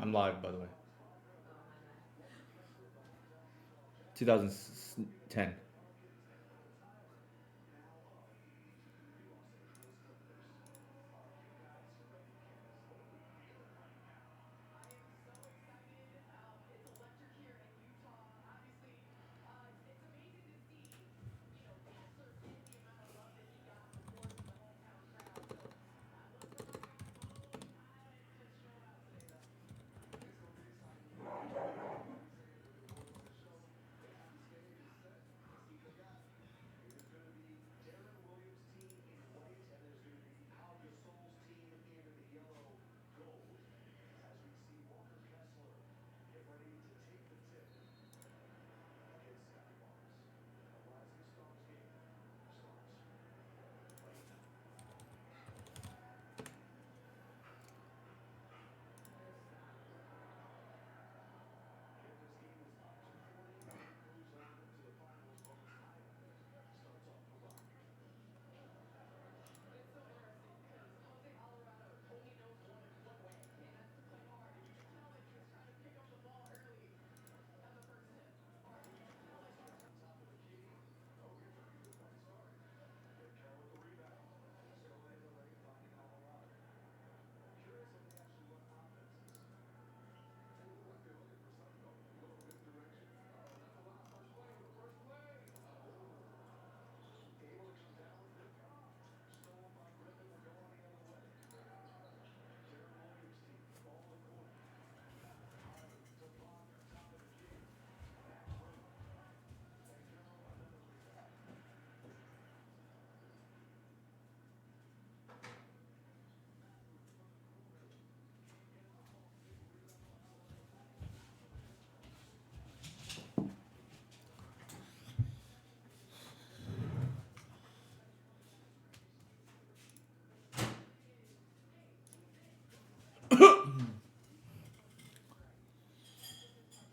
I'm live, by the way. 2010.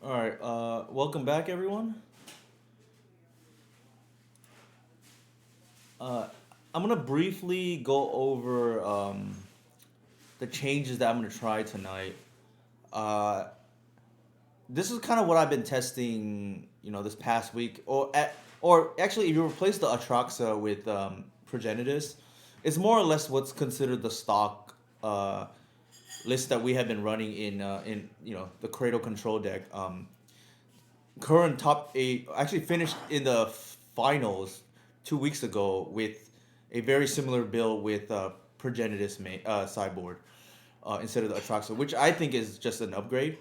All right. Welcome back, everyone. Uh, I'm gonna briefly go over the changes that I'm gonna try tonight. Uh, this is kind of what I've been testing, this past week, or actually, if you replace the Atraxa with Progenitus, it's more or less what's considered the stock list that we have been running in the Cradle control deck. Current top eight actually finished in the finals 2 weeks ago with a very similar build with Progenitus sideboard instead of the Atraxa, which I think is just an upgrade.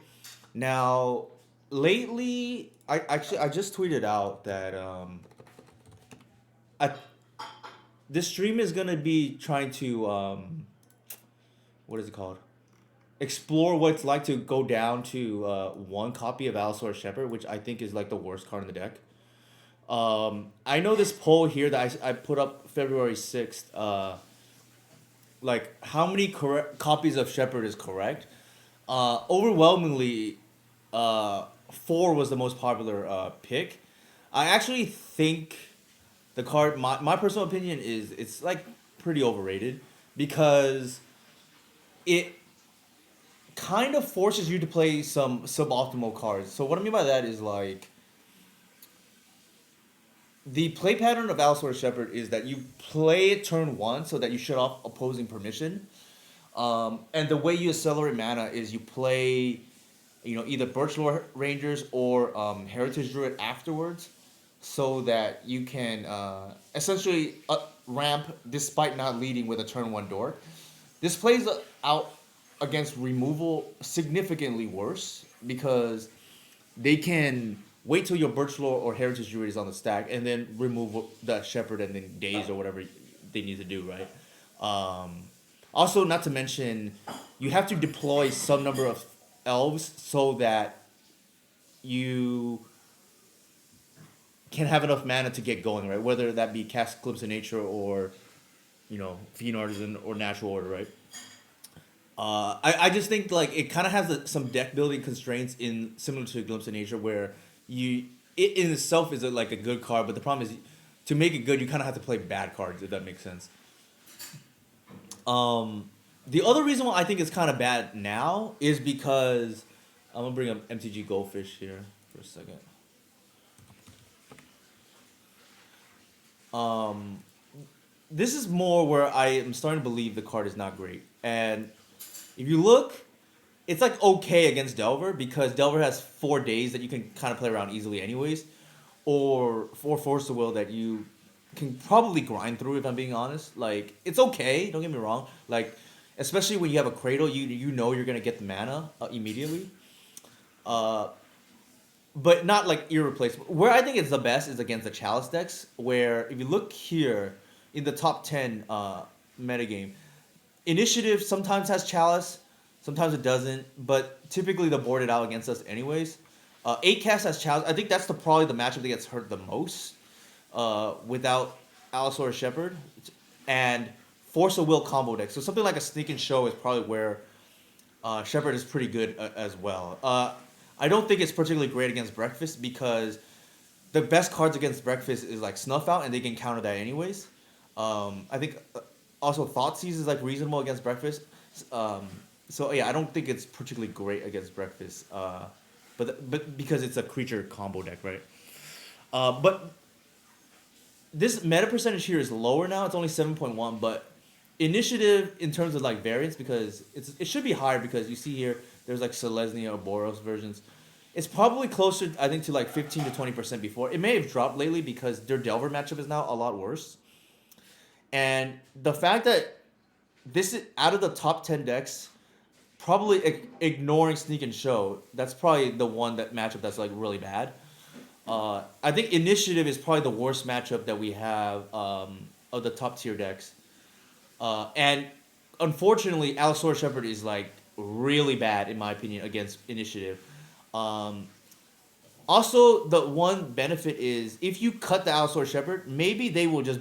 Now, lately, I just tweeted out that I, this stream is gonna be trying to what is it called? Explore what it's like to go down to one copy of Allosaurus Shepherd, which I think is like the worst card in the deck. I know this poll here that I put up February 6th, like how many correct copies of Shepherd is correct. Overwhelmingly, four was the most popular pick. I actually think the card, my personal opinion is it's like pretty overrated because it kind of forces you to play some suboptimal cards. So what I mean by that is like the play pattern of Allosaurus Shepherd is that you play it turn one so that you shut off opposing permission. And the way you accelerate mana is you play, either Birch Lore Rangers or Heritage Druid afterwards, so that you can essentially ramp despite not leading with a turn one door. This plays out against removal significantly worse because they can wait till your Birch Lore or Heritage Druid is on the stack and then remove the Shepherd and then daze or whatever they need to do, right? Also, not to mention, you have to deploy some number of elves so that you can have enough mana to get going, right? Whether that be cast Eclipse of Nature or, Fiend Artisan or Natural Order, right? I just think like it kind of has some deck building constraints in similar to Glimpse of Nature where it in itself is like a good card, but the problem is to make it good you kind of have to play bad cards if that makes sense. The other reason why I think it's kind of bad now is because I'm gonna bring up MTG Goldfish here for a second. Um, this is more where I am starting to believe the card is not great. And if you look, it's like okay against Delver because Delver has 4 days that you can kind of play around easily, anyways, or 4 Force of Will that you can probably grind through. If I'm being honest, like it's okay. Don't get me wrong. Like especially when you have a Cradle, you know you're gonna get the mana immediately. Uh, but not like irreplaceable. Where I think it's the best is against the Chalice decks, where if you look here in the top 10 metagame, Initiative sometimes has Chalice, sometimes it doesn't, but typically they board it out against us anyways. 8 cast has Chalice. I think that's probably the matchup that gets hurt the most without Allosaurus Shepherd. And Force of Will combo deck. So something like a Sneak and Show is probably where Shepherd is pretty good as well. I don't think it's particularly great against Breakfast because the best cards against Breakfast is like Snuff Out, and they can counter that anyways. I think also Thoughtseize is like reasonable against Breakfast. Um, so yeah, I don't think it's particularly great against Breakfast. But because it's a creature combo deck, right? But this meta percentage here is lower now. It's only 7.1, but initiative in terms of like variance because it should be higher because you see here there's like Selesnya or Boros versions. It's probably closer, I think, to like 15 to 20% before. It may have dropped lately because their Delver matchup is now a lot worse. And the fact that this is out of the top 10 decks, probably ignoring Sneak and Show, that's probably the one that matchup that's like really bad. I think Initiative is probably the worst matchup that we have of the top tier decks. And unfortunately, Allosaurus Shepherd is like really bad in my opinion against Initiative. Um, Also, the one benefit is if you cut the Allosaurus Shepherd, maybe they will just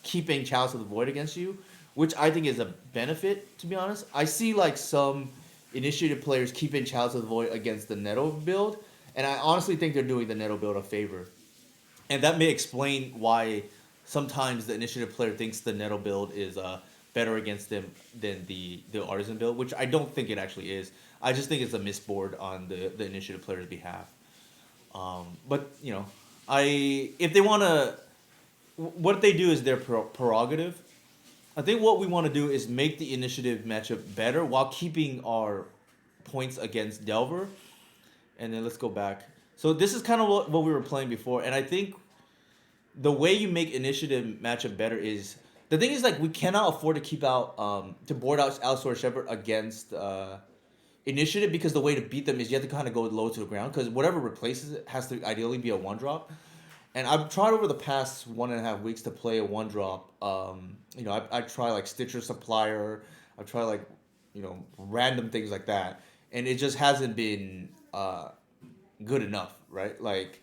keep paying Chalice of the Void against you, which I think is a benefit, to be honest. I see like some Initiative players keeping Chalice of the Void against the Netto build, and I honestly think they're doing the Netto build a favor. And that may explain why sometimes the Initiative player thinks the Netto build is better against them than the Artisan build, which I don't think it actually is. I just think it's a misboard on the Initiative player's behalf. But you know, if they want to, what they do is their prerogative. I think what we want to do is make the Initiative matchup better while keeping our points against Delver. And then let's go back. So this is kind of what we were playing before, and I think the way you make Initiative matchup better is the thing is like we cannot afford to keep out to board out Allosaurus Shepherd against Initiative because the way to beat them is you have to kind of go low to the ground because whatever replaces it has to ideally be a 1-drop. And I've tried over the past 1.5 weeks to play a 1-drop. I try like Stitcher Supplier. I've tried like random things like that, and it just hasn't been good enough, right? Like,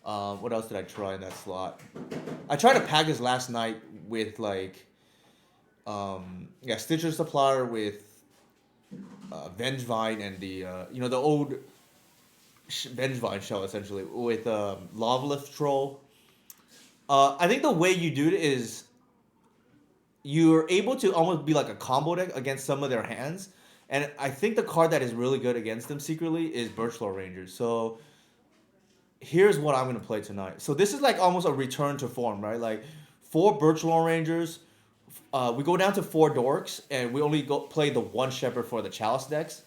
what else did I try in that slot? I tried to package last night with like, Stitcher Supplier with Vengevine and the old Vengevine shell essentially with Lavalith Troll. I think the way you do it is you're able to almost be like a combo deck against some of their hands. And I think the card that is really good against them secretly is Birchlaw Rangers. So here's what I'm gonna play tonight. So this is like almost a return to form, right? Like 4 Birchlaw Rangers. We go down to 4 Dorks, and we only go play the 1 Shepherd for the Chalice decks.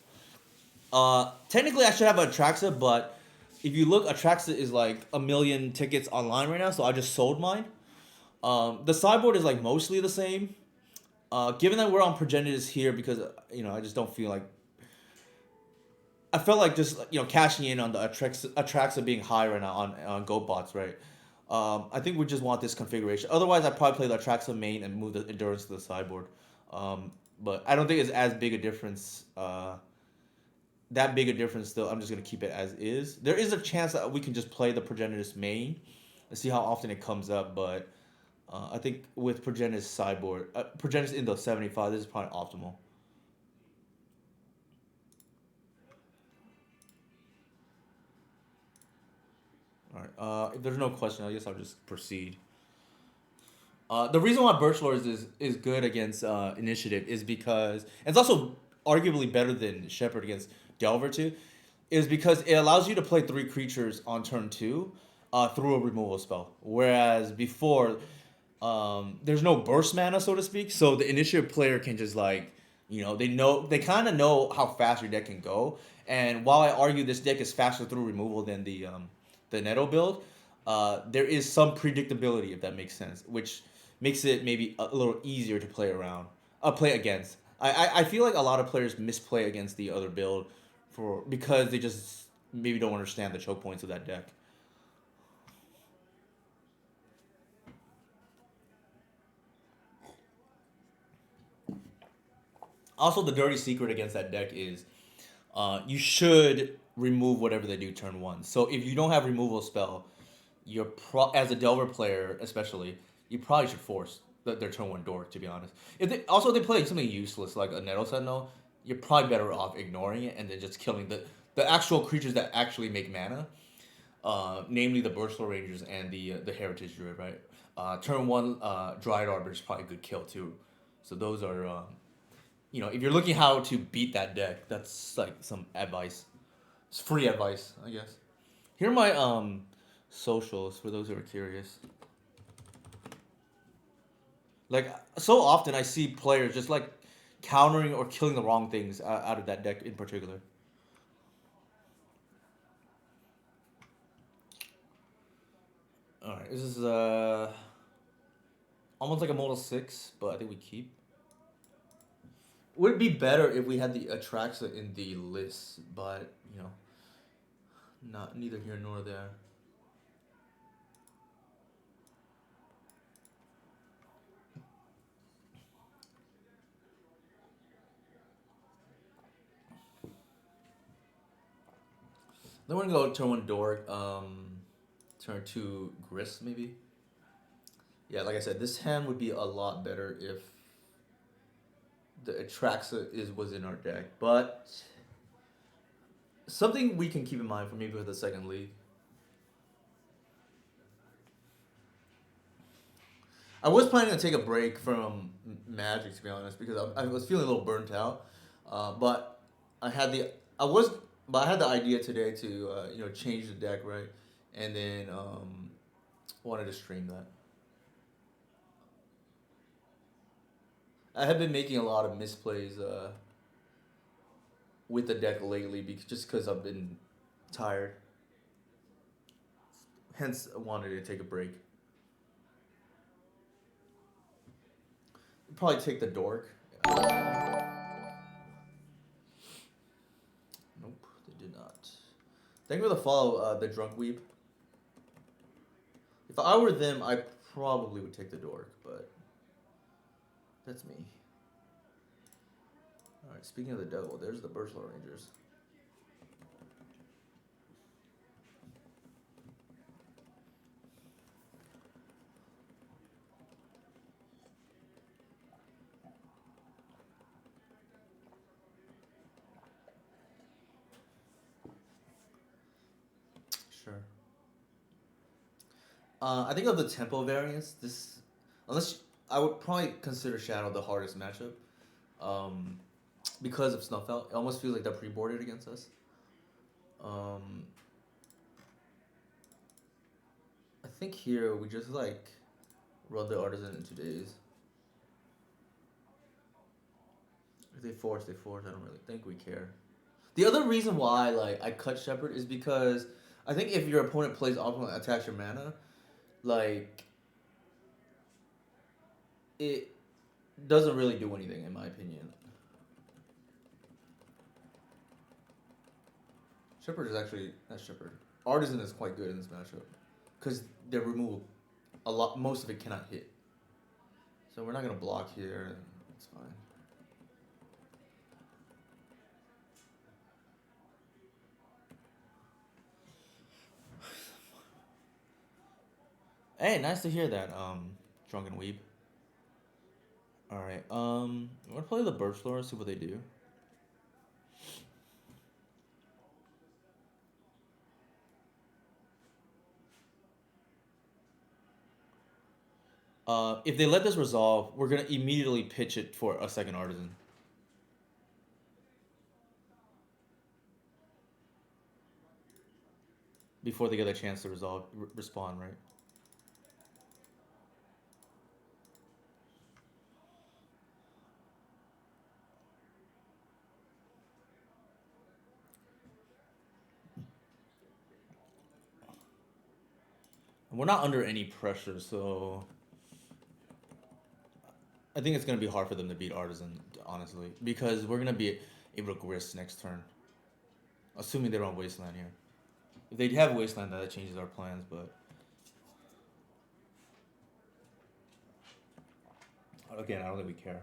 Technically, I should have an Atraxa, but if you look, Atraxa is like a million tickets online right now, so I just sold mine. The sideboard is like mostly the same. Given that we're on Progenitus here, because I just don't feel like I felt like just cashing in on the Atraxa being high right now on GoBots, right? I think we just want this configuration. Otherwise, I'd probably play the Atraxa main and move the Endurance to the sideboard. But I don't think it's as big a difference. That big a difference still. I'm just gonna keep it as is. There is a chance that we can just play the Progenitus main and see how often it comes up, but I think with Progenitus sideboard, Progenitus in the 75, this is probably optimal. All right. If there's no question, I guess I'll just proceed. The reason why Birch Lords is good against Initiative is because, and it's also arguably better than Shepherd against Delver too, is because it allows you to play three creatures on turn two through a removal spell. Whereas before, there's no burst mana, so to speak, so the Initiative player can just like, they kind of know how fast your deck can go. And while I argue this deck is faster through removal than the Netto build, there is some predictability, if that makes sense, which makes it maybe a little easier to play around, play against. I feel like a lot of players misplay against the other build because they just maybe don't understand the choke points of that deck. Also, the dirty secret against that deck is you should remove whatever they do turn one. So if you don't have removal spell, as a Delver player especially, you probably should force their turn one dork. To be honest, if they play something useless like a Nettle Sentinel, you're probably better off ignoring it and then just killing the actual creatures that actually make mana, namely the Burstal Rangers and the Heritage Druid. Right, turn one Dryad Arbor is probably a good kill too. So those are if you're looking how to beat that deck, that's like some advice. It's free advice, I guess. Here are my socials for those who are curious. Like so often, I see players just like countering or killing the wrong things out of that deck in particular. All right, this is almost like a model six, but I think we keep. Would it be better if we had the Atraxa in the list, but not neither here nor there. Then we're gonna go turn one Dork, turn two Grist maybe. Yeah, like I said, this hand would be a lot better if the Atraxa was in our deck, but something we can keep in mind for maybe with the second league. I was planning to take a break from Magic to be honest because I was feeling a little burnt out, but I had the I was but I had the idea today to change the deck right, and then wanted to stream that. I have been making a lot of misplays with the deck lately just because I've been tired. Hence, I wanted to take a break. Probably take the Dork. Nope, they did not. Thank you for the follow, the Drunk Weep. If I were them, I probably would take the Dork, but that's me. Alright, speaking of the devil, there's the Burslar Rangers. Sure. I think of the tempo variants, unless I would probably consider Shadow the hardest matchup, um, because of Snuff Out. It almost feels like they're pre-boarded against us. Um, I think here we just like run the Artisan in 2 days. If they force, they force. I don't really think we care. The other reason why like I cut Shepherd is because I think if your opponent plays optimal and attacks your mana, like it doesn't really do anything in my opinion. Shepherd is actually not Shepherd. Artisan is quite good in this matchup because their removal, most of it cannot hit. So we're not gonna block here. It's fine. Hey, nice to hear that, Drunken Weeb. Alright, I'm gonna play the Birch Lore and see what they do. If they let this resolve, we're gonna immediately pitch it for a second artisan before they get a chance to respond, right? And we're not under any pressure, so I think it's gonna be hard for them to beat artisan, honestly, because we're gonna be able to grist next turn, assuming they don't wasteland here. If they have wasteland, that changes our plans, but again, I don't think we care.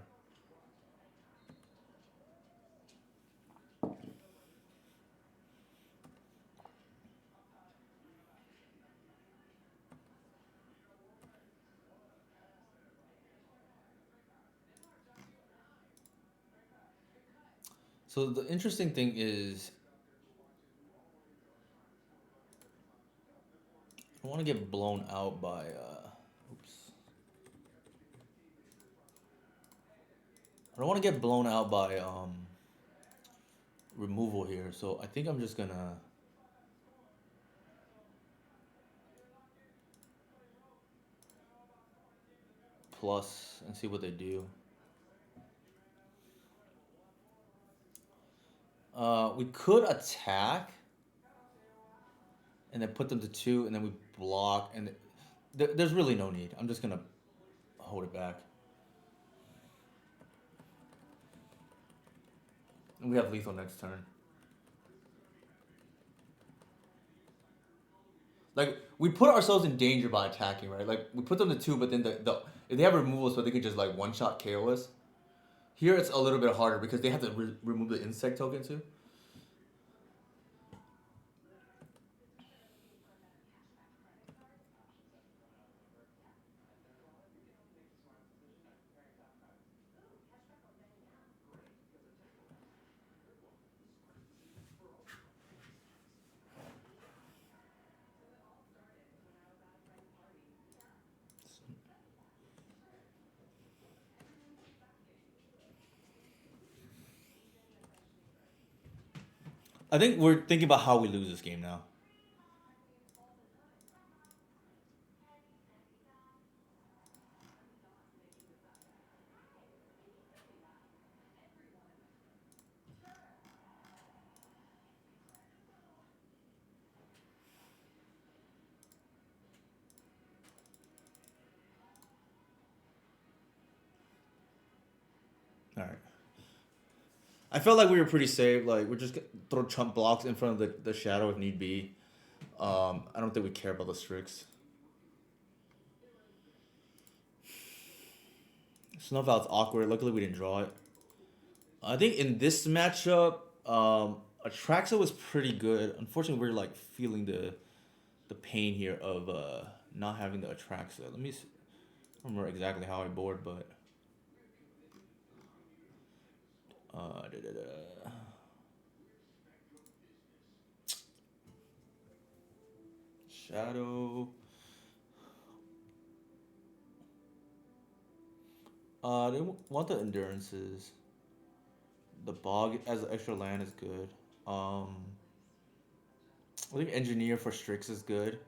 So the interesting thing is, I don't want to get blown out by. Oops. I don't want to get blown out by removal here, so I think I'm just gonna plus and see what they do. We could attack and then put them to 2, and then we block, and there's really no need. I'm just gonna hold it back. And we have lethal next turn. Like we put ourselves in danger by attacking, right? Like we put them to 2, but then the if they have removal, so they could just like one shot KO us. Here it's a little bit harder because they have to remove the insect token too. I think we're thinking about how we lose this game now. All right. I felt like we were pretty safe. Like we're just throw chump blocks in front of the shadow if need be. I don't think we care about the Strix. Snuff out's awkward. Luckily we didn't draw it. I think in this matchup, Atraxa was pretty good. Unfortunately, we're like feeling the pain here of not having the Atraxa. Let me see. I don't remember exactly how I board, but da, da, da. Shadow. They want the endurances. The bog as an extra land is good. I think engineer for Strix is good.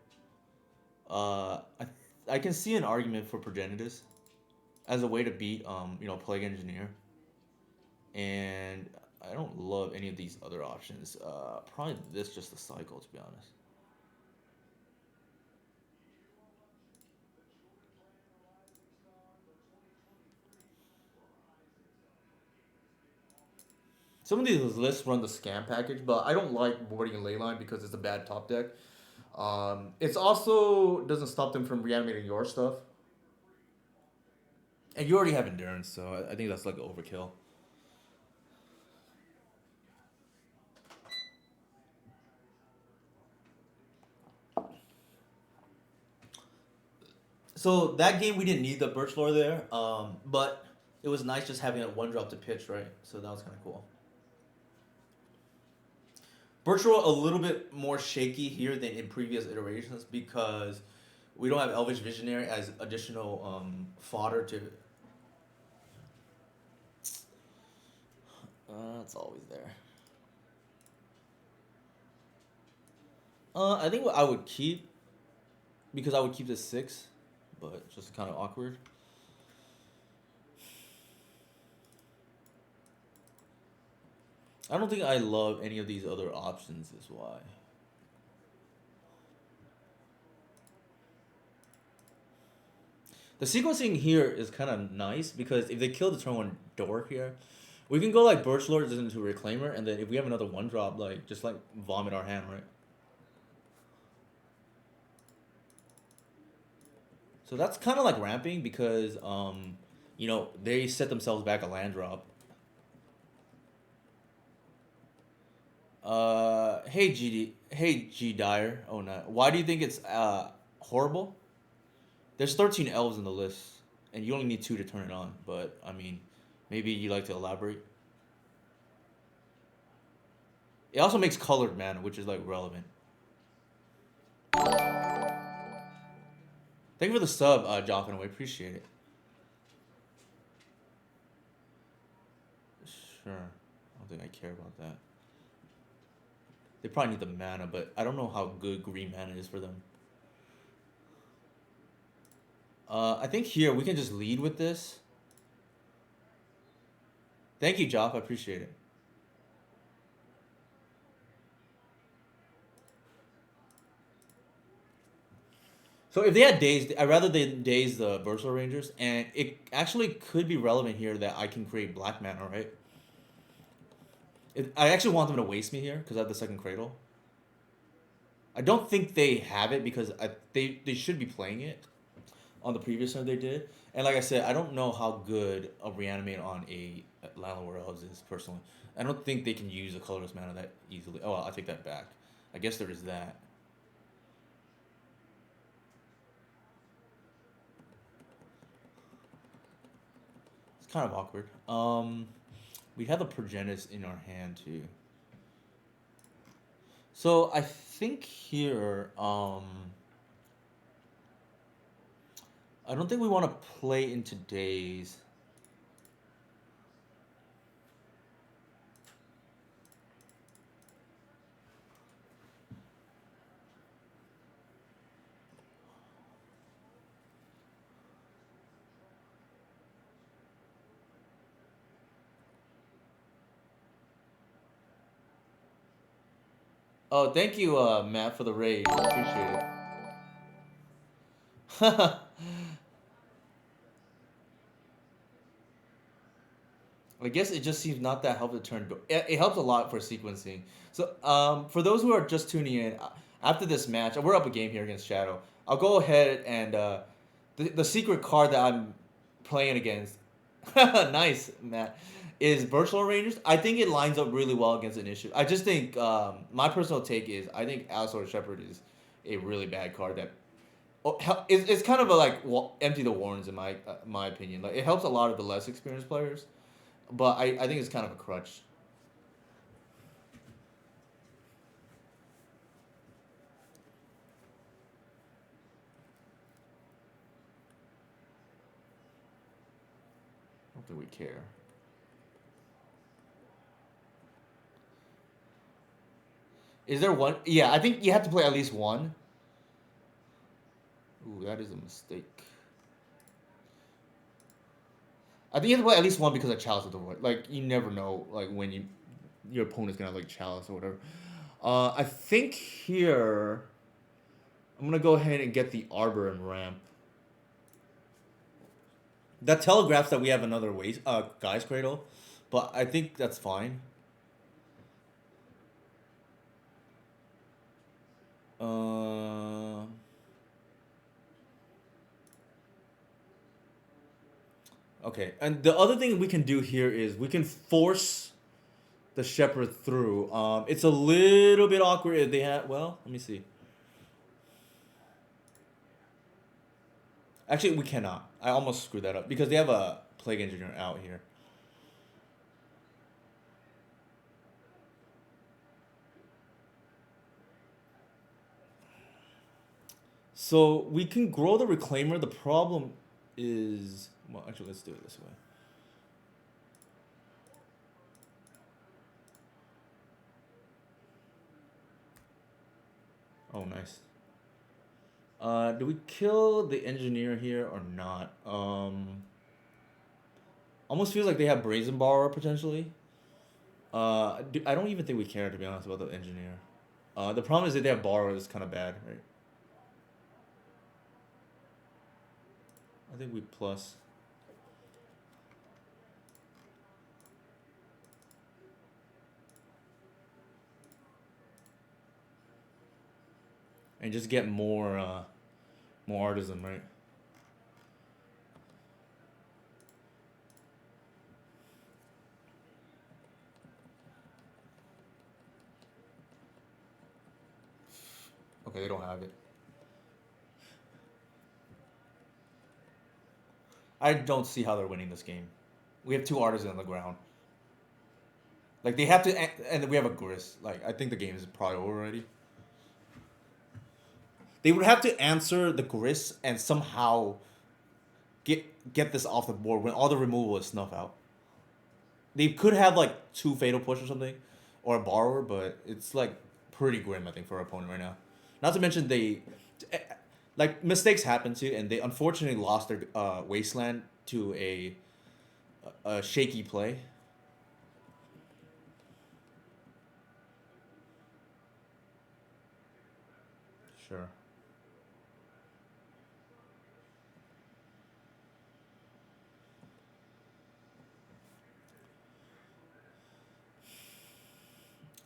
I can see an argument for Progenitus as a way to beat Plague Engineer, and I don't love any of these other options. Probably this just the cycle, to be honest. Some of these lists run the scam package, but I don't like boarding Leyline because it's a bad top deck. It's also doesn't stop them from reanimating your stuff, and you already have endurance, so I think that's like overkill. So that game we didn't need the Birch Lore there, but it was nice just having a 1-drop to pitch, right? So that was kind of cool. Birch Lore a little bit more shaky here than in previous iterations because We don't have Elvish Visionary as additional fodder to. It's always there. I think what I would keep because I would keep the 6, but it's just kind of awkward. I don't think I love any of these other options. Is why. The sequencing here is kind of nice because if they kill the turn 1 door here, we can go like Birch Lords into Reclaimer, and then if we have another 1-drop, like just like vomit our hand, right? So that's kind of like ramping because they set themselves back a land drop. Hey G Dyer. Oh no, why do you think it's horrible? There's 13 elves in the list, and you only need 2 to turn it on. But I mean, maybe you like to elaborate. It also makes colored mana, which is like relevant. Thank you for the sub, Joffin. We appreciate it. Sure. I don't think I care about that. They probably need the mana, but I don't know how good green mana is for them. I think here we can just lead with this. Thank you, Joff. I appreciate it. So if they had dazed, I'd rather they daze the Versal Rangers, and it actually could be relevant here that I can create black mana, right? I actually want them to waste me here because I have the second Cradle. I don't think they have it because they should be playing it on the previous turn they did. And like I said, I don't know how good a reanimate on a Landlord Warehouse is personally. I don't think they can use a colorless mana that easily. Oh, I'll take that back. I guess there is that. It's kind of awkward. We have the Progenitus in our hand too. So I think here, I don't think we want to play into days. Oh, thank you, Matt, for the raid. Appreciate it. I guess it just seems not that helpful to turn. It helps a lot for sequencing. So, for those who are just tuning in, after this match, we're up a game here against Shadow. I'll go ahead and the secret card that I'm playing against, nice, Matt, is Virtual Rangers. I think it lines up really well against Initiative. I just think my personal take is I think Allosaur Shepherd is a really bad card that. It's kind of a like empty the warrens in my opinion. Like it helps a lot of the less experienced players, but I think it's kind of a crutch. I don't think we care. Is there one? Yeah, I think you have to play at least one. Ooh, that is a mistake. I think you have to play at least one because of Chalice of the Void. Like, you never know, like, when your opponent's gonna have, like, Chalice or whatever. I think here... I'm gonna go ahead and get the Arbor and Ramp. That telegraphs that we have another Guy's Cradle, but I think that's fine. Okay, and the other thing we can do here is we can force the Shepherd through. It's a little bit awkward if they have... Well, let me see. Actually, we cannot. I almost screwed that up because they have a Plague Engineer out here. So we can grow the Reclaimer. The problem is, well, actually, let's do it this way. Oh, nice. Do we kill the engineer here or not? Almost feels like they have Brazen Borrower potentially. I don't even think we care, to be honest, about the engineer. The problem is that they have Borrower is kind of bad, right? I think we plus. And just get more artisan, right? Okay, they don't have it. I don't see how they're winning this game. We have two artisan on the ground. Like they have to, and we have a Gris. Like I think the game is probably over already. They would have to answer the Gris and somehow get this off the board when all the removal is snuff out. They could have like two fatal push or something, or a borrower, but it's like pretty grim I think for our opponent right now. Not to mention they, like mistakes happen too, and they unfortunately lost their wasteland to a shaky play. Sure.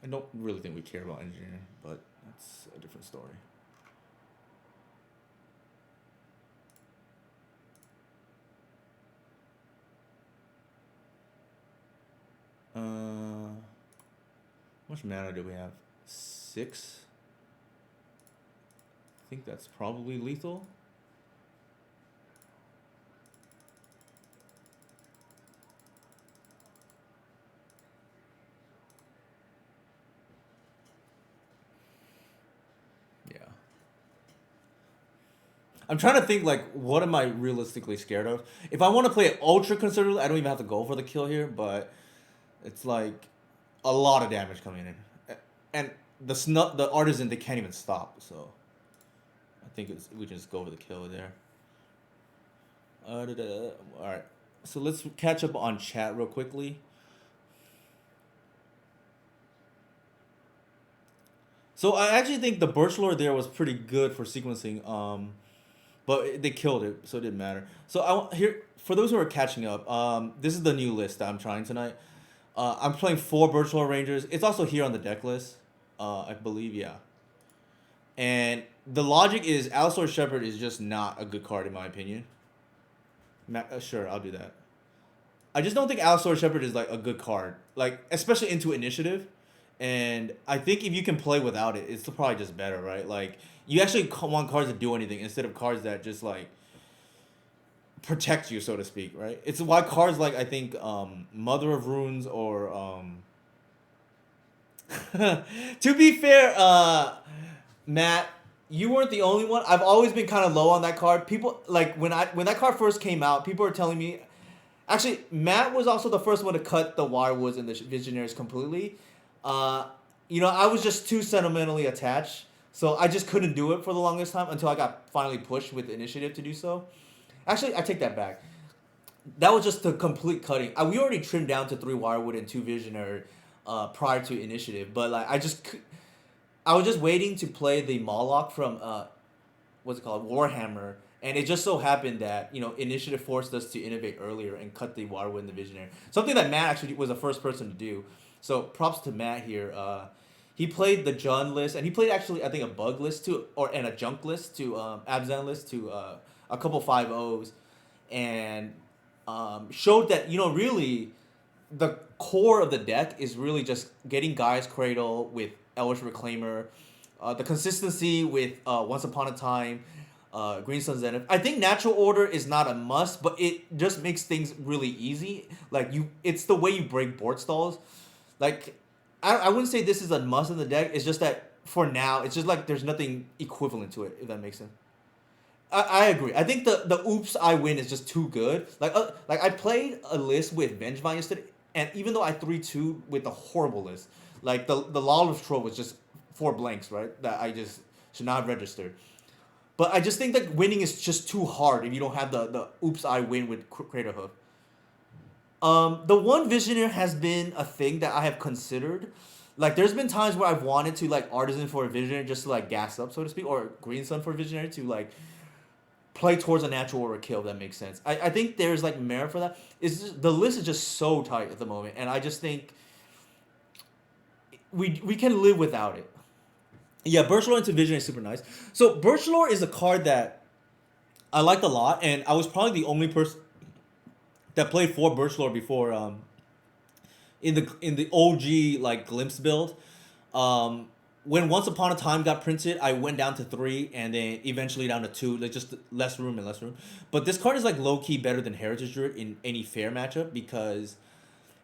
I don't really think we care about engineering, but that's a different story. How much mana do we have? 6. I think that's probably lethal. Yeah. I'm trying to think like what am I realistically scared of? If I want to play it ultra conservatively, I don't even have to go for the kill here, but it's like a lot of damage coming in. And the artisan they can't even stop, so I think we just go for the kill there. Alright. So let's catch up on chat real quickly. So I actually think the Birch Lord there was pretty good for sequencing. But they killed it, so it didn't matter. So here for those who are catching up. This is the new list that I'm trying tonight. I'm playing 4 Birch Lord Rangers. It's also here on the deck list. I believe, yeah. And the logic is Allosaur Shepherd is just not a good card in my opinion. Sure, I'll do that. I just don't think Allosaur Shepherd is like a good card, like especially into initiative. And I think if you can play without it, it's probably just better, right? Like you actually want cards to do anything instead of cards that just like protect you, so to speak, right? It's why cards like I think Mother of Runes or to be fair, Matt, you weren't the only one. I've always been kind of low on that card. People like when that card first came out, people were telling me. Actually, Matt was also the first one to cut the Wirewoods and the Visionaries completely. I was just too sentimentally attached, so I just couldn't do it for the longest time until I got finally pushed with the initiative to do so. Actually, I take that back. That was just the complete cutting. We already trimmed down to 3 Wirewood and 2 Visionary prior to initiative, but like I was just waiting to play the Moloch from what's it called, Warhammer, and it just so happened that initiative forced us to innovate earlier and cut the Wirewood and the Visionary. Something that Matt actually was the first person to do. So props to Matt here. He played the Jund list, and he played actually I think a bug list too, and a junk list to Abzan list to a couple 5-0s, and showed that really the core of the deck is really just getting Gaia's Cradle with Elvish Reclaimer, the consistency with Once Upon a Time, Green Sun Zenith. I think Natural Order is not a must, but it just makes things really easy. Like it's the way you break board stalls. Like I wouldn't say this is a must in the deck. It's just that for now, it's just like there's nothing equivalent to it. If that makes sense. I agree. I think the oops I win is just too good. Like I played a list with Vengevine yesterday, and even though I 3-2 with a horrible list, like the Lawless Troll was just four blanks, right? That I just should not have registered. But I just think that winning is just too hard if you don't have the oops I win with Crater Hoof. The one Visionaire has been a thing that I have considered. Like, there's been times where I've wanted to like Artisan for a Visionary just to like gas up, so to speak, or Green Sun for a Visionary to like play towards a natural order kill. If that makes sense. I think there's like merit for that. It's just, the list is just so tight at the moment, and I just think we can live without it. Yeah, Birchlore into Visionary is super nice. So Birchlore is a card that I liked a lot, and I was probably the only person that played for Birchlore before in the OG like glimpse build. Um, when Once Upon a Time got printed, I went down to three and then eventually down to two. Like just less room and less room. But this card is like low key better than Heritage Druid in any fair matchup because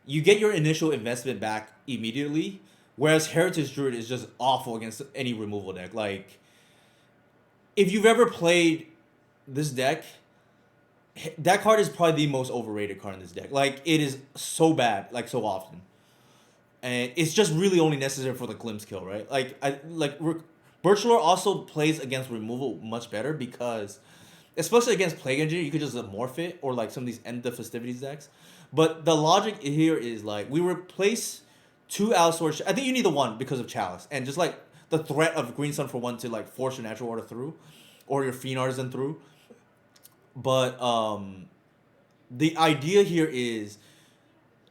you get your initial investment back immediately, whereas Heritage Druid is just awful against any removal deck. Like if you've ever played this deck, that card is probably the most overrated card in this deck. Like it is so bad, like so often, and it's just really only necessary for the glimpse kill, right? Birchlore also plays against removal much better because, especially against Plague Engineer, you could just morph it or like some of these End the Festivities decks. But the logic here is like we replace two outsource. I think you need the one because of Chalice and just like the threat of Green Sun for one to like force your natural order through, or your Fiend Artisan through. But the idea here is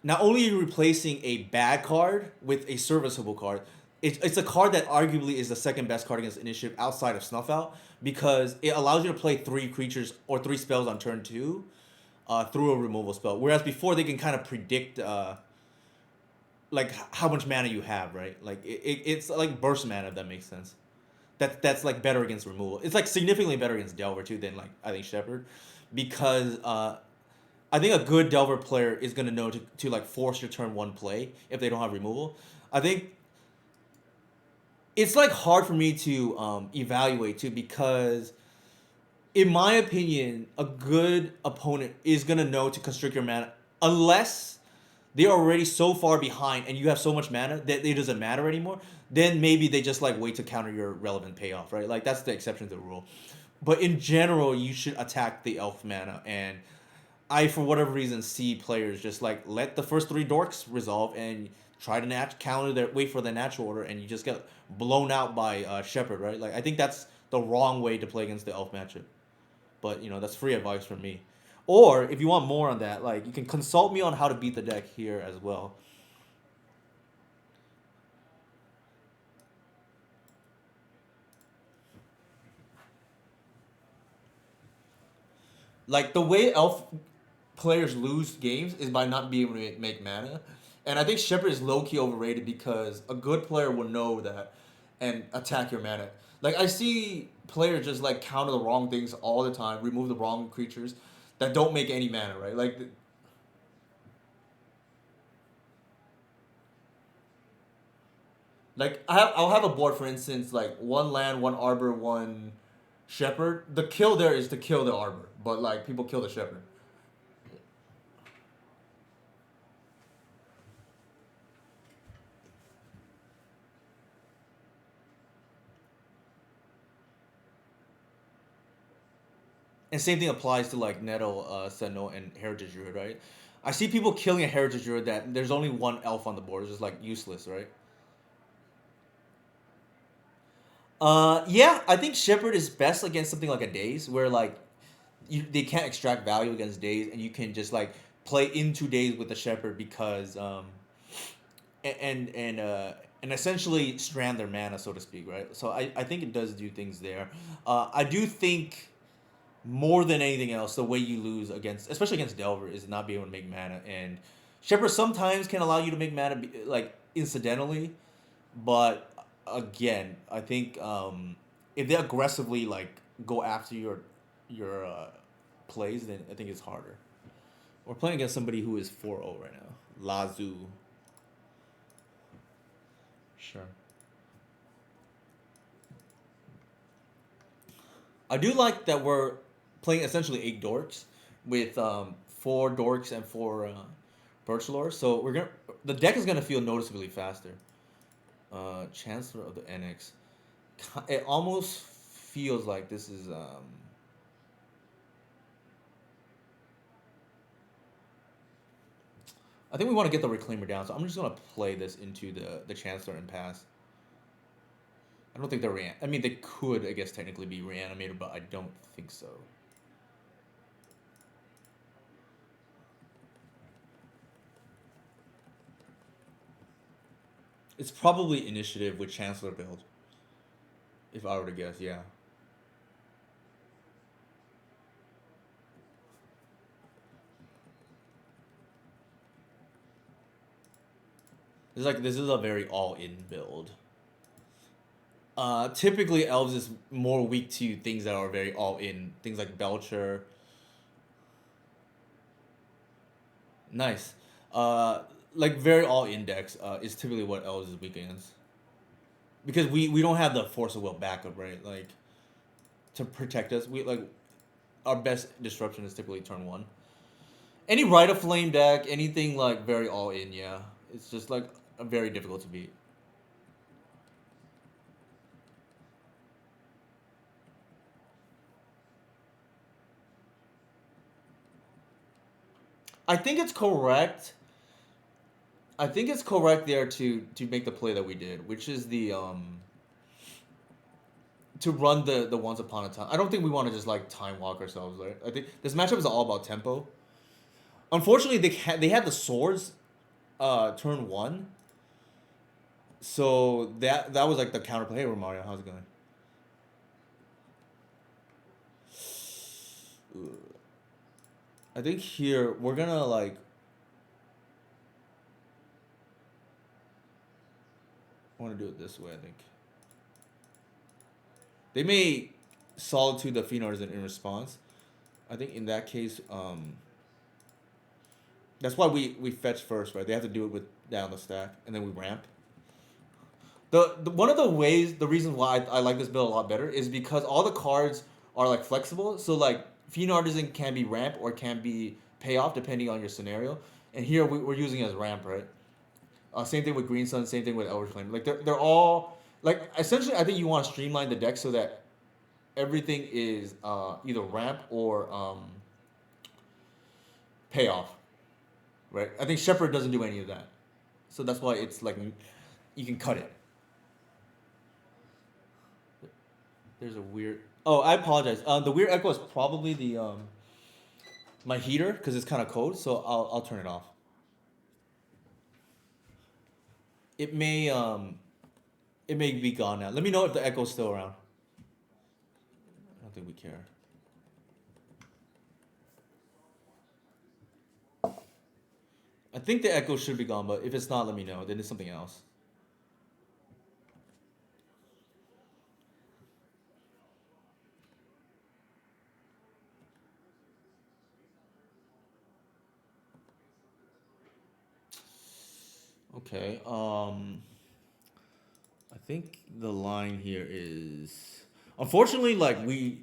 not only are you replacing a bad card with a serviceable card, it's a card that arguably is the second best card against initiative outside of Snuff Out because it allows you to play three creatures or three spells on turn two through a removal spell. Whereas before they can kind of predict like how much mana you have, right? Like it's like burst mana if that makes sense. That's like better against removal. It's like significantly better against Delver too than like I think Shepherd, because I think a good Delver player is gonna know to like force your turn one play if they don't have removal. I think it's like hard for me to evaluate too because in my opinion a good opponent is gonna know to constrict your mana unless they're already so far behind and you have so much mana that it doesn't matter anymore, then maybe they just like wait to counter your relevant payoff, right? Like that's the exception to the rule. But in general, you should attack the elf mana, and I for whatever reason see players just like let the first three dorks resolve and try to counter their wait for the natural order, and you just get blown out by Shepherd, right? Like I think that's the wrong way to play against the elf matchup. But that's free advice from me. Or if you want more on that, like you can consult me on how to beat the deck here as well. Like the way elf players lose games is by not being able to make mana. And I think Shepherd is low key overrated because a good player will know that and attack your mana. Like I see players just like counter the wrong things all the time, remove the wrong creatures that don't make any mana, right? I'll have a board for instance like one land, one arbor, one shepherd. The kill there is to kill the arbor, but like people kill the shepherd. And same thing applies to like Nettle, Sentinel, and Heritage Druid, right? I see people killing a Heritage Druid that there's only one elf on the board. It's just like useless, right? Yeah, I think Shepherd is best against something like a Daze, where like they can't extract value against Daze, and you can just like play into Daze with the Shepherd because and essentially strand their mana, so to speak, right? So I think it does do things there. I do think more than anything else, the way you lose against, especially against Delver, is not being able to make mana. And Shepherd sometimes can allow you to make mana, like incidentally, but again, I think if they aggressively like go after your plays, then I think it's harder. We're playing against somebody who is 4-0 right now. Lazu. Sure. I do like that we're playing essentially 8 dorks with 4 dorks and 4 birch lore. So the deck is gonna feel noticeably faster. Chancellor of the NX. It almost feels like this is. I think we want to get the Reclaimer down, so I'm just gonna play this into the Chancellor and pass. I don't think they're I mean, they could, I guess, technically be reanimated, but I don't think so. It's probably initiative with Chancellor build, if I were to guess. Yeah. This is a very all in build. Typically elves is more weak to things that are very all in. Things like Belcher. Nice. Uh, like very all index is typically what elves is weak against. Because we don't have the force of will backup, right? Like to protect us. We like our best disruption is typically turn one. Any Rite of Flame deck, anything like very all in, yeah. It's just like very difficult to beat. I think it's correct. I think it's correct there to make the play that we did, which is the to run the Once Upon a Time. I don't think we want to just like time walk ourselves, right? I think this matchup is all about tempo. Unfortunately, they had the swords turn one, so that was like the counterplay. Hey, Romario, how's it going? I think here we're gonna like want to do it this way. I think they may solitude the Fiend Artisan in response. I think in that case, that's why we fetch first, right? They have to do it with down the stack, and then we ramp. The one of the ways, the reason why I like this build a lot better is because all the cards are like flexible. So like Fiend Artisan can be ramp or can be payoff depending on your scenario. And here we're using it as ramp, right? Same thing with Green Sun, same thing with Elder Flame. Like they're all like essentially. I think you want to streamline the deck so that everything is either ramp or payoff, right? I think Shepherd doesn't do any of that, so that's why it's like you can cut it. There's a weird. Oh, I apologize. The weird echo is probably the my heater because it's kind of cold, so I'll turn it off. It may it may be gone now. Let me know if the echo's still around. I don't think we care. I think the echo should be gone, but if it's not, let me know. Then it's something else. Okay. I think the line here is unfortunately like we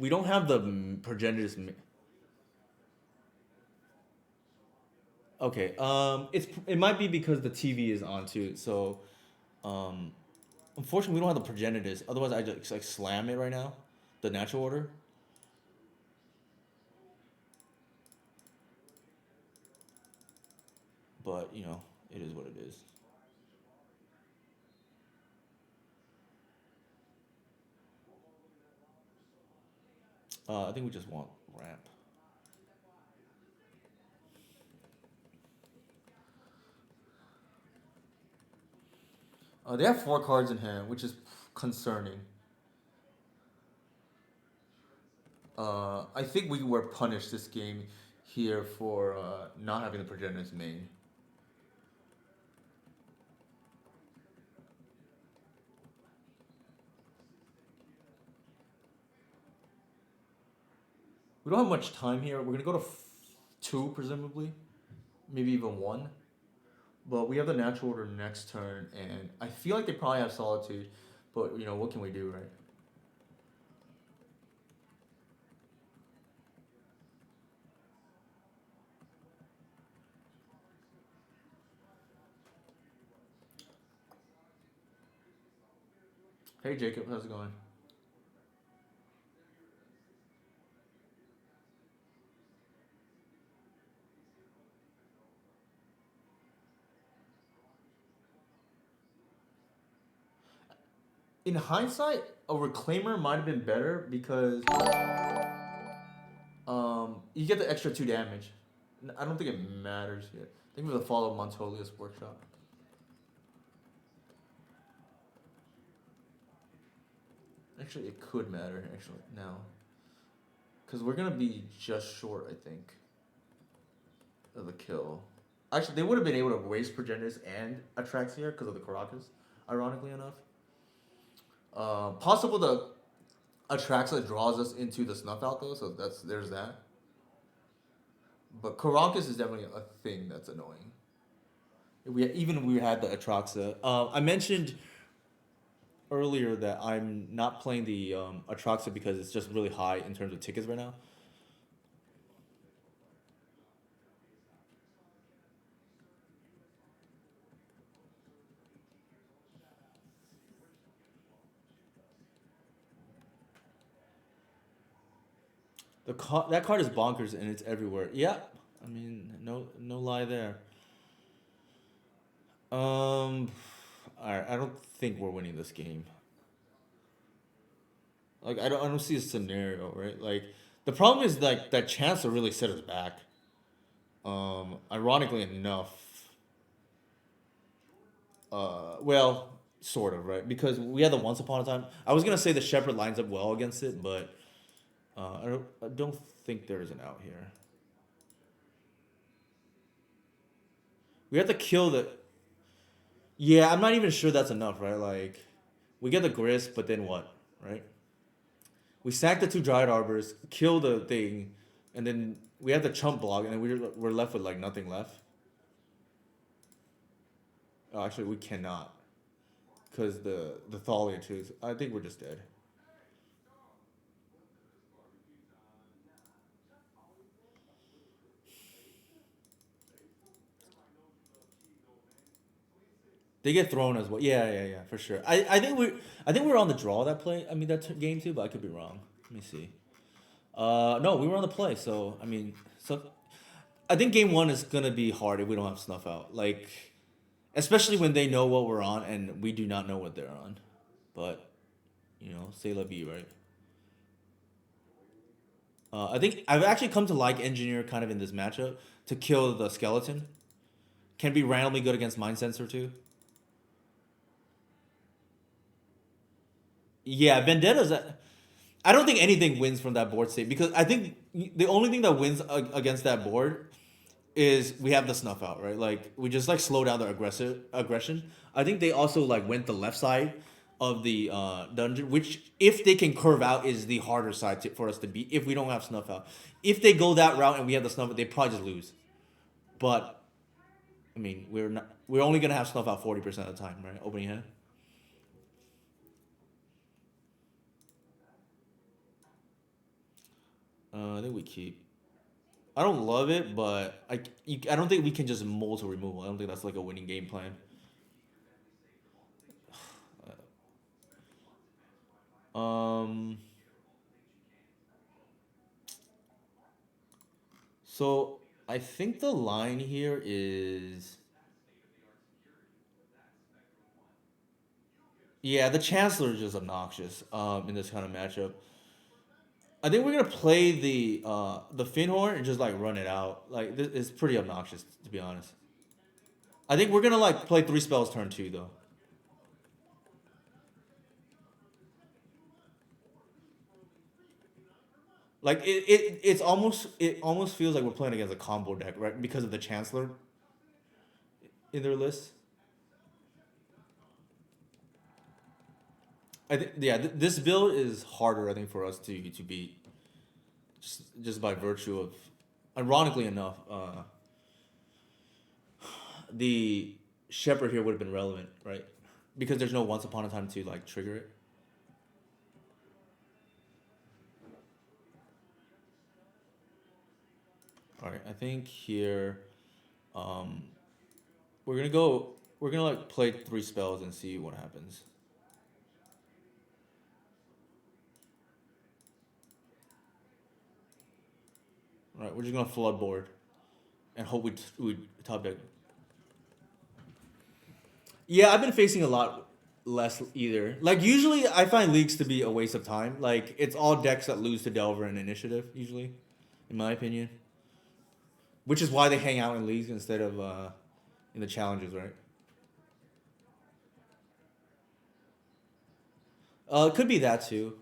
don't have the progenitors. Okay. It might be because the TV is on too. So, um, unfortunately we don't have the progenitors. Otherwise, I just like slam it right now, the natural order. But it is what it is. I think we just want ramp. They have 4 cards in hand, which is concerning. I think we were punished this game here for not having the progenitors main. We don't have much time here. We're gonna go to 2 presumably, maybe even 1. But we have the natural order next turn, and I feel like they probably have solitude. But what can we do, right? Hey Jacob, how's it going? In hindsight, a reclaimer might have been better because you get the extra 2 damage. I don't think it matters yet. I think we're the follow Montolius workshop. Actually, it could matter actually now, because we're gonna be just short. I think of the kill. Actually, they would have been able to waste Progenitors and Atraxia because of the Caracas. Ironically enough, possible the Atraxa draws us into the Snuff Out though, so there's that. But Caracas is definitely a thing that's annoying. We had the Atraxa. I mentioned earlier that I'm not playing the Atraxa because it's just really high in terms of tickets right now. That card is bonkers and it's everywhere. Yeah, I mean no lie there. Um, I don't think we're winning this game. Like I don't see a scenario right. Like the problem is like that chance to really set us back. Ironically enough, well, sort of right because we had the Once Upon a Time. I was gonna say the Shepherd lines up well against it, but I don't think there is an out here. We have to kill the. Yeah, I'm not even sure that's enough, right? Like, we get the grist, but then what, right? We sack the 2 Dryad Arbors, kill the thing, and then we have the chump block, and then we're left with like nothing left. Oh, actually, we cannot, cause the Thalia too. I think we're just dead. They get thrown as well. Yeah, yeah, yeah, for sure. I think we were on the draw that play. I mean game too, but I could be wrong. Let me see. No, we were on the play. So I mean, so I think game one is gonna be hard if we don't have snuff out. Like, especially when they know what we're on and we do not know what they're on. But say la vie, right? I think I've actually come to like engineer kind of in this matchup to kill the skeleton. Can be randomly good against mind sensor too. Yeah, Vendetta's. I don't think anything wins from that board state because I think the only thing that wins against that board is we have the snuff out, right? Like we just like slow down their aggressive aggression. I think they also like went the left side of the dungeon, which if they can curve out is the harder side for us to beat if we don't have snuff out. If they go that route and we have the snuff out, they probably just lose. But I mean, we're only gonna have snuff out 40% of the time, right? Opening hand. I think we keep. I don't love it, but I don't think we can just mold to removal. I don't think that's like a winning game plan. Um, so I think the line here is yeah, the Chancellor is just obnoxious in this kind of matchup. I think we're gonna play the Finhorn and just like run it out. Like this is pretty obnoxious to be honest. I think we're gonna like play 3 spells turn 2 though. Like it almost feels like we're playing against a combo deck, right? Because of the Chancellor in their list. I think yeah, this build is harder I think for us to beat just by virtue of ironically enough, the Shepherd here would have been relevant, right? Because there's no Once Upon a Time to like trigger it. All right, I think here um, we're gonna go. We're gonna like play 3 spells and see what happens. Right, we're just gonna flood board and hope we top deck. Yeah, I've been facing a lot less either. Like usually, I find leagues to be a waste of time. Like it's all decks that lose to Delver and Initiative usually, in my opinion. Which is why they hang out in leagues instead of in the challenges, right? It could be that too.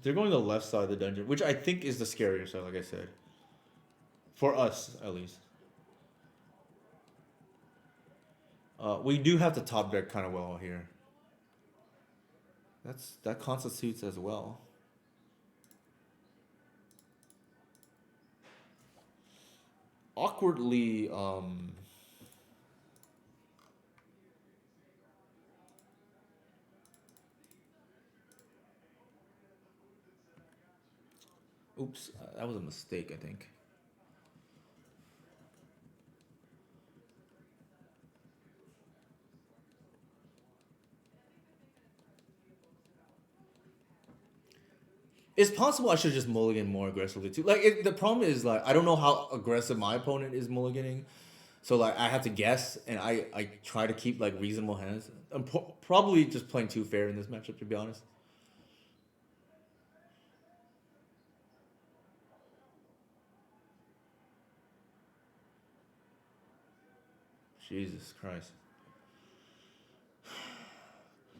They're going to the left side of the dungeon, which I think is the scarier side, like I said, for us at least. We do have to top deck kind of well here. That constitutes as well. Awkwardly, oops, that was a mistake, I think. It's possible I should just mulligan more aggressively too. Like the problem is like I don't know how aggressive my opponent is mulliganing, so like I have to guess, and I try to keep like reasonable hands. I'm probably just playing too fair in this matchup, to be honest. Jesus Christ.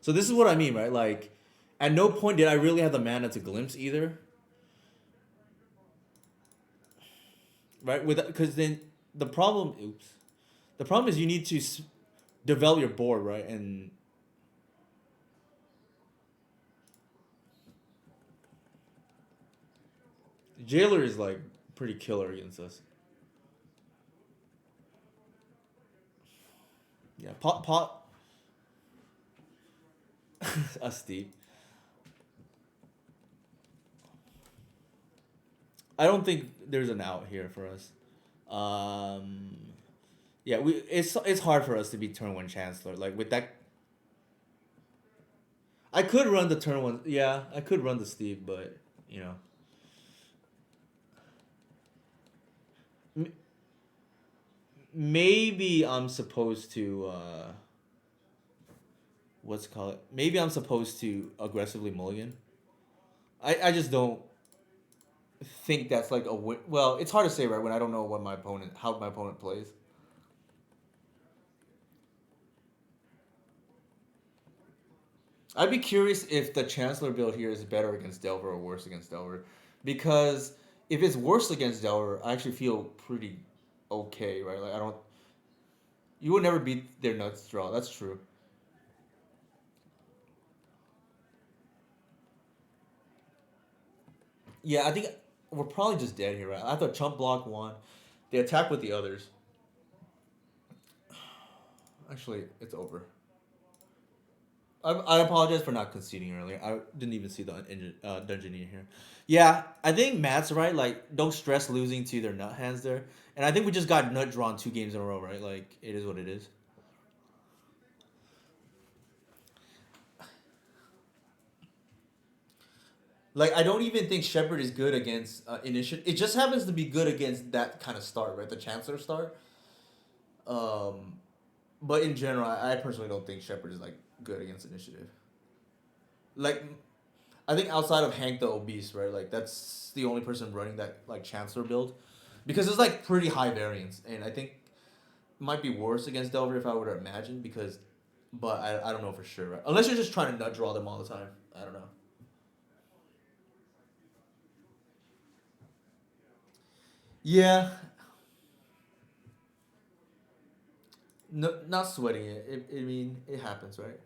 So this is what I mean, right? Like, at no point did I really have the mana to glimpse either, right? With because then the problem, oops, the problem is you need to develop your board, right? And Jailer is like pretty killer against us. Yeah, pot, us deep. I don't think there's an out here for us. Um, yeah, it's hard for us to be turn one chancellor. Like with that, I could run the turn one. Yeah, I could run the Steve, but you know, M- maybe I'm supposed to. What's it called? Maybe I'm supposed to aggressively mulligan. I just don't think that's like a win. Well, it's hard to say, right? When I don't know what my opponent, how my opponent plays. I'd be curious if the Chancellor build here is better against Delver or worse against Delver, because if it's worse against Delver, I actually feel pretty okay, right? Like I don't, you would never beat their nuts draw. That's true. Yeah, I think we're probably just dead here, right? I thought chump block one, they attack with the others. Actually, it's over. I apologize for not conceding earlier. I didn't even see the dungeon in here. Yeah, I think Matt's right. Like, don't stress losing to their nut hands there. And I think we just got nut drawn 2 games in a row, right? Like, it is what it is. Like, I don't even think Shepard is good against Initiative. It just happens to be good against that kind of start, right? The Chancellor start. Um, but in general, I personally don't think Shepard is like good against Initiative. Like, I think outside of Hank the Obese, right? Like that's the only person running that like Chancellor build, because it's like pretty high variance, and I think it might be worse against Delver if I were to imagine because, but I don't know for sure, right? Unless you're just trying to nut draw them all the time. I don't know. Yeah, no, not sweating it. I mean, it happens, right?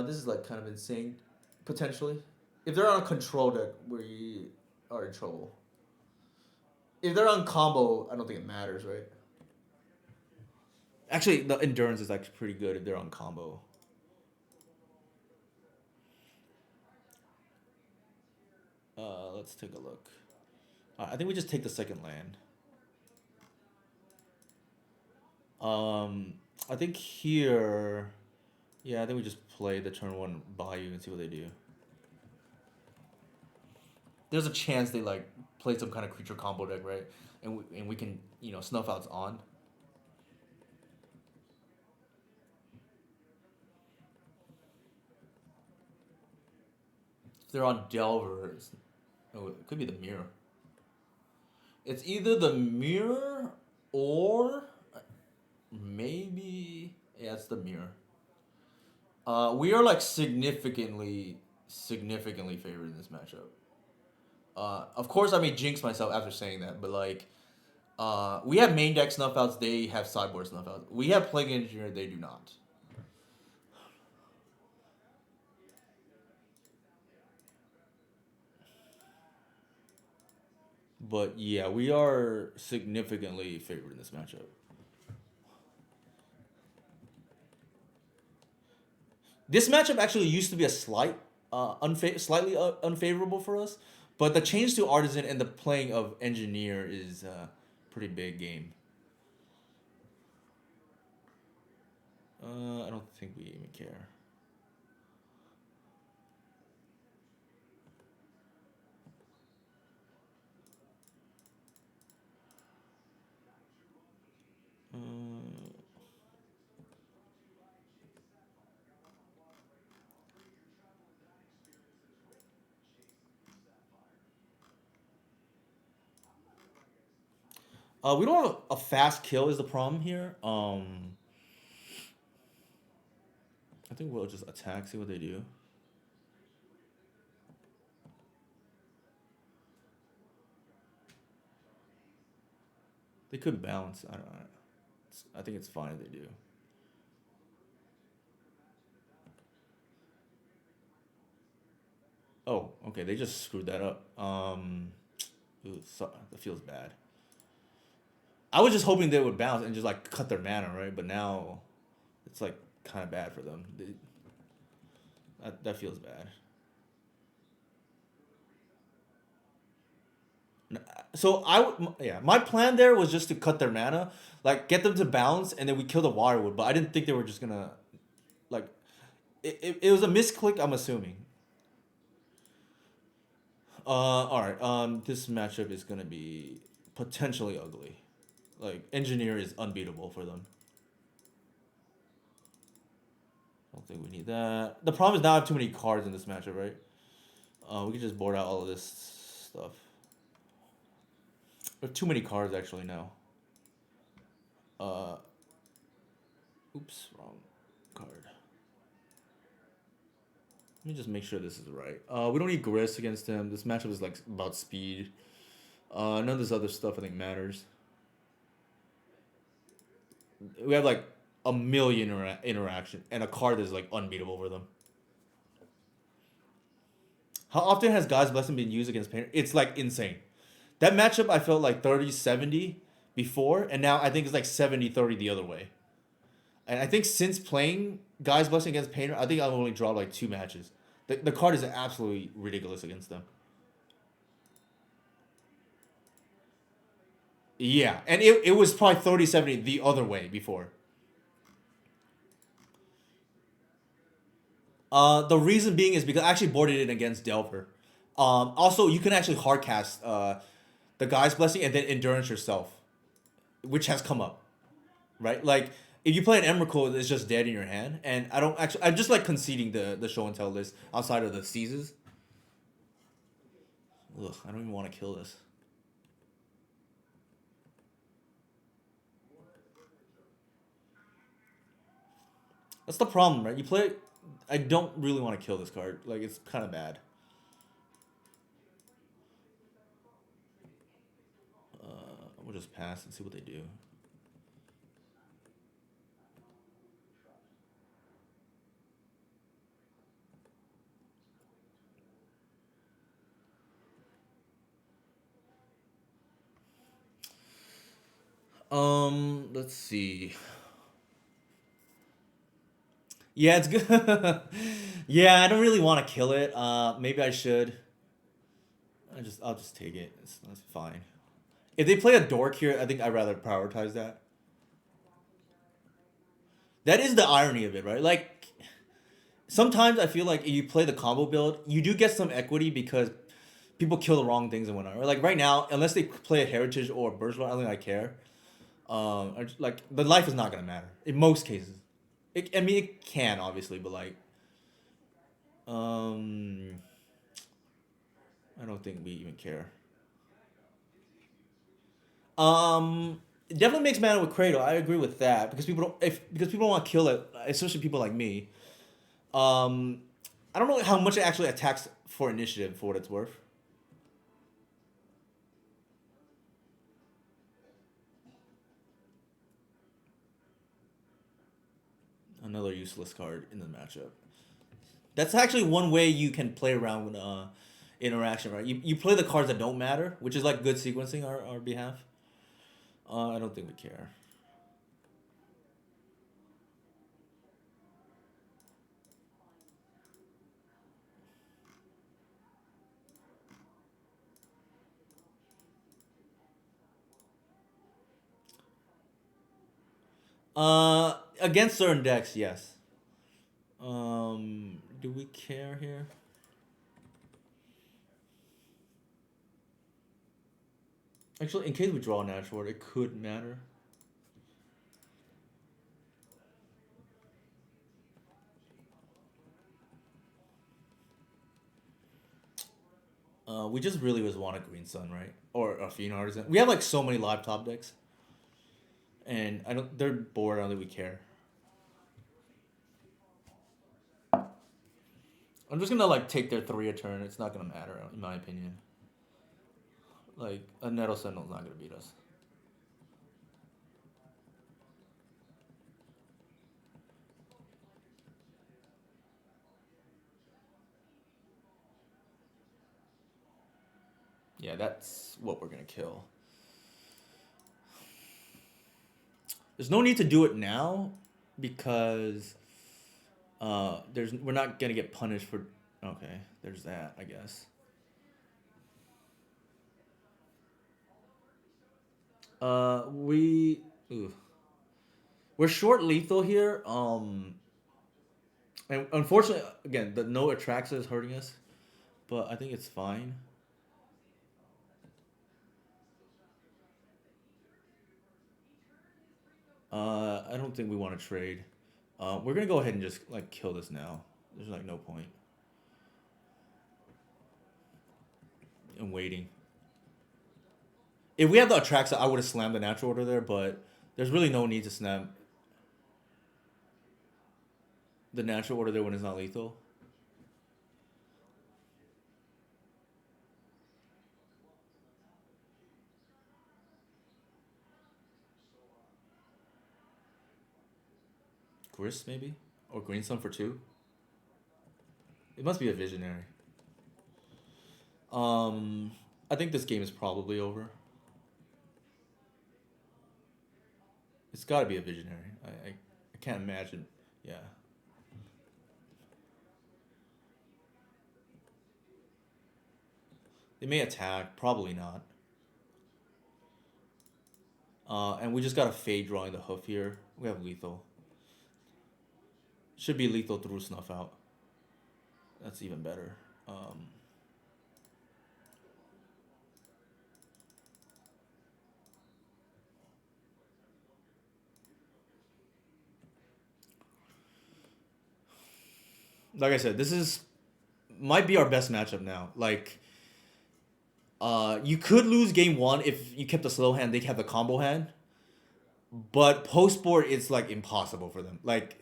This is like kind of insane, potentially. If they're on a control deck, we are in trouble. If they're on combo, I don't think it matters, right? Actually, the endurance is actually pretty good if they're on combo. Let's take a look. I think we just take the second land. Um, I think here, yeah, I think we just play the turn one Bayou and see what they do. There's a chance they like play some kind of creature combo deck, right? And we can snuff outs on. If they're on Delver, oh, it could be the mirror. It's either the mirror or maybe yeah, it's the mirror. We are like significantly favored in this matchup. Of course, I may jinx myself after saying that, but like, we have main deck snuff outs. They have sideboard snuff outs. We have Plague Engineer. They do not. But yeah, we are significantly favored in this matchup. This matchup actually used to be a slightly unfavorable for us, but the change to Artisan and the playing of Engineer is a pretty big game. I don't think we even care. We don't have a fast kill is the problem here. I think we'll just attack, see what they do. They could bounce. I don't know. I think it's fine if they do. Oh, okay. They just screwed that up. That feels bad. I was just hoping they would bounce and just like cut their mana, right? But now it's like kind of bad for them. That feels bad. So yeah, my plan there was just to cut their mana, like get them to bounce, and then we kill the waterwood. But I didn't think they were just gonna like. It was a misclick, I'm assuming. All right. This matchup is gonna be potentially ugly. Like engineer is unbeatable for them. I don't think we need that. The problem is now I have too many cards in this matchup, right? We can just board out all of this stuff. We have too many cards actually now. Uh, oops, wrong card. Let me just make sure this is right. We don't need Gris against him. This matchup is like about speed. None of this other stuff I think matters. We have like a million interaction and a card that's like unbeatable for them. How often has God's Blessing been used against Painter? It's like insane. That matchup I felt like 30-70 before, and now I think it's like 70-30 the other way. And I think since playing Guy's Blessing against Painter, I think I've only drawn like 2 matches. The card is absolutely ridiculous against them. Yeah, and it was probably 30-70 the other way before. The reason being is because I actually boarded it against Delver. Also, you can actually hardcast the Guy's Blessing and then Endurance yourself, which has come up, right? Like, if you play an Emrakul, it's just dead in your hand. And I don't actually... I'm just, like, conceding the show and tell list outside of the seasons. Ugh, I don't even want to kill this. That's the problem, right? You play... I don't really want to kill this card. Like, it's kind of bad. We'll just pass and see what they do. Let's see. Yeah, it's good. Yeah, I don't really want to kill it. Maybe I should. I'll just take it. That's fine. If they play a dork here, I think I'd rather prioritize that. That is the irony of it, right? Like sometimes I feel like if you play the combo build, you do get some equity because people kill the wrong things and whatnot. Right? Like right now, unless they play a heritage or a burst, I don't think I care. Like the life is not gonna matter in most cases. I mean, it can obviously, but like, um, I don't think we even care. It definitely makes mana with Cradle. I agree with that because people don't because people don't want to kill it, especially people like me. Um, I don't know how much it actually attacks for initiative for what it's worth. Another useless card in the matchup. That's actually one way you can play around with interaction, right? You play the cards that don't matter, which is like good sequencing our behalf. I don't think we care. Against certain decks, yes. Do we care here? Actually, in case we draw a natural order, it could matter. We just really just want a green sun, right? Or a fiend artisan. We have like so many live top decks, and I don't. They're bored. I don't think we care. I'm just gonna like take their three a turn. It's not gonna matter in my opinion. Like a Nettle Sentinel's not gonna beat us. Yeah, that's what we're gonna kill. There's no need to do it now because there's we're not gonna get punished for. Okay, there's that. I guess. We. Ooh. We're short lethal here. And unfortunately, again, the no Atraxa is hurting us, but I think it's fine. I don't think we want to trade. We're gonna go ahead and just like kill this now. There's like no point in waiting. If we had the Atraxa, I would have slammed the natural order there, but there's really no need to slam the natural order there when it's not lethal. Grist maybe or Green Sun for two. It must be a visionary. Um, I think this game is probably over. It's got to be a visionary. I can't imagine. Yeah. They may attack. Probably not. And we just got to fade drawing the hoof here. We have lethal. Should be lethal through snuff out. That's even better. Like I said, this is might be our best matchup now. Like, you could lose game one if you kept the slow hand. They have the combo hand, but post board it's like impossible for them. Like,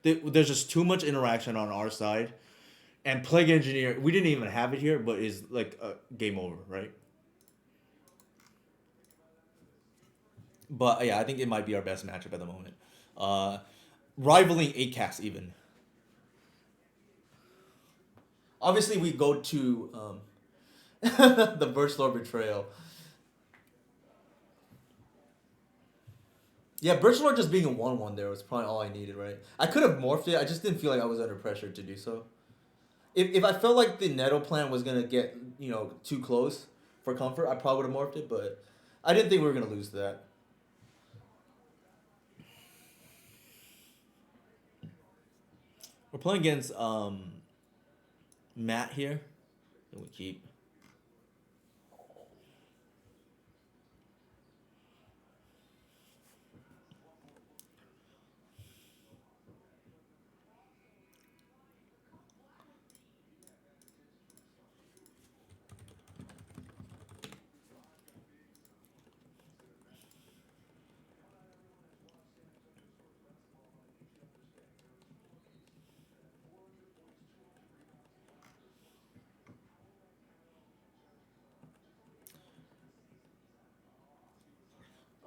there's just too much interaction on our side, and Plague Engineer we didn't even have it here, but is like a game over, right? But yeah, I think it might be our best matchup at the moment. Uh, Rivaling 8 cast even. Obviously, we go to the Burst Lord Betrayal. Yeah, Burst Lord just being a 1-1 there was probably all I needed, right? I could have morphed it, I just didn't feel like I was under pressure to do so. If I felt like the Netto plan was gonna get too close for comfort, I probably would have morphed it, but I didn't think we were gonna lose to that. We're playing against Matt here, and we keep.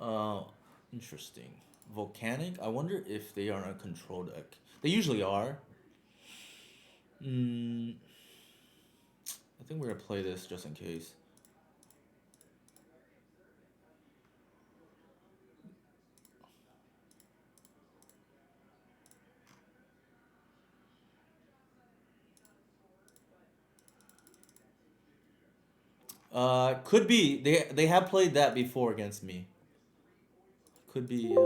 Uh, Interesting. Volcanic. I wonder if they are on a control deck. They usually are. Mm, I think we're gonna play this just in case. Could be they have played that before against me. Could be.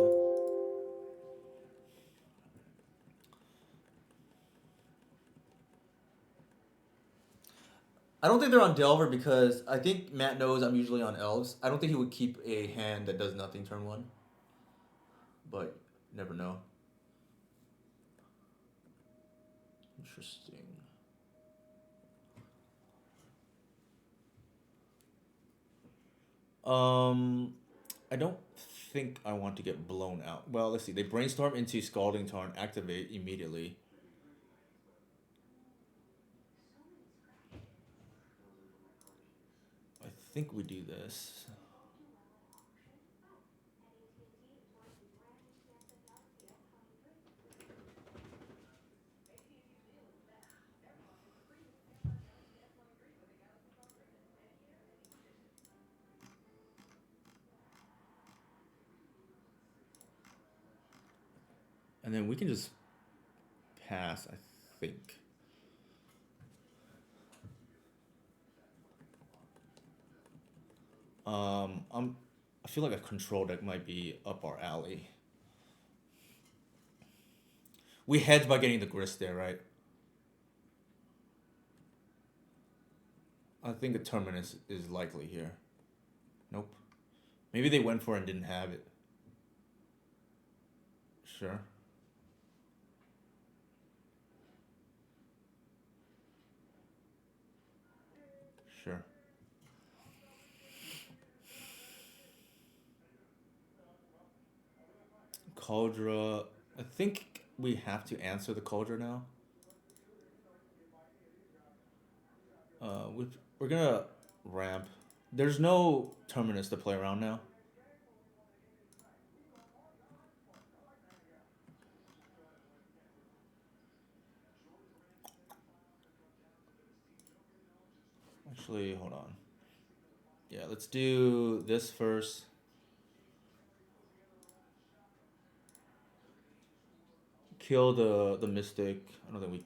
I don't think they're on Delver because I think Matt knows I'm usually on Elves. I don't think he would keep a hand that does nothing turn one, but never know. Interesting. Um, I don't think I want to get blown out. Well, let's see. They brainstorm into Scalding Tarn, activate immediately. I think we do this. And then we can just pass, I think. I feel like a control deck might be up our alley. We hedge by getting the grist there, right? I think a terminus is likely here. Nope. Maybe they went for it and didn't have it. Sure. Sure. Cauldra. I think we have to answer the Cauldra now. We're gonna ramp. There's no terminus to play around now. Actually, hold on. Yeah, let's do this first. Kill the mystic. I don't think we.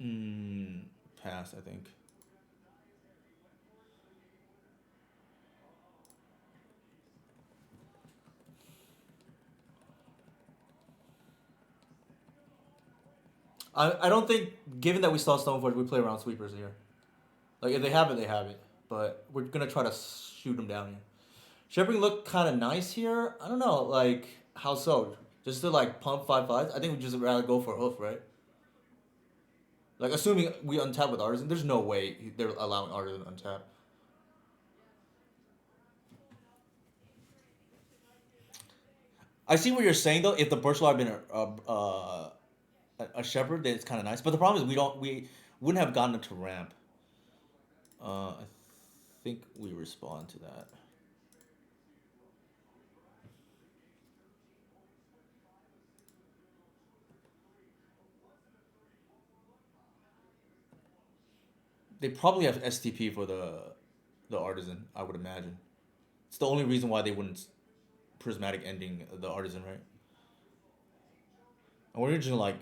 Mm, Pass. I think. I don't think, given that we saw Stoneforge, we play around sweepers here. Like if they have it, they have it. But we're gonna try to shoot them down here. Shepherding looked kind of nice here. I don't know, like how so? Just to like pump 5/5s. I think we just rather go for a hoof, right? Like assuming we untap with Artisan, there's no way they're allowing Artisan to untap. I see what you're saying though. If the Burst Law had been a Shepherd, then it's kind of nice. But the problem is we wouldn't have gotten it to ramp. I think we respond to that. They probably have STP for the the artisan. I would imagine it's the only reason why they wouldn't prismatic ending the artisan, right? And we're originally like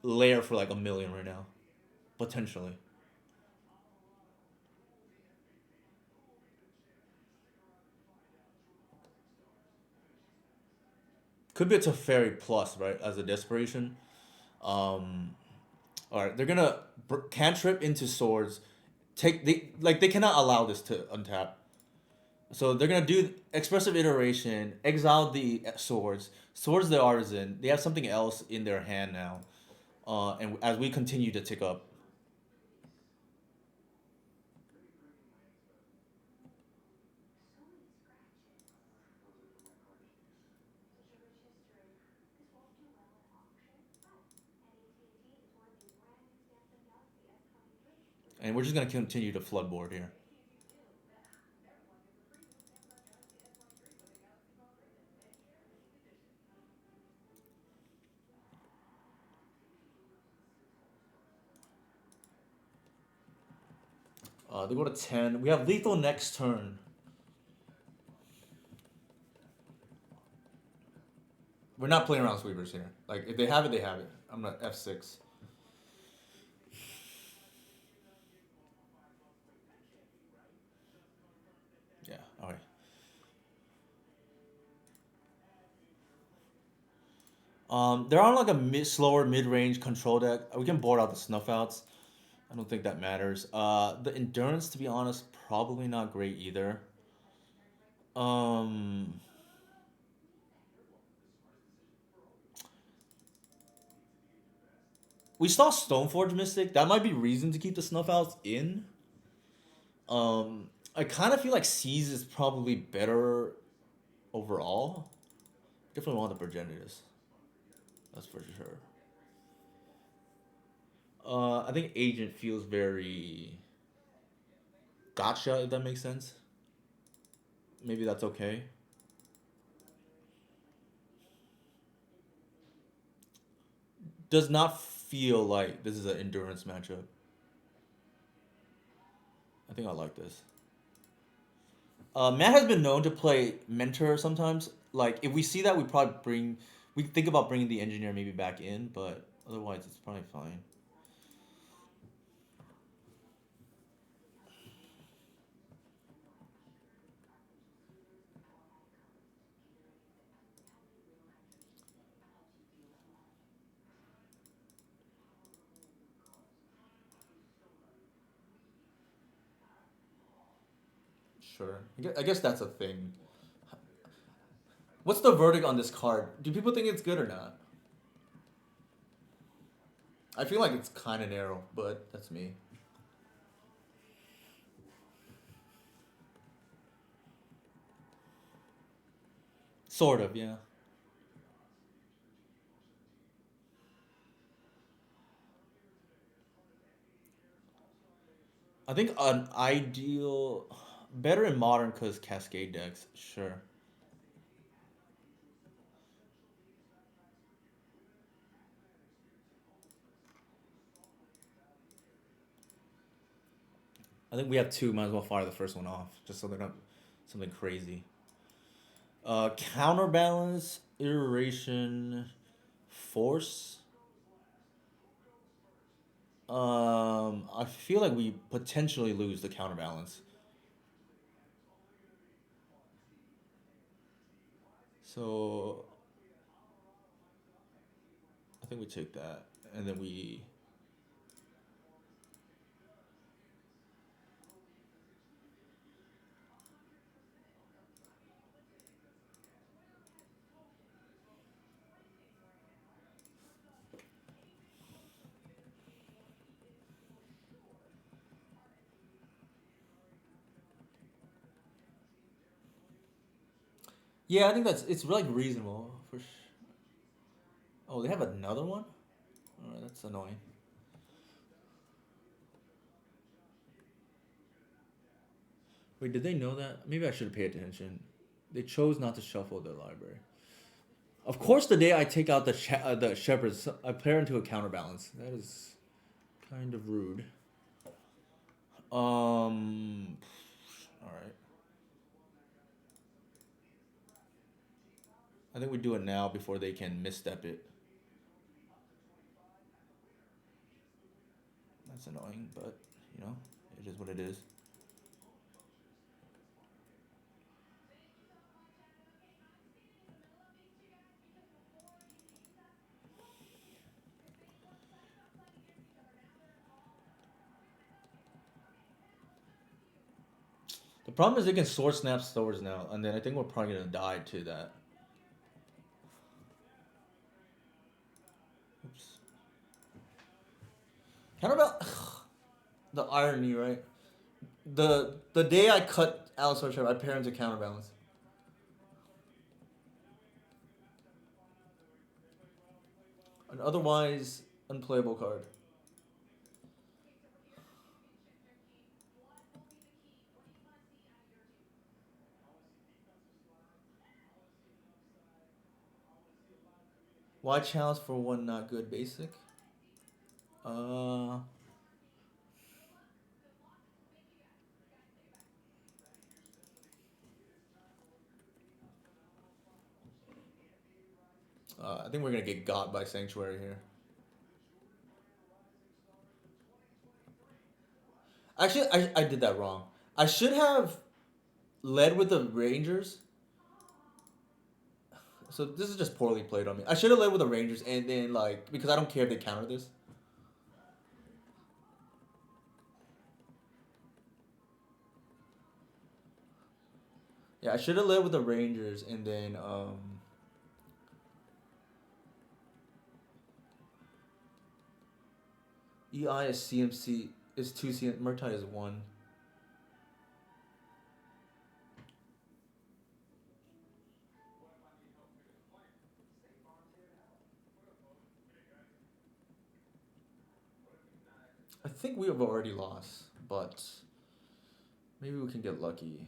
layer for like a million right now, potentially. Could be a Teferi plus, right, as a desperation. Um, all right, they're gonna cantrip into swords. They cannot allow this to untap. So they're gonna do expressive iteration, exile the swords the artisan. They have something else in their hand now. And as we continue to tick up, and we're just gonna continue to flood board here. They go to 10. We have lethal next turn. We're not playing around sweepers here. Like if they have it, they have it. I'm gonna F6. Yeah. All right. They're on like a slower mid range control deck. We can board out the snuff outs. I don't think that matters. The endurance, to be honest, probably not great either. Um, we saw Stoneforge Mystic. That might be reason to keep the snuff outs in. I kind of feel like Seize is probably better overall. Definitely want the Progenitus. That's for sure. I think Agent feels very gotcha, if that makes sense. Maybe that's okay. Does not feel like this is an endurance matchup. I think I like this. Matt has been known to play mentor sometimes. Like if we see that, we think about bringing the engineer maybe back in, but otherwise it's probably fine. Sure. I guess that's a thing. What's the verdict on this card? Do people think it's good or not? I feel like it's kind of narrow, but that's me. Sort of, yeah. I think an ideal, better in modern because Cascade decks, sure. I think we have two. Might as well fire the first one off, just so they're not something crazy. Counterbalance, iteration, force. I feel like we potentially lose the counterbalance. So I think we take that, and then we. Yeah, I think it's like reasonable for. Oh, they have another one. Alright, that's annoying. Wait, did they know that? Maybe I should have paid attention. They chose not to shuffle their library. Of course, the day I take out the shepherds, I pair into a counterbalance. That is kind of rude. Um, I think we do it now before they can misstep it. That's annoying, but you know, it is what it is. The problem is they can sword snap swords now, and then I think we're probably gonna die to that. Oops. Counterbalance. The irony, right? The day I cut Alice Shepard, I pair into counterbalance. An otherwise unplayable card. Why challenge for one not good basic? Uh, I think we're gonna get got by Sanctuary here. Actually, I did that wrong. I should have led with the Rangers. So this is just poorly played on me. I should have led with the Rangers and then like because I don't care if they counter this. Yeah, I should have led with the Rangers and then EI is CMC is two CM Murtai is one. I think we have already lost, but maybe we can get lucky.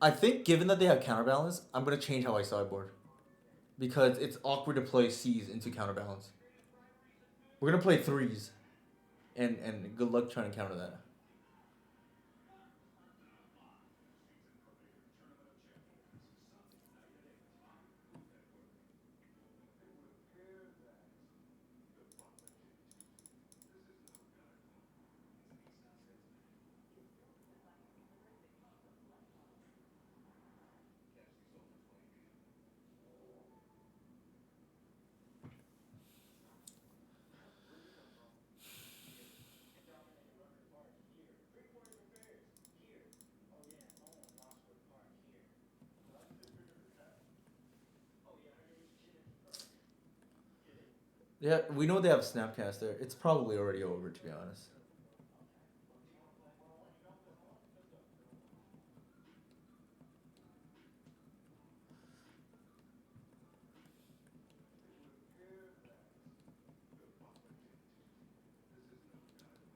I think given that they have counterbalance, I'm gonna change how I sideboard because it's awkward to play C's into counterbalance. We're gonna play threes, and good luck trying to counter that. Yeah, we know they have Snapcaster. It's probably already over, to be honest.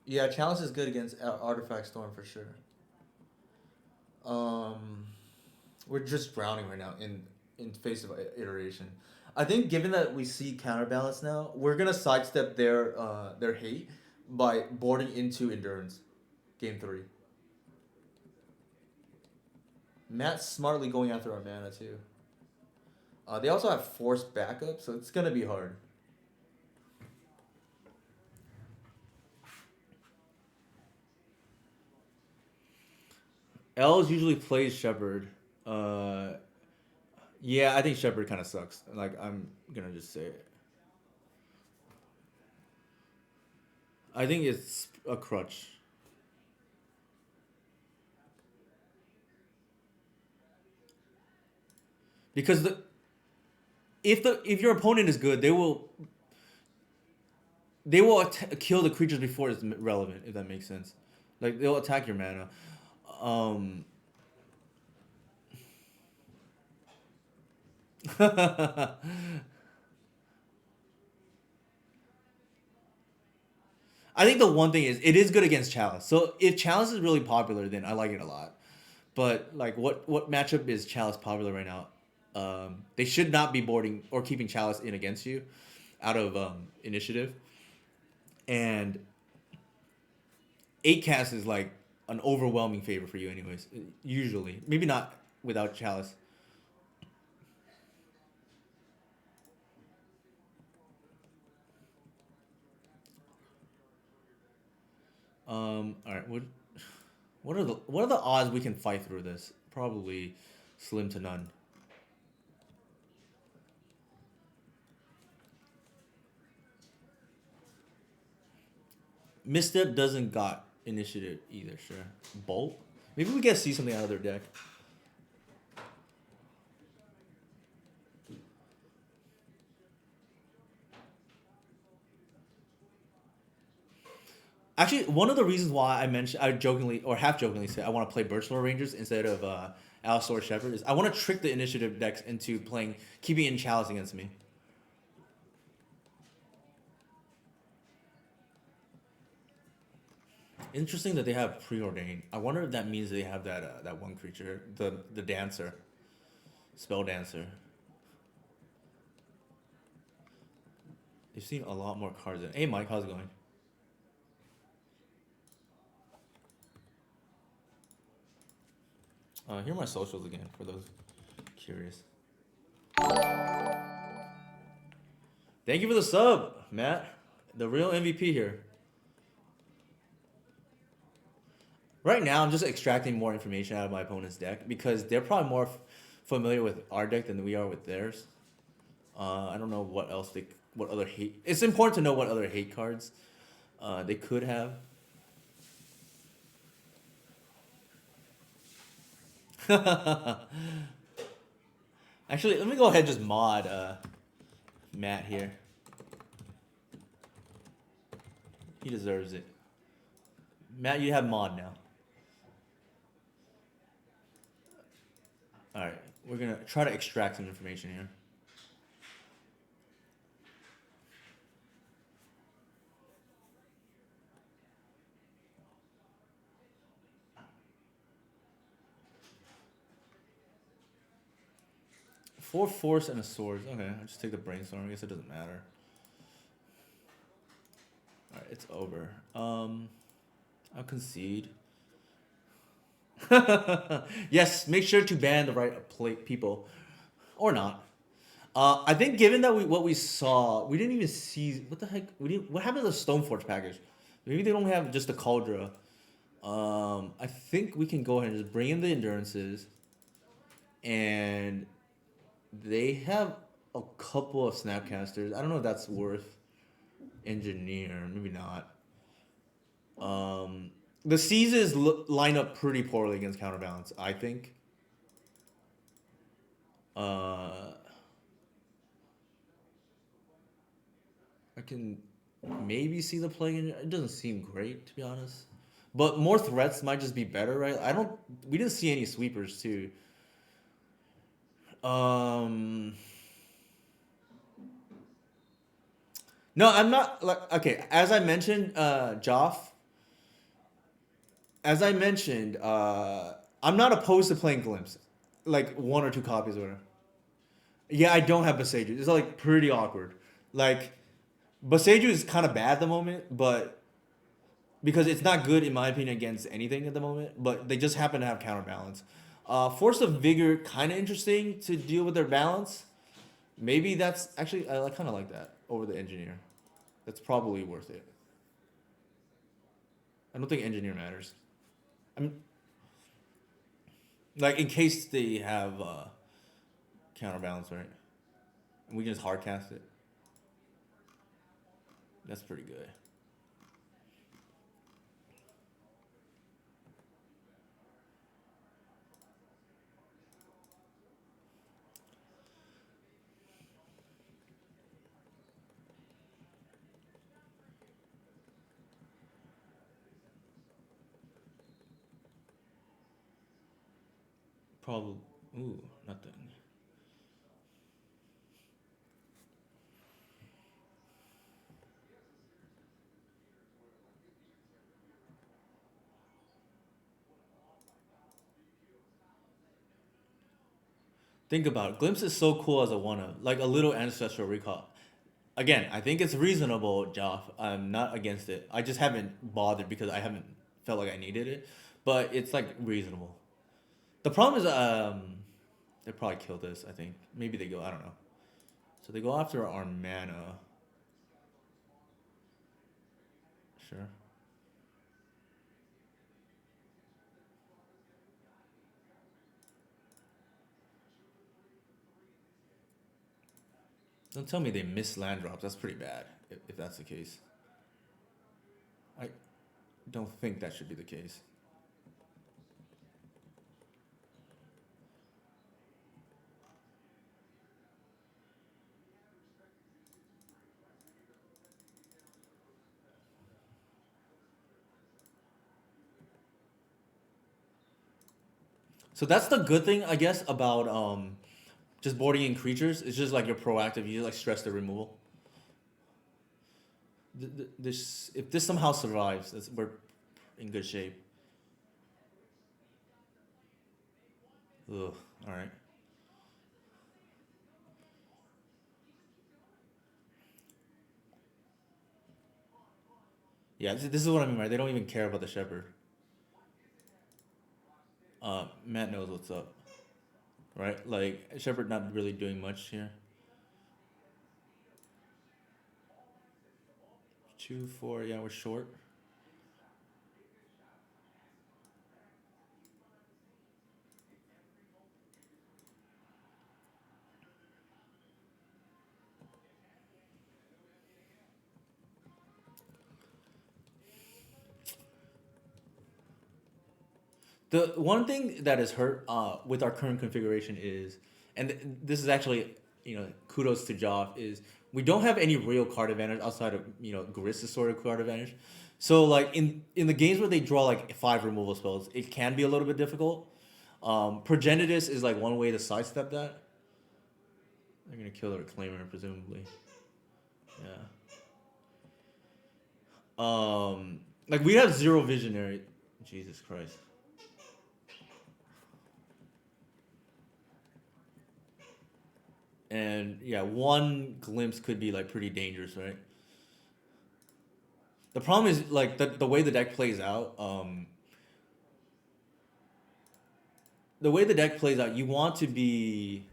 Yeah, Chalice is good against Artifact Storm for sure. Um, we're just drowning right now in face of iteration. I think given that we see counterbalance now, we're gonna sidestep their hate by boarding into endurance, game three. Matt's smartly going after our mana too. They also have forced backup, so it's gonna be hard. Els usually plays Shepherd. Uh, yeah, I think Shepherd kind of sucks. Like I'm gonna just say it. I think it's a crutch because if your opponent is good, they will kill the creatures before it's relevant. If that makes sense, like they'll attack your mana. Um, I think the one thing is it is good against Chalice. So if Chalice is really popular, then I like it a lot. But like, what matchup is Chalice popular right now? They should not be boarding or keeping Chalice in against you. out of initiative, and 8 cast is like an overwhelming favor for you, anyways. Usually, maybe not without chalice. All right. What are the odds we can fight through this? Probably slim to none. Misstep doesn't got initiative either. Sure. Bolt. Maybe we get to see something out of their deck. Actually, one of the reasons why I jokingly or half jokingly say I want to play Birchlore Rangers instead of Allosaur Shepherd is I want to trick the initiative decks into playing keeping in Chalice against me. Interesting that they have preordained. I wonder if that means they have that one creature, the dancer, spell dancer. They've seen a lot more cards. Hey, Mike, how's it going? Here are my socials again for those curious. Thank you for the sub, Matt. The real MVP here. Right now, I'm just extracting more information out of my opponent's deck because they're probably more familiar with our deck than we are with theirs. I don't know what other hate. It's important to know what other hate cards they could have. Actually, let me go ahead and just mod Matt here. He deserves it. Matt, you have mod now. All right, we're gonna try to extract some information here. Four force and a sword. Okay, I'll just take the brainstorm. I guess it doesn't matter. All right, it's over. I'll concede. Yes, make sure to ban the right people, or not. I think given that what we saw, we didn't even see what the heck. What happened to the Stoneforge package? Maybe they don't have just the Cauldra. I think we can go ahead and just bring in the endurances, and they have a couple of Snapcasters. I don't know if that's worth engineer. Maybe not. The Seizes line up pretty poorly against Counterbalance, I think. I can maybe see the play. It doesn't seem great, to be honest. But more threats might just be better, right? I don't. We didn't see any sweepers too. Um. No, I'm not like okay. As I mentioned, Joff. As I mentioned, I'm not opposed to playing Glimpse, like one or two copies or whatever. Yeah, I don't have Boseiju. It's like pretty awkward. Like Boseiju is kind of bad at the moment, but because it's not good in my opinion against anything at the moment. But they just happen to have counterbalance. Force of Vigor, kind of interesting to deal with their balance. Maybe that's actually I kind of like that over the Engineer. That's probably worth it. I don't think Engineer matters. I'm like in case they have counterbalance, right? And we can just hard cast it. That's pretty good. Probably. Ooh, nothing. Think about it. Glimpse is so cool as a one of like a little ancestral recall. Again, I think it's reasonable, Joff. I'm not against it. I just haven't bothered because I haven't felt like I needed it. But it's like reasonable. The problem is, they probably kill this. I think maybe they go. I don't know. So they go after our mana. Sure. Don't tell me they miss land drops. That's pretty bad. If that's the case, I don't think that should be the case. So that's the good thing, I guess, about just boarding in creatures. It's just like you're proactive. You just like stress the removal. This if this somehow survives, we're in good shape. Ugh. All right. Yeah, this is what I mean, right? They don't even care about the shepherd. Matt knows what's up, right? Like shepherd not really doing much here. 2, 4. Yeah, we're short. The one thing that is hurt with our current configuration is, and this is actually, kudos to Joff, is we don't have any real card advantage outside of Gris's sort of card advantage. So like in the games where they draw like 5 removal spells, it can be a little bit difficult. Progenitus is like one way to sidestep that. They're gonna kill the Reclaimer presumably. Yeah. Like we have zero visionary. Jesus Christ. And yeah, one glimpse could be like pretty dangerous, right? The problem is like the way the deck plays out. The way the deck plays out, you want to be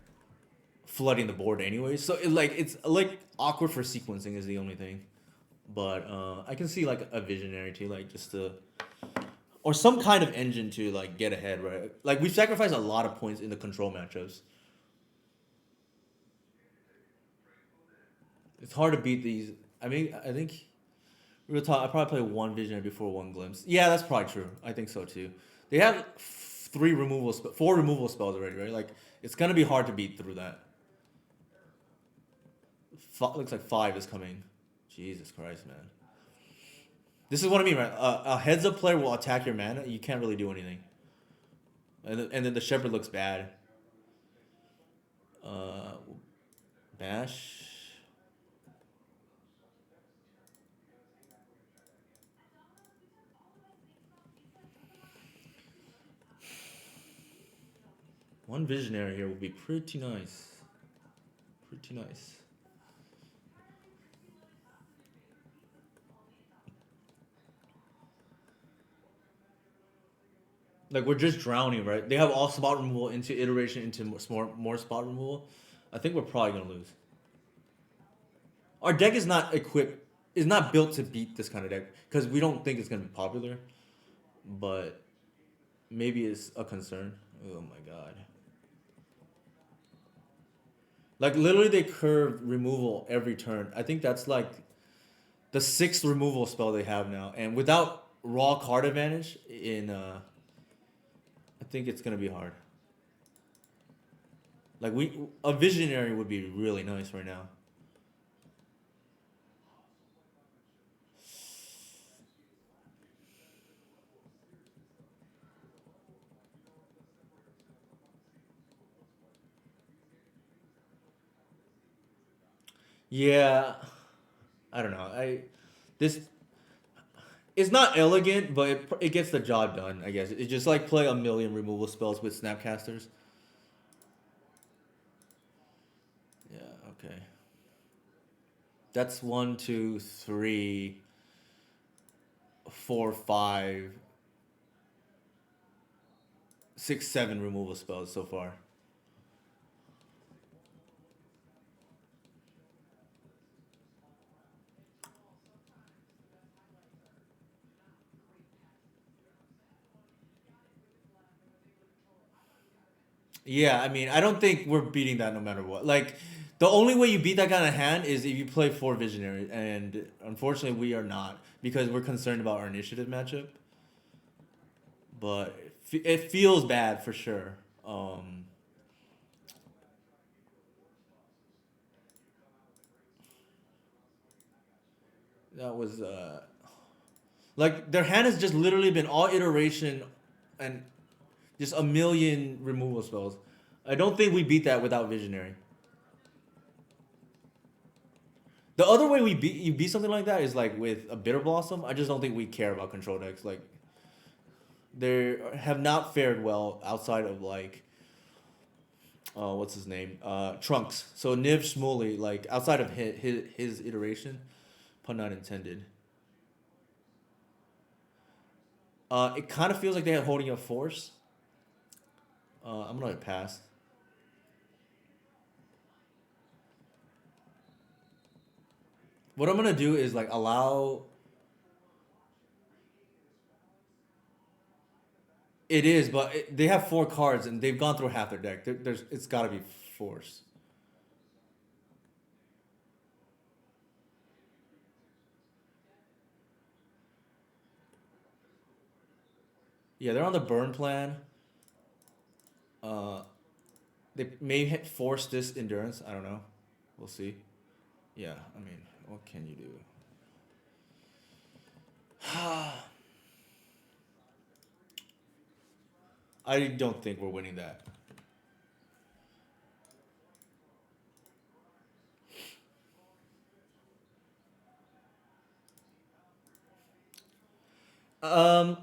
flooding the board anyway. So it's like awkward for sequencing is the only thing. But I can see like a visionary too, like just to or some kind of engine to like get ahead, right? Like we've sacrificed a lot of points in the control matchups. It's hard to beat these. I mean, I think real talk. I probably play one visionary before one glimpse. Yeah, that's probably true. I think so too. They have 4 removal spells already, right? Like it's gonna be hard to beat through that. Looks like 5 is coming. Jesus Christ, man. This is what I mean, right? A heads up player will attack your mana. You can't really do anything, and then the shepherd looks bad. Uh, Bash. One visionary here would be pretty nice. Pretty nice. Like we're just drowning, right? They have all spot removal into iteration into more spot removal. I think we're probably gonna lose. Our deck is not equipped, is not built to beat this kind of deck because we don't think it's gonna be popular. But maybe it's a concern. Oh my god! Like literally, they curve removal every turn. I think that's like the 6th removal spell they have now, and without raw card advantage in, I think it's gonna be hard. Like a visionary would be really nice right now. Yeah, I don't know. This it's not elegant, but it gets the job done. I guess it's just like play a million removal spells with snapcasters. Yeah. Okay. That's one, two, three, four, five, six, seven removal spells so far. Yeah, I mean, I don't think we're beating that no matter what. Like, the only way you beat that kind of hand is if you play four visionaries, and unfortunately, we are not because we're concerned about our initiative matchup. But it feels bad for sure. That was like their hand has just literally been all iteration, and just a million removal spells. I don't think we beat that without visionary. The other way we beat you beat something like that is like with a bitter blossom. I just don't think we care about control decks. Like they have not fared well outside of like what's his name Trunks. So Niv Shmuley, like outside of his iteration, pun not intended. It kind of feels like they're holding a force. I'm gonna pass. What I'm gonna do is like allow. It is, but they have four cards and they've gone through half their deck. There's it's got to be force. Yeah, they're on the burn plan. Uh, they may force this endurance. I don't know. We'll see. Yeah, I mean, what can you do? I don't think we're winning that.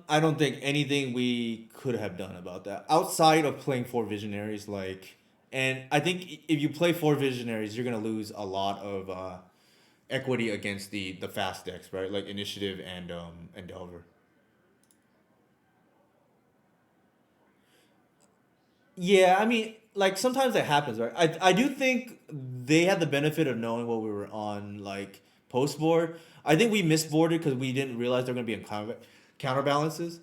I don't think anything we could have done about that outside of playing four visionaries. Like, and I think if you play four visionaries, you're gonna lose a lot of equity against the fast decks, right? Like initiative and Delver. Yeah, I mean, like sometimes that happens, right? I do think they had the benefit of knowing what we were on, like post board. I think we misboarded because we didn't realize they're gonna be in counterbalances.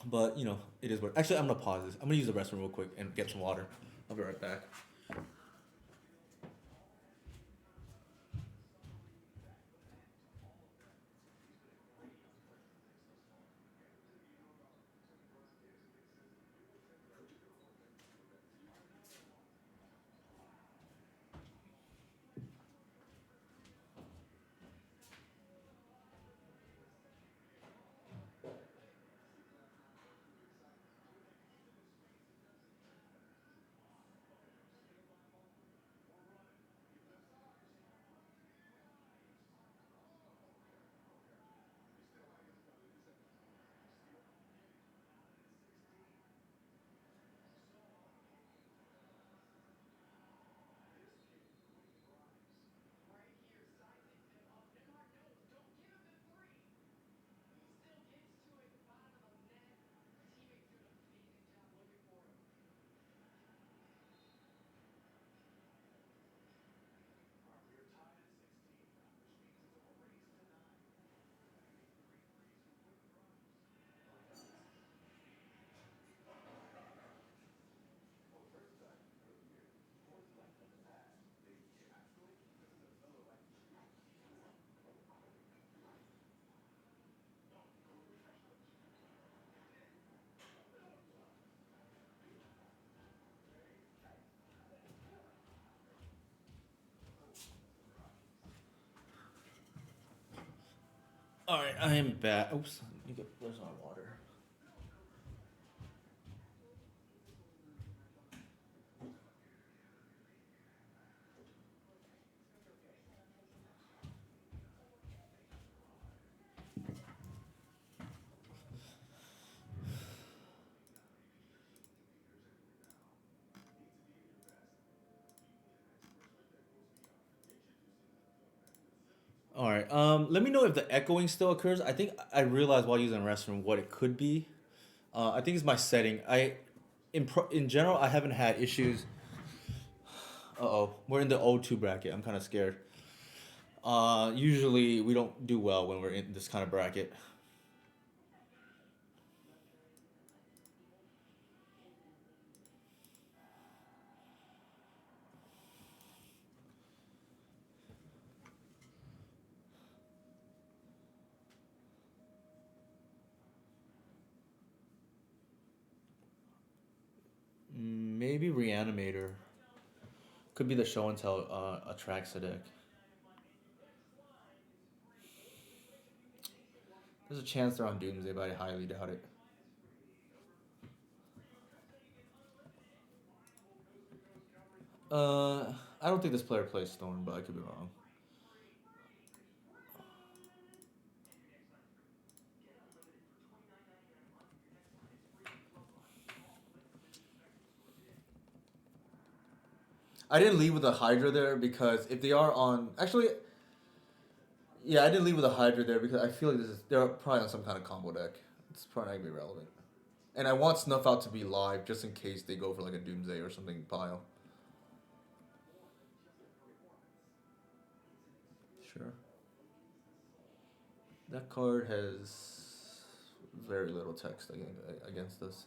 But you know, it is what. Actually, I'm gonna pause this. I'm gonna use the restroom real quick and get some water. I'll be right back. All right, I am back. Oops, where's my water? All right. Let me know if the echoing still occurs. I think I realized while using the restroom what it could be. I think it's my setting. In general, I haven't had issues. Uh-oh, we're in the O2 bracket. I'm kind of scared. Usually we don't do well when we're in this kind of bracket. Maybe Reanimator. Could be the show and tell Atraxa deck. There's a chance they're on Doomsday, but I highly doubt it. I don't think this player plays Storm, but I could be wrong. I didn't leave with a Hydra there because if they are on, actually, yeah, I didn't leave with a Hydra there because I feel like they're probably on some kind of combo deck. It's probably not gonna be relevant. And I want Snuff Out to be live just in case they go for like a Doomsday or something pile. Sure. That card has very little text against this.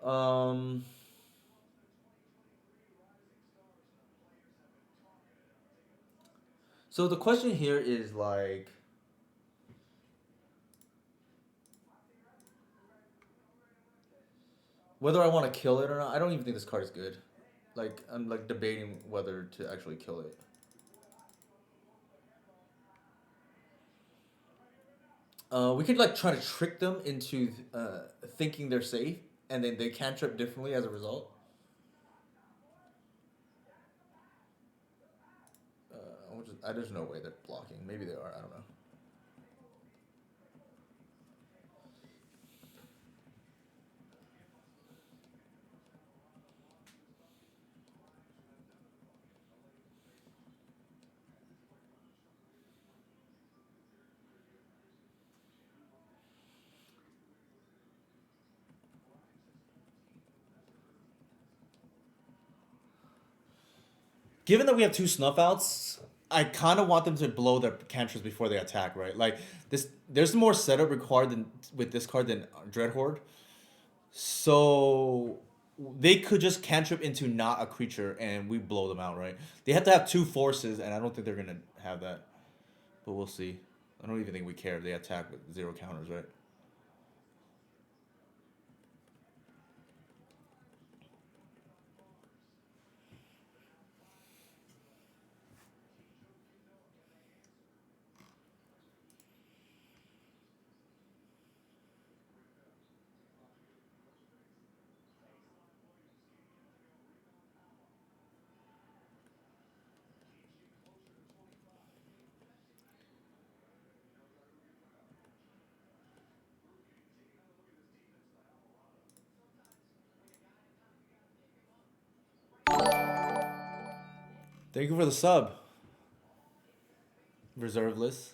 Um, so the question here is like whether I want to kill it or not. I don't even think this card is good. Like I'm like debating whether to actually kill it. We could like try to trick them into thinking they're safe, and then they cantrip differently as a result. There's no way they're blocking. Maybe they are. I don't know. Given that we have two snuff outs, I kind of want them to blow their cantrips before they attack, right? Like this, there's more setup required than with this card than Dreadhorde. So they could just cantrip into not a creature and we blow them out, right? They have to have two forces, and I don't think they're gonna have that. But we'll see. I don't even think we care if they attack with zero counters, right? Thank you for the sub. Reserve list.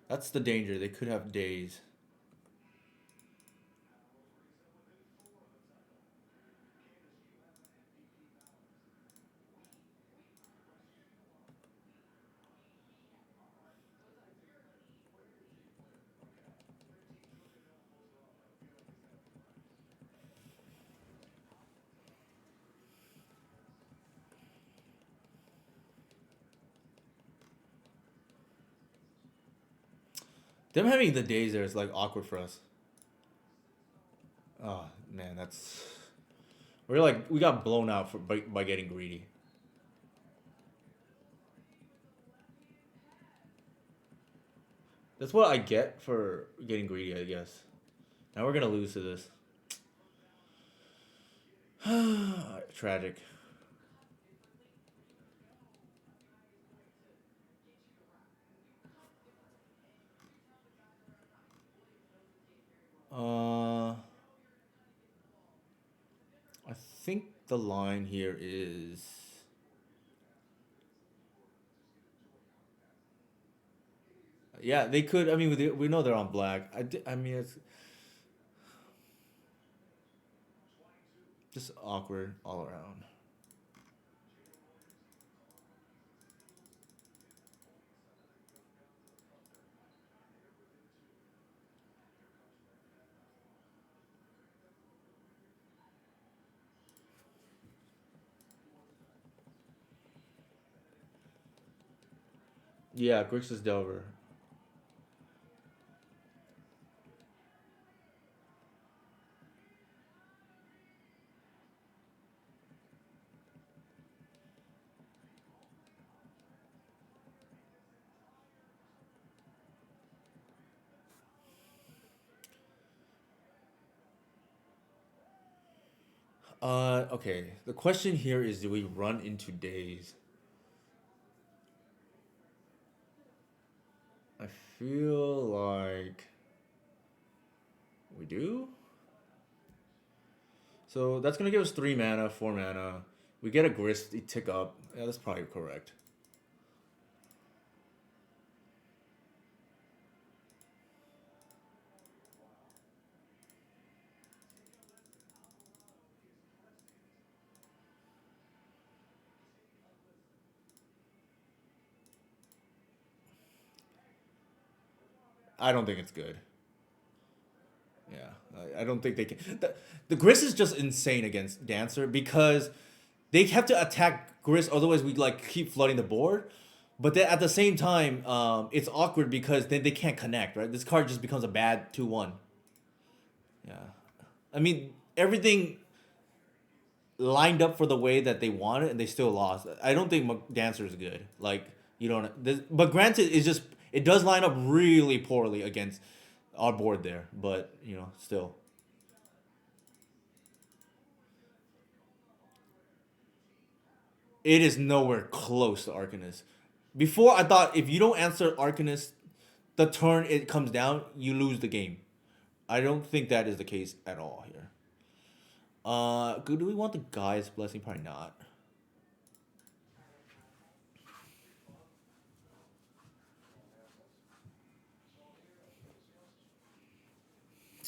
That's the danger. They could have days. Them having the days there is like awkward for us. Oh man, that's we got blown out by getting greedy. That's what I get for getting greedy, I guess. Now we're gonna lose to this. Tragic. think the line here is. Yeah, they could. I mean, we know they're on black. I mean, it's just awkward all around. Yeah, Grixis Delver. Okay. The question here is, do we run into days? I feel like we do. So that's gonna give us 3 mana, 4 mana. We get a grist, tick up. Yeah, that's probably correct. I don't think it's good. Yeah, I don't think they can. The grist is just insane against Dancer because they have to attack grist, otherwise we like keep flooding the board. But then at the same time, it's awkward because then they can't connect. Right, this card just becomes a bad 2/1. Yeah, I mean everything lined up for the way that they wanted, and they still lost. I don't think Dancer is good. Like you don't. But granted, it's just it does line up really poorly against our board there. But still, it is nowhere close to Arcanist. Before I thought if you don't answer Arcanist, the turn it comes down, you lose the game. I don't think that is the case at all here. Do we want the guy's blessing? Probably not.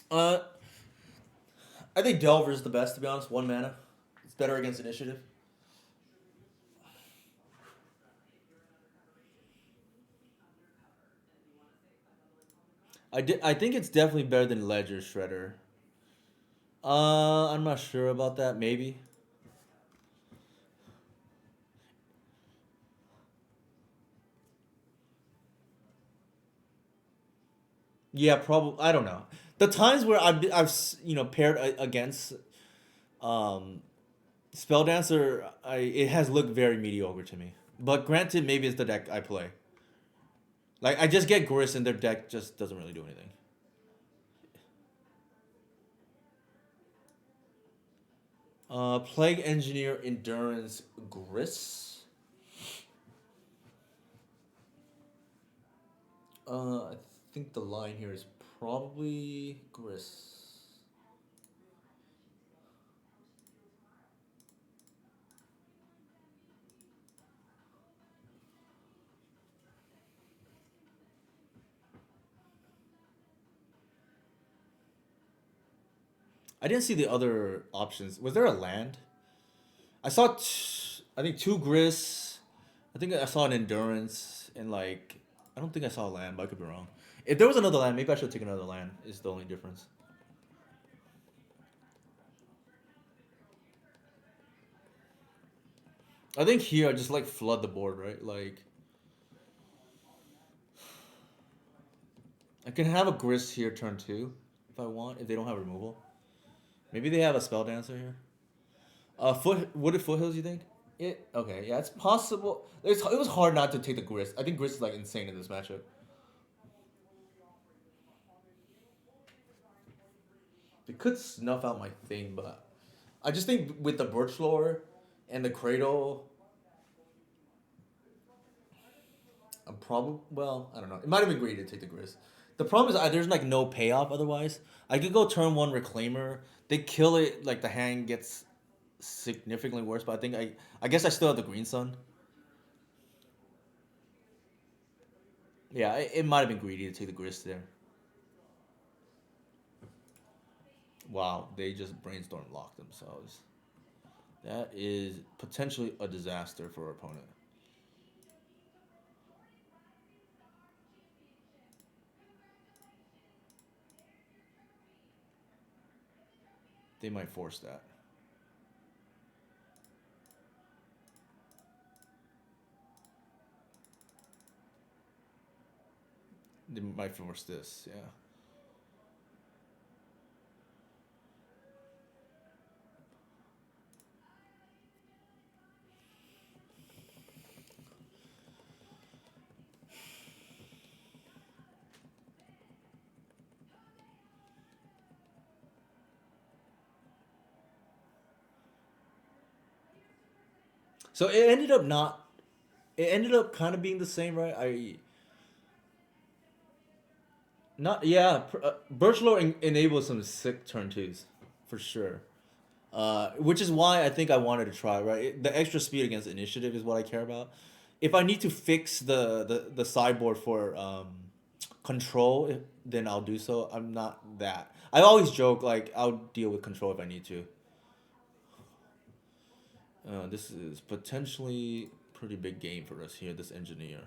Uh, I think Delver is the best to be honest. 1 mana, it's better against initiative. I think it's definitely better than Ledger Shredder. I'm not sure about that. Maybe. Yeah, probably. I don't know. The times where I've paired against um Spell Dancer, it has looked very mediocre to me. But granted, maybe it's the deck I play. Like I just get Grist and their deck just doesn't really do anything. Plague Engineer, Endurance, Grist. I think the line here is probably Grist. I didn't see the other options. Was there a land? I saw, I think 2 Grist. I think I saw an Endurance and like I don't think I saw a land, but I could be wrong. If there was another land, maybe I should take another land. Is the only difference. I think here I just like flood the board, right? Like I can have a Grist here turn 2 if I want. If they don't have removal, maybe they have a Spell Dancer here. Wooded Foothills, you think? Okay, yeah, it's possible. It was hard not to take the Grist. I think Grist is like insane in this matchup. They could snuff out my thing, but I just think with the Birch Lore and the Cradle, I'm probably I don't know. It might have been great to take the Grist. The problem is there's like no payoff otherwise. I could go turn 1 Reclaimer. They kill it like the hand gets. significantly worse, but I guess I still have the Green Sun. Yeah, it might have been greedy to take the grist there. Wow, they just brainstorm locked themselves. That is potentially a disaster for our opponent. They might force that. They might force this. Yeah. So it ended up not. It ended up kind of being the same, right? I not yeah. Birchlow enables some sick turn twos, for sure. Which is why I think I wanted to try. Right, the extra speed against initiative is what I care about. If I need to fix the sideboard for control, then I'll do so. I'm not that. I always joke like I'll deal with control if I need to. This is potentially pretty big game for us here. This engineer.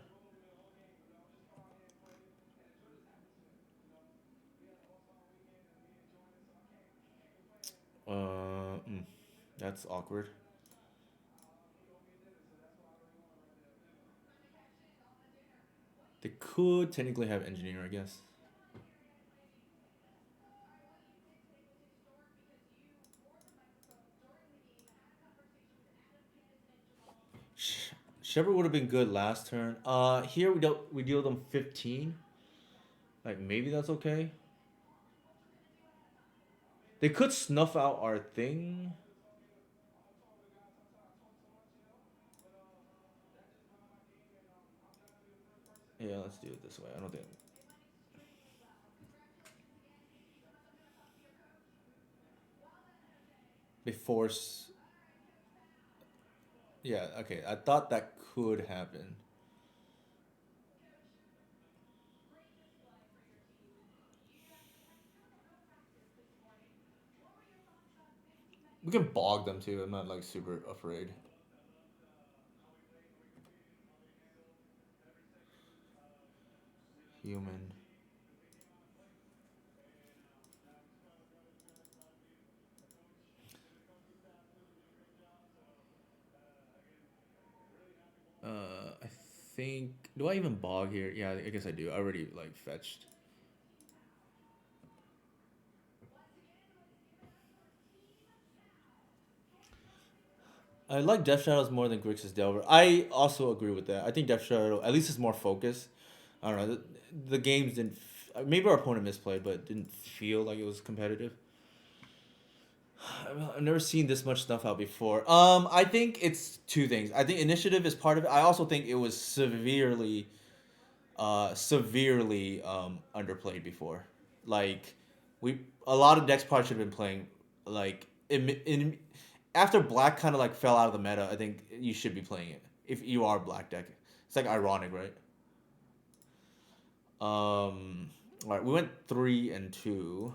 Mm, that's awkward. They could technically have engineer, I guess. Sh- Shepard would have been good last turn. Here we deal them 15. Like maybe that's okay. They could snuff out our thing. Yeah, let's do it this way. I don't think they force. Yeah, okay. I thought that could happen. We can bog them too. I'm not like super afraid. Human. I think. Do I even bog here? Yeah, I guess I do. I already like fetched. I like Death Shadows more than Grixis Delver. I also agree with that. I think Death Shadow at least is more focused. I don't know. The games didn't. Maybe our opponent misplayed, but it didn't feel like it was competitive. I've never seen this much stuff out before. I think it's two things. I think initiative is part of it. I also think it was severely underplayed before. Like we a lot of decks probably should have been playing like in after black kind of like fell out of the meta. I think you should be playing it if you are black deck. It's like ironic, right? All right, we went 3-2.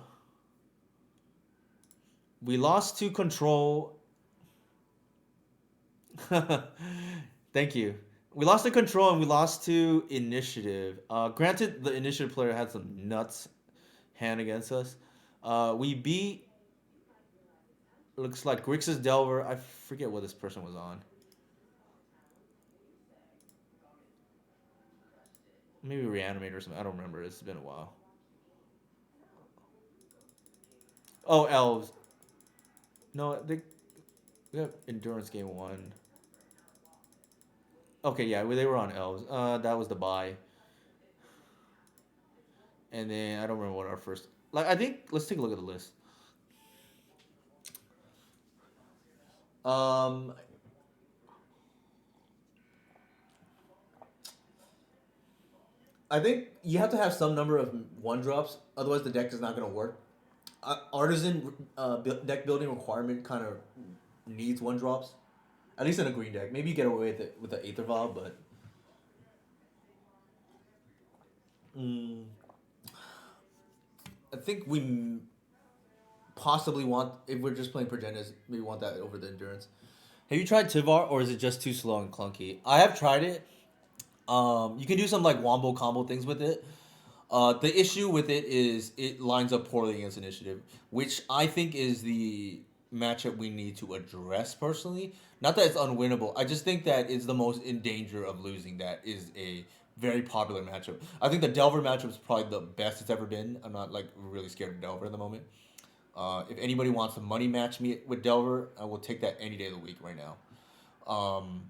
We lost to control. Thank you. We lost to control and we lost to initiative. Granted, the initiative player had some nuts hand against us. We beat looks like Grixis Delver. I forget what this person was on. Maybe Reanimate or something. I don't remember. It's been a while. Oh, elves. No, we have endurance game one. Okay, yeah, they were on elves. That was the buy, and then I don't remember what our first. Like, I think let's take a look at the list. Um, I think you have to have some number of one drops, otherwise the deck is not gonna work. Artisan deck building requirement kind of needs one drops. At least in a green deck. Maybe you get away with it with the Aether Vial, but mm, I think possibly want, if we're just playing Progenitors, maybe want that over the Endurance. Have you tried Tivar, or is it just too slow and clunky? I have tried it. You can do some like wombo combo things with it. The issue with it is it lines up poorly against initiative, which I think is the matchup we need to address personally. Not that it's unwinnable. I just think that it's the most in danger of losing. That is a very popular matchup. I think the Delver matchup is probably the best it's ever been. I'm not like really scared of Delver at the moment. If anybody wants to money match me with Delver, I will take that any day of the week right now. Um,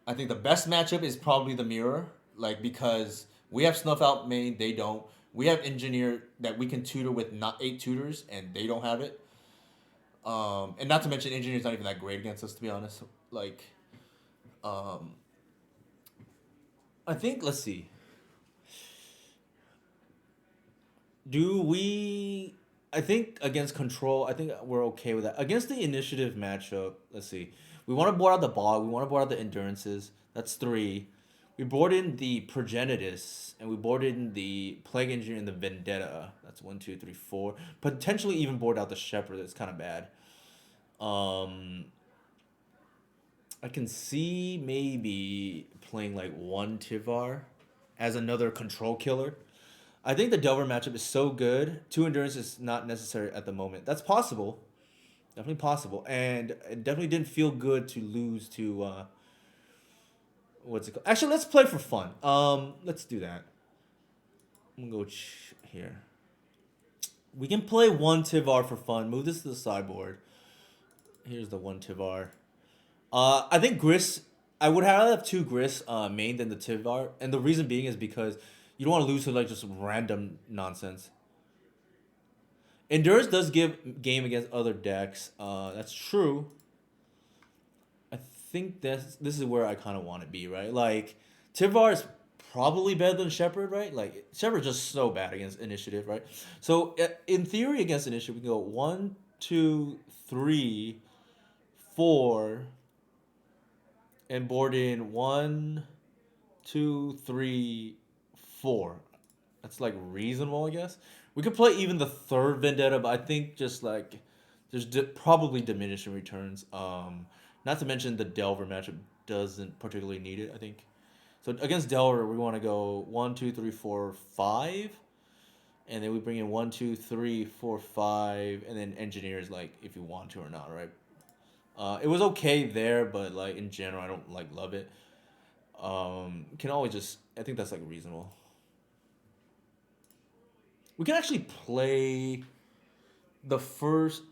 I think the best matchup is probably the mirror, like because we have snuff out main, they don't. We have engineer that we can tutor with not 8 tutors, and they don't have it. And not to mention engineer's not even that great against us, to be honest. Like, um, I think let's see. Do we? I think against control, I think we're okay with that. Against the initiative matchup, let's see. We want to board out the bog. We want to board out the endurances. That's three. We board in the progenitus, and we board in the plague engineer and the vendetta. That's one, two, three, four. Potentially even board out the shepherd. That's kind of bad. Um, I can see maybe playing like one Tivar as another control killer. I think the Delver matchup is so good. Two endurance is not necessary at the moment. That's possible. Definitely possible. And it definitely didn't feel good to lose to what's it called? Actually, let's play for fun. Let's do that. I'm gonna go here. We can play one Tivar for fun. Move this to the sideboard. Here's the one Tivar. I think Gris. I would rather have two Gris main than the Tivar, and the reason being is because you don't want to lose to like just random nonsense. Endurance does give game against other decks. That's true. I think this is where I kind of want to be, right? Like Tivar is probably better than Shepherd, right? Like Shepherd's just so bad against initiative, right? So in theory, against initiative, we can go one, two, three, four, and board in one, two, three, four. That's like reasonable, I guess. We could play even the third Vendetta, but I think just like there's probably diminishing returns. Not to mention the Delver matchup doesn't particularly need it. I think so. Against Delver, we want to go one, two, three, four, five, and then we bring in one, two, three, four, five, and then engineers like if you want to or not, right? It was okay there, but like in general, I don't like love it. Can always just I think that's like reasonable. We can actually play the first.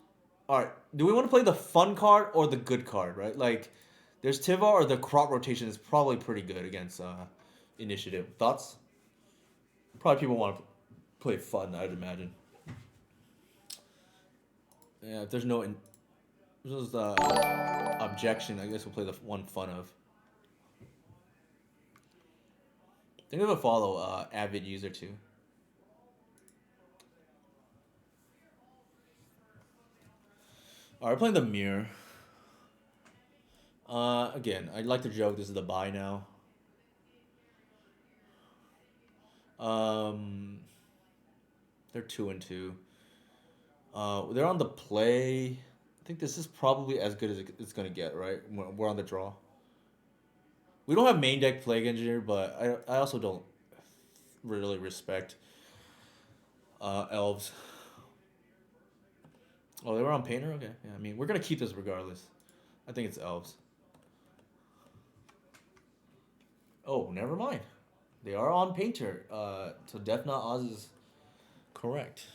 All right. Do we want to play the fun card or the good card? Right. Like, there's Tiva or the crop rotation is probably pretty good against initiative. Thoughts? Probably people want to play fun. I'd imagine. Yeah. If there's no there's objection, I guess we'll play the one fun of. Think of a follow avid user too. All right, we're playing the mirror. Again, I'd like to joke this is the buy now. Um, they're 2-2. They're on the play. I think this is probably as good as it's gonna get. Right, we're on the draw. We don't have main deck Plague Engineer, but I also don't really respect elves. Oh, they were on Painter. Okay, yeah. I mean, we're gonna keep this regardless. I think it's elves. Oh, never mind. They are on Painter. So Death Not Oz is correct.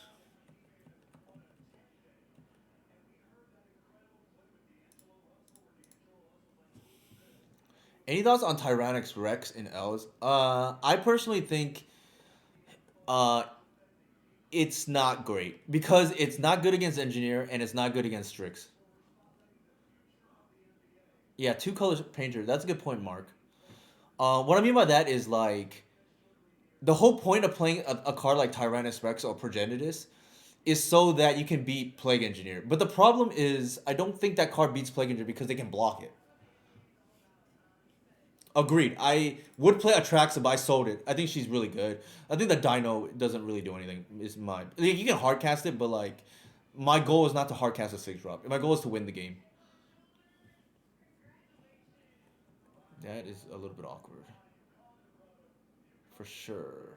Any thoughts on Tyrannix Rex in L's? I personally think uh, it's not great because it's not good against Engineer and it's not good against Strix. Yeah, two colors Painter. That's a good point, Mark. What I mean by that is like the whole point of playing a card like Tyrannus Rex or Progenitus is so that you can beat Plague Engineer. But the problem is, I don't think that card beats Plague Engineer because they can block it. Agreed. I would play Atraxa, but I sold it. I think she's really good. I think the Dino doesn't really do anything. Is my like, you can hardcast it, but like my goal is not to hardcast a 6 drop. My goal is to win the game. That is a little bit awkward, for sure.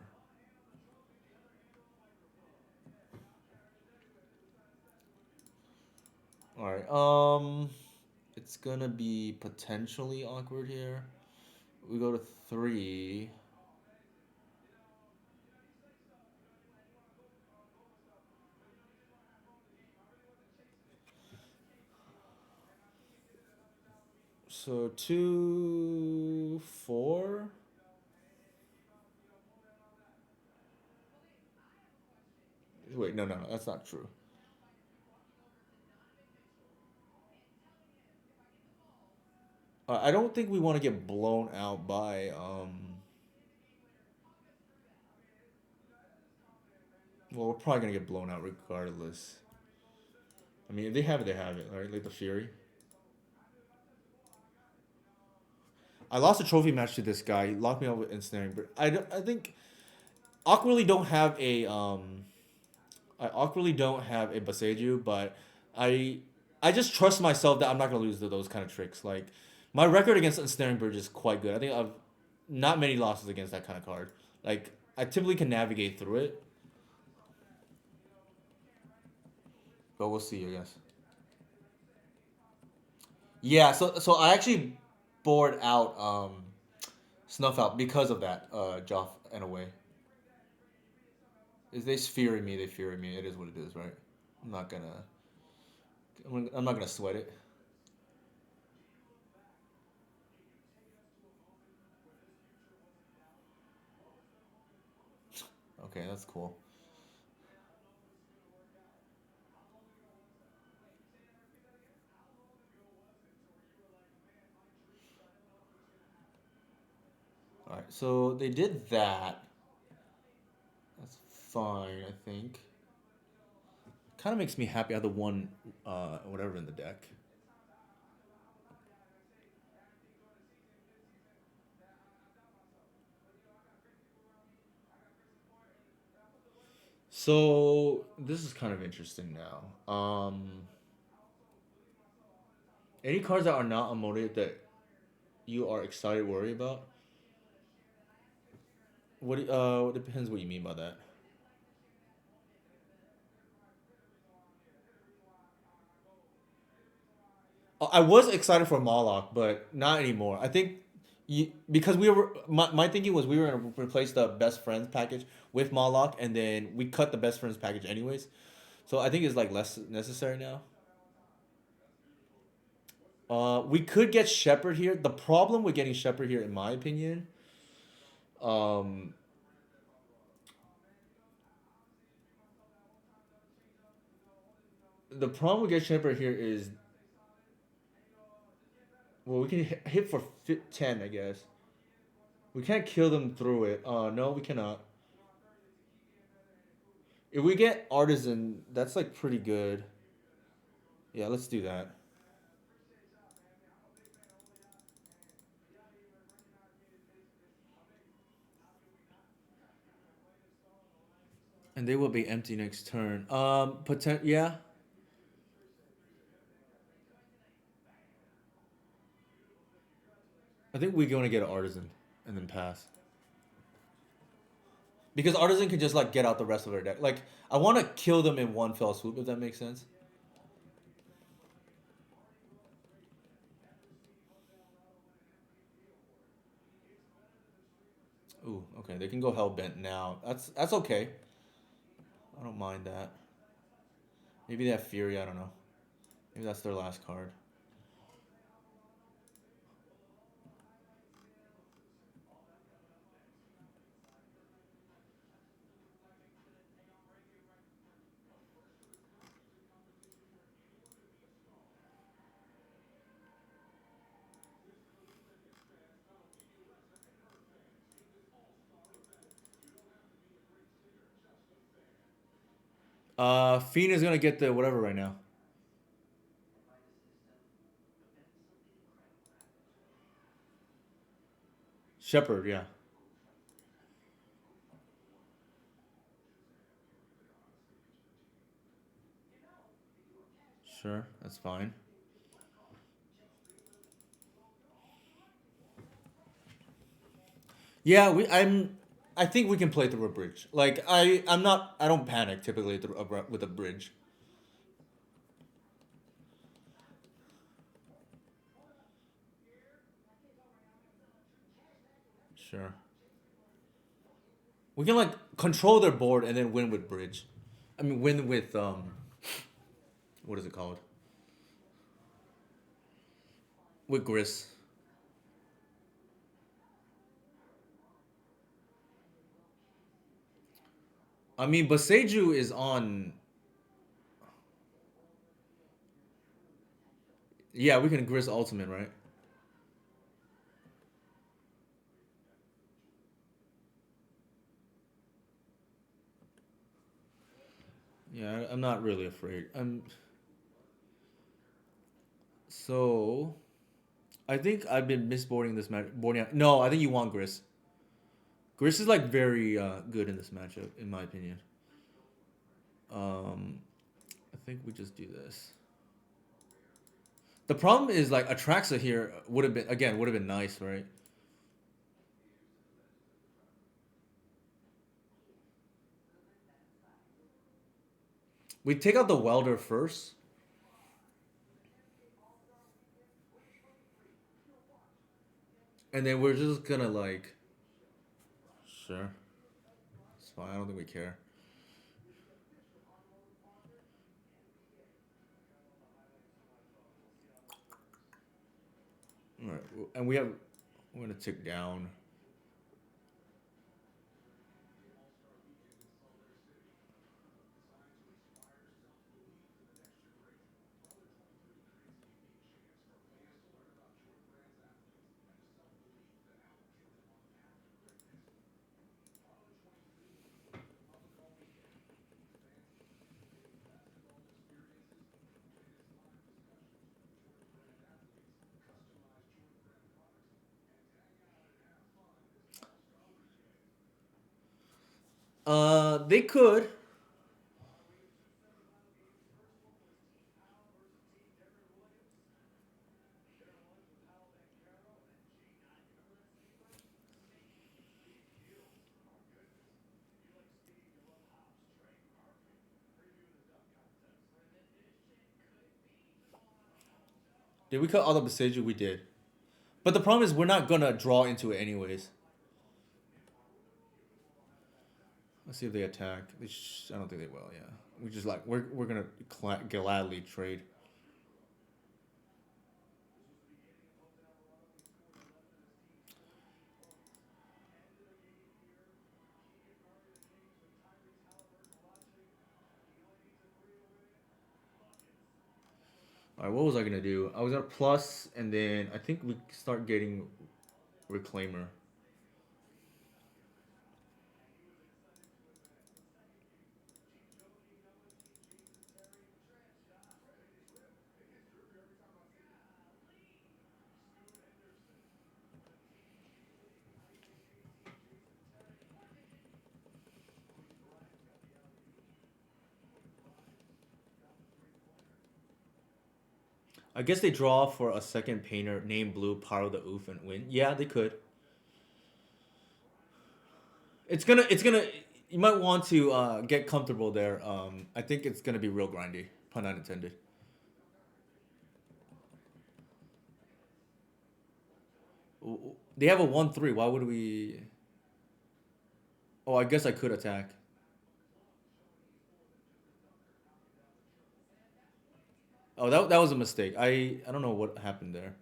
All right. It's gonna be potentially awkward here. We go to 3. So 2, 4. Wait, no, no, no, that's not true. I don't think we want to get blown out by. Well, we're probably gonna get blown out regardless. I mean, if they have it, they have it, right? Like the Fury. I lost a trophy match to this guy. He locked me up with ensnaring, but I think awkwardly don't have a I awkwardly don't have a Baseju, but I I just trust myself that I'm not gonna lose to those kind of tricks. Like my record against ensnaring bridge is quite good. I think I've not many losses against that kind of card. Like I typically can navigate through it, but we'll see. I guess. Yeah. So I actually bored out Snuff out because of that. Joff in a way. Is they fearing me? They fearing me. It is what it is, right? I'm not gonna. I'm not gonna sweat it. Okay, that's cool. All right, so they did that. That's fine, I think. Kind of makes me happy. I had the one, whatever in the deck. So this is kind of interesting now. Any cards that are not unmotivated that you are excited, worry about? What depends what you mean by that. I was excited for Moloch, but not anymore. I think because my thinking was we were gonna replace the best friends package with Moloch, and then we cut the best friends package anyways. So I think it's like less necessary now. We could get Shepherd here. The problem with getting Shepherd here, in my opinion, um, the problem with getting Shepherd here is, well, we can hit for 10, I guess. We can't kill them through it. No, we cannot. If we get Artisan, that's like pretty good. Yeah, let's do that. And they will be empty next turn. Yeah. I think we're gonna get an Artisan and then pass. Because Artisan can just like get out the rest of their deck. Like I want to kill them in one fell swoop, if that makes sense. Ooh, okay. They can go Hellbent now. That's okay. I don't mind that. Maybe they have Fury. I don't know. Maybe that's their last card. Fiend is gonna get the whatever right now. Shepherd, yeah. Sure, that's fine. Yeah, I think we can play through a bridge. Like I'm not. I don't panic typically with a bridge. Sure. We can like control their board and then win with bridge. I mean, win with what is it called? With Gris. I mean, but Seiju is on. Yeah, we can Gris ultimate, right? Yeah, I'm not really afraid. So I think I've been misboarding this match. Boarding out. No, I think you want Gris. Gris is like very good in this matchup, in my opinion. Um, I think we just do this. The problem is like Atraxa here would have been nice, right? We take out the welder first, and then we're just gonna like, sure, it's fine. I don't think we care. All right, and we're gonna tick down. They could. Did we cut all the Besiju? We did. But the problem is we're not gonna draw into it anyways. Let's see if they attack. I don't think they will. Yeah, we just like we're gonna gladly trade. All right, what was I gonna do? I was at plus, and then I think we start getting reclaimer. I guess they draw for a second painter, name blue, power the oof, and win. Yeah, they could. It's gonna. You might want to get comfortable there. I think it's gonna be real grindy. Pun not intended. They have a 1-3. Why would we? Oh, I guess I could attack. Oh, that was a mistake. I don't know what happened there.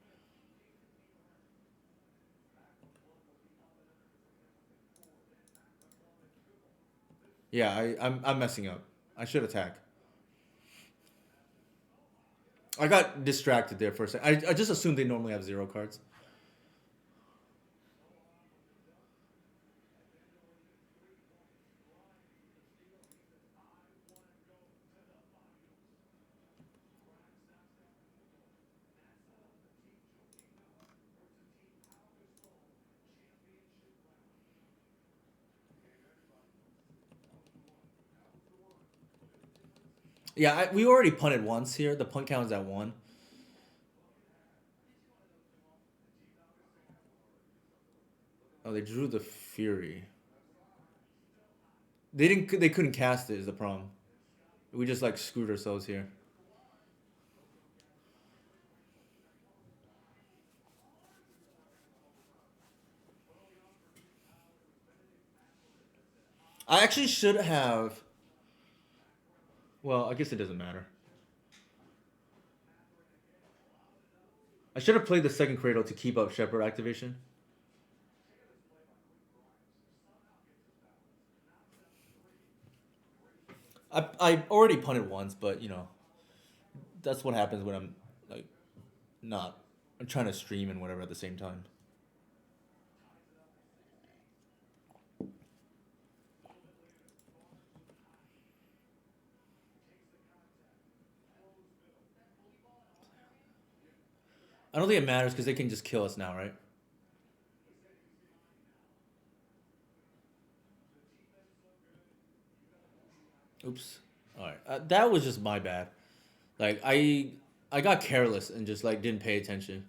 Yeah, I'm messing up. I should attack. I got distracted there for a second. I just assumed they normally have 0 cards. Yeah, we already punted once here. The punt count is at 1. Oh, they drew the Fury. They didn't. They couldn't cast it. Is the problem. We just like screwed ourselves here. I actually should have. Well, I guess it doesn't matter. I should have played the second Cradle to keep up Shepherd activation. I already punted once, but that's what happens when I'm like not. I'm trying to stream and whatever at the same time. I don't think it matters because they can just kill us now, right? Oops. All right, that was just my bad. Like I got careless and just like didn't pay attention.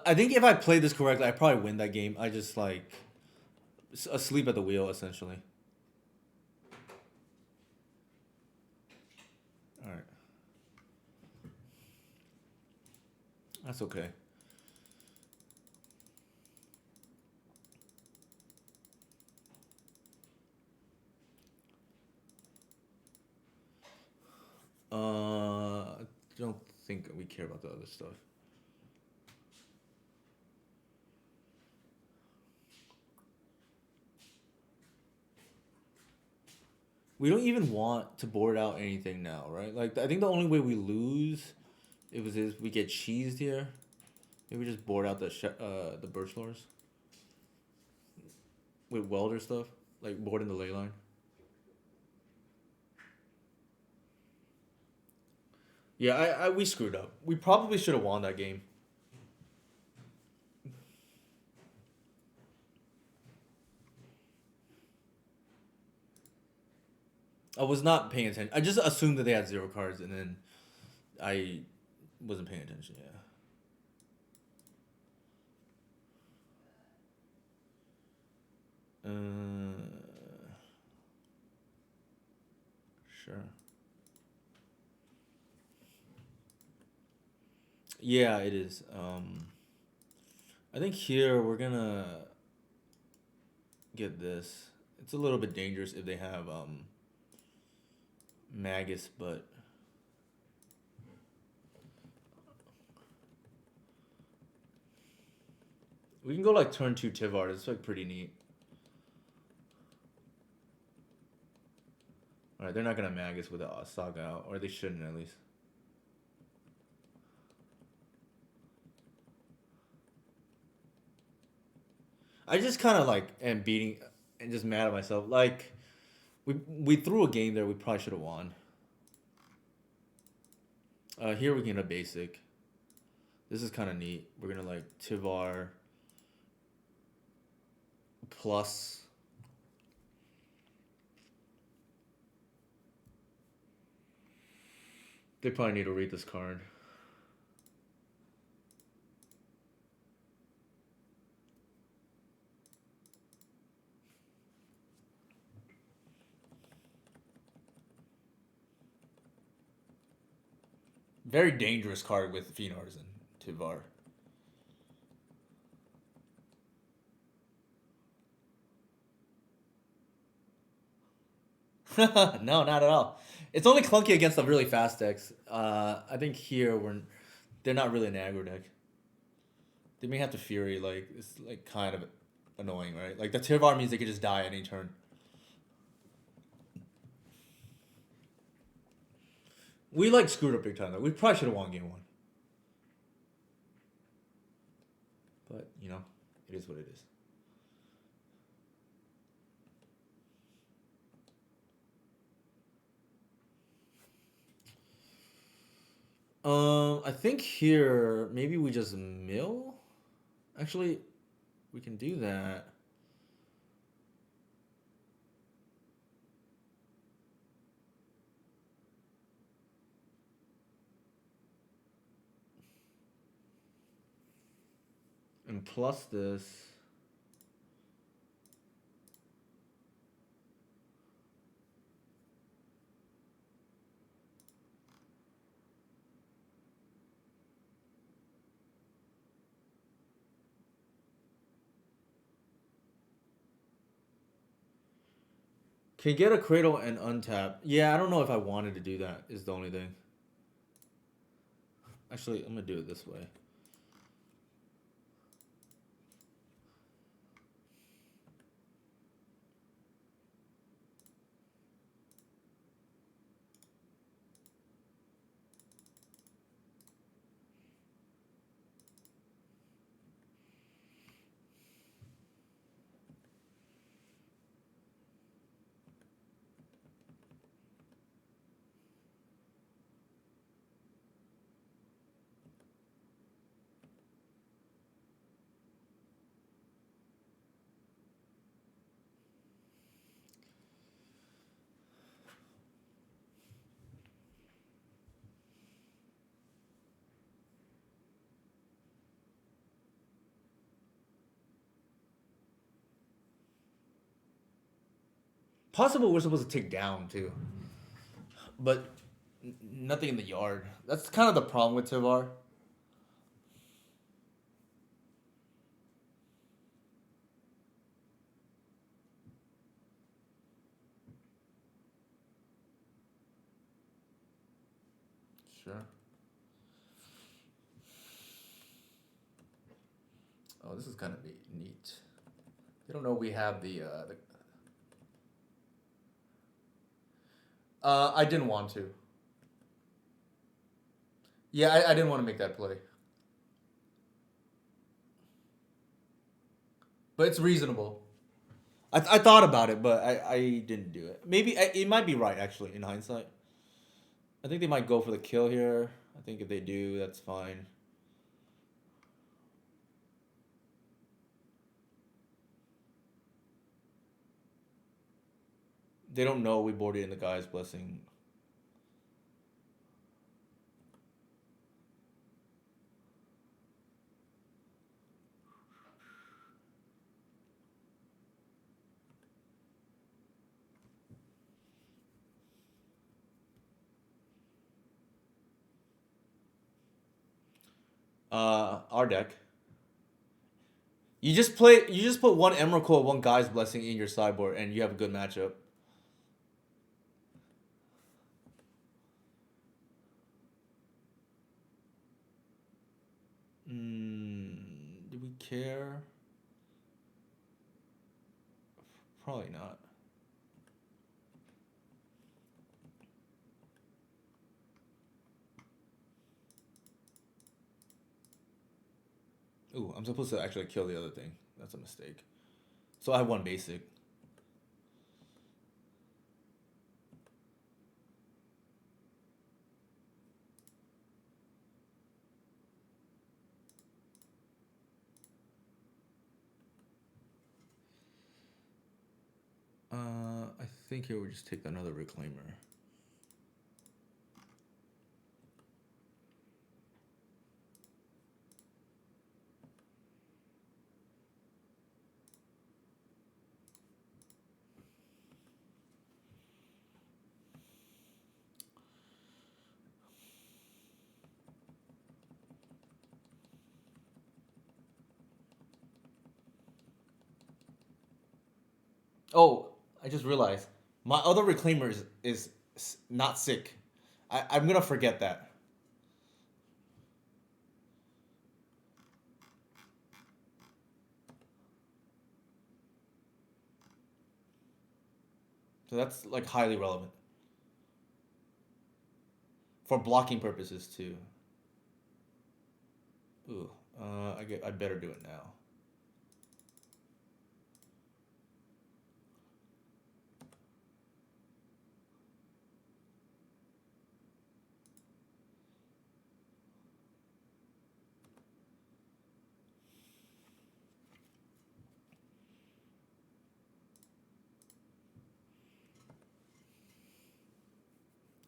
I think if I played this correctly, I probably win that game. I just like asleep at the wheel essentially. All right, that's okay. I don't think we care about the other stuff. We don't even want to board out anything now, right? Like I think the only way we lose is we get cheesed here. Maybe we just board out the birch lures with welder stuff, like boarding the ley line. Yeah, we screwed up. We probably should have won that game. I was not paying attention. I just assumed that they had 0 cards, and then I wasn't paying attention. Yeah. Sure. Yeah, it is. I think here we're gonna get this. It's a little bit dangerous if they have Magus, but we can go like turn 2 Tivar. It's like pretty neat. All right, they're not gonna Magus with a Saga out, or they shouldn't at least. I just kind of like am beating and just mad at myself. Like we threw a game there we probably should have won. Here we can get a basic. This is kind of neat. We're gonna like Tivar plus. They probably need to read this card. Very dangerous card with Fiend Artisan, Tivar. No, not at all. It's only clunky against the really fast decks. I think here they're not really an aggro deck. They may have to Fury, like it's like kind of annoying, right? Like the Tivar means they could just die any turn. We like screwed up big time though. We probably should have won game 1. But it is what it is. I think here maybe we just mill. Actually, we can do that. And plus this. Can get a cradle and untap. Yeah, I don't know if I wanted to do that, is the only thing. Actually, I'm gonna do it this way. Possible we're supposed to take down too, but nothing in the yard. That's kind of the problem with Tivar. Sure. Oh, this is kind of neat. They don't know we have the. I didn't want to. Yeah, I didn't want to make that play, but it's reasonable. I thought about it, but I didn't do it. Maybe it might be right actually in hindsight. I think they might go for the kill here. I think if they do, that's fine. They don't know we boarded in the guy's blessing. Our deck. You just play. You just put one Emerald Core, one guy's blessing in your sideboard, and you have a good matchup. Do we care? Probably not. Ooh, I'm supposed to actually kill the other thing. That's a mistake. So I have one basic. I think here we just take another reclaimer. Oh, I just realized my other reclaimer is not sick. I'm gonna forget that. So that's like highly relevant for blocking purposes too. Ooh, I better do it now.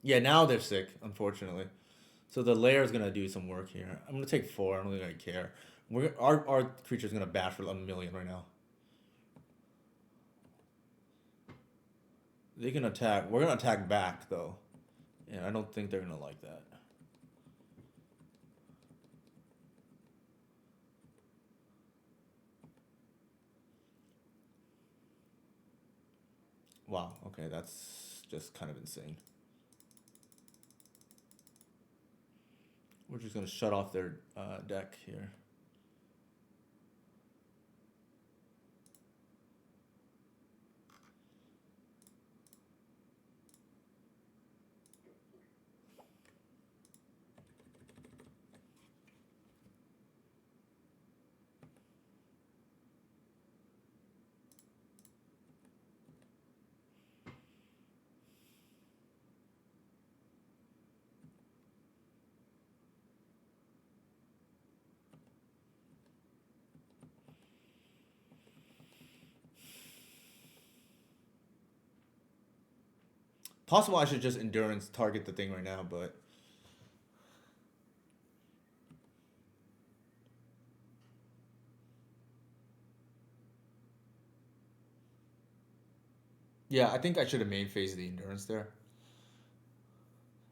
Yeah, now they're sick, unfortunately. So the lair is gonna do some work here. I'm gonna take 4. I don't think I care. Our creature's gonna bash for a million right now. They can attack. We're gonna attack back though. Yeah, I don't think they're gonna like that. Wow. Okay, that's just kind of insane. We're just gonna shut off their deck here. Possible I should just endurance target the thing right now, but yeah, I think I should have main phased the endurance there.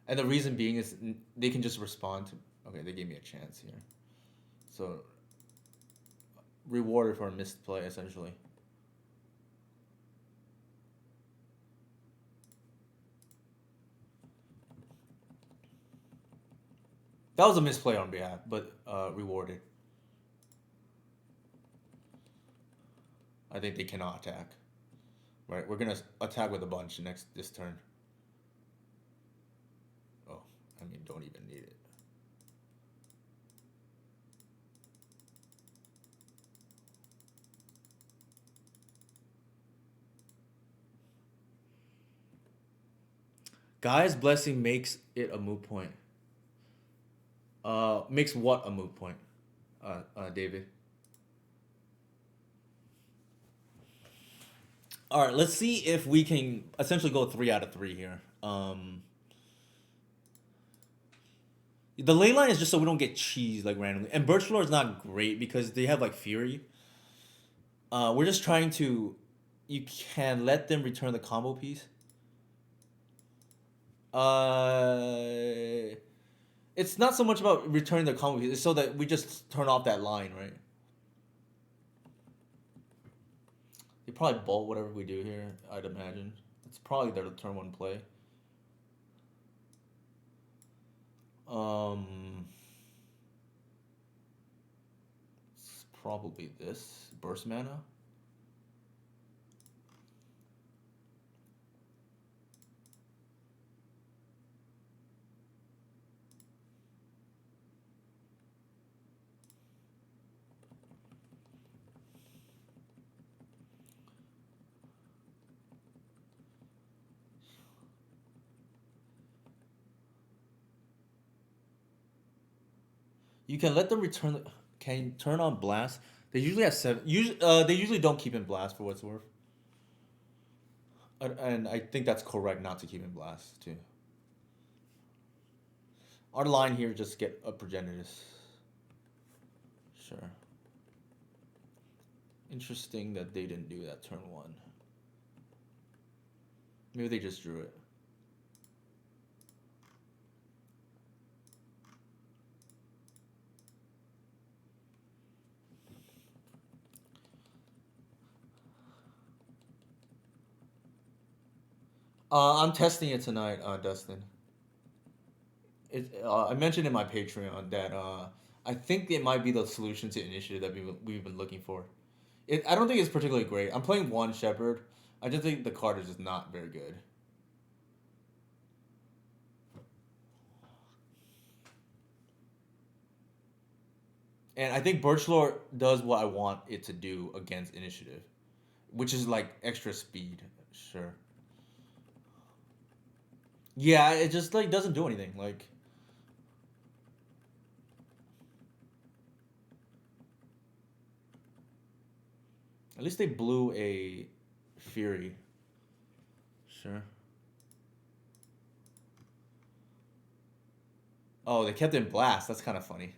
And the reason being is they can just respond to. Okay, they gave me a chance here, so rewarded for a missed play essentially. That was a misplay on behalf, but rewarded. I think they cannot attack. Right, we're gonna attack with a bunch next this turn. Oh, I mean, don't even need it. Guy's blessing makes it a moot point. Makes what a moot point? David. All right, let's see if we can essentially go 3 out of 3 here. The ley line is just so we don't get cheese like randomly, and birch lore is not great because they have like fury. We're just trying to. You can let them return the combo piece. Uh, it's not so much about returning the combo piece. It's so that we just turn off that line, right? They probably bolt whatever we do here. I'd imagine it's probably their turn one play. Um, it's probably this burst mana. You can let them return. Can you turn on blast? They usually have 7. Usually, they usually don't keep in blast for what's worth. And I think that's correct not to keep in blast too. Our line here just get a progenitus. Sure. Interesting that they didn't do that turn one. Maybe they just drew it. I'm testing it tonight, Dustin. I mentioned in my Patreon that I think it might be the solution to initiative that we've been looking for. I don't think it's particularly great. I'm playing one Shepherd. I just think the card is just not very good. And I think Birchlore does what I want it to do against initiative, which is like extra speed. Sure. Yeah, it just like doesn't do anything. Like at least they blew a Fury. Sure. Oh, they kept it in blast. That's kind of funny.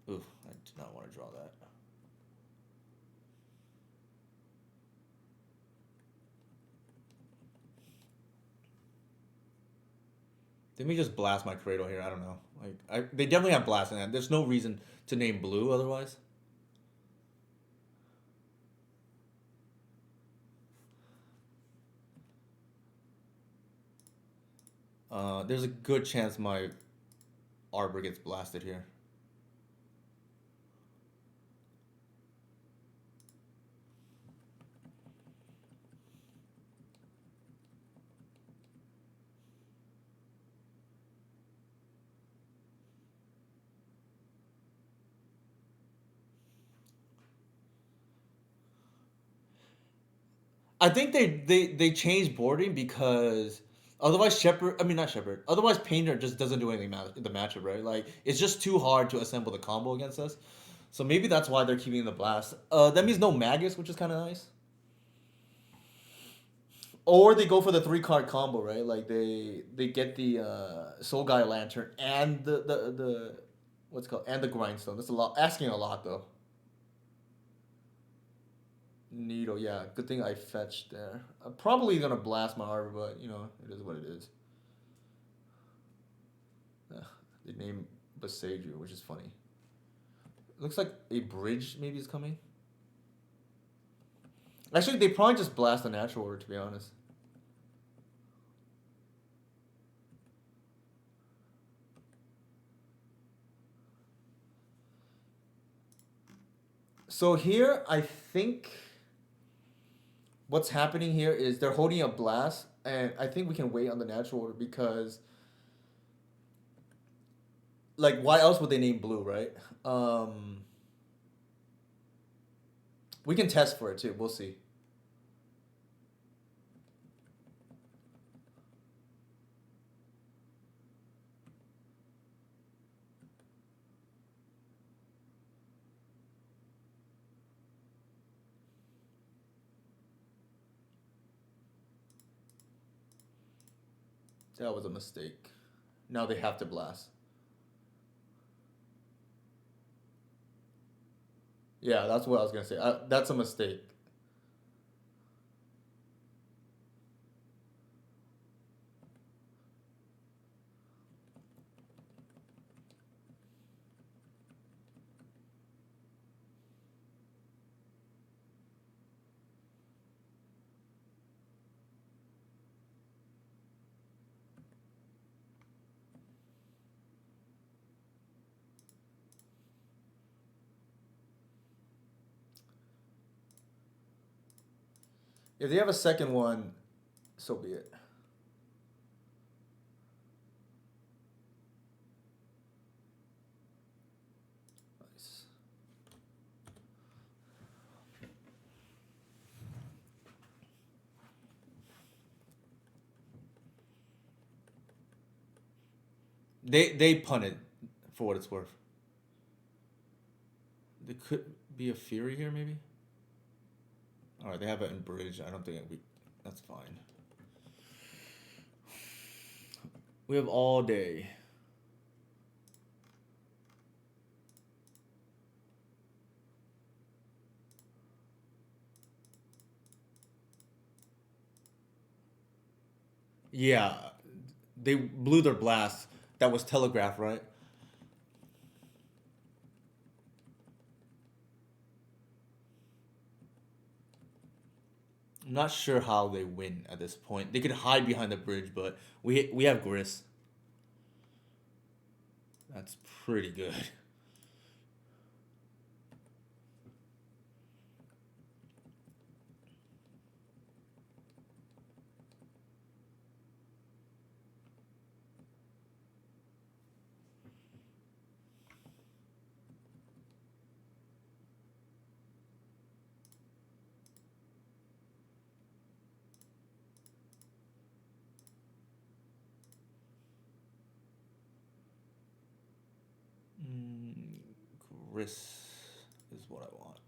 Ooh, I did not want to draw that. Let me just blast my Cradle here. I don't know. They definitely have blast in that. There's no reason to name blue otherwise. There's a good chance my Arbor gets blasted here. I think they changed boarding because otherwise Shepherd, I mean not Shepherd, otherwise Painter just doesn't do anything in the matchup, right? Like it's just too hard to assemble the combo against us. So maybe that's why they're keeping the blast. That means no Magus, which is kind of nice. Or they go for the 3 card combo, right? Like they get the Soul Guy Lantern and the what's it called, and the Grindstone. That's a lot, asking a lot though. Needle, yeah. Good thing I fetched there. I'm probably gonna blast my Arbor, but you know it is what it is. They named Besaju, which is funny. Looks like a bridge maybe is coming. Actually, they probably just blast the natural order, to be honest. So here, I think what's happening here is they're holding a blast, and I think we can wait on the natural order because, like, why else would they name blue, right? Um, we can test for it too. We'll see. That was a mistake. Now they have to blast. Yeah, that's what I was gonna say. That's a mistake. If they have a second one, so be it. Nice. They punted, for what it's worth. There could be a Fury here, maybe. All right, they have it in bridge. I don't think we. That's fine. We have all day. Yeah, they blew their blast. That was telegraphed, right? I'm not sure how they win at this point. They could hide behind the bridge, but we have Gris. That's pretty good. Mm, Gris is what I want.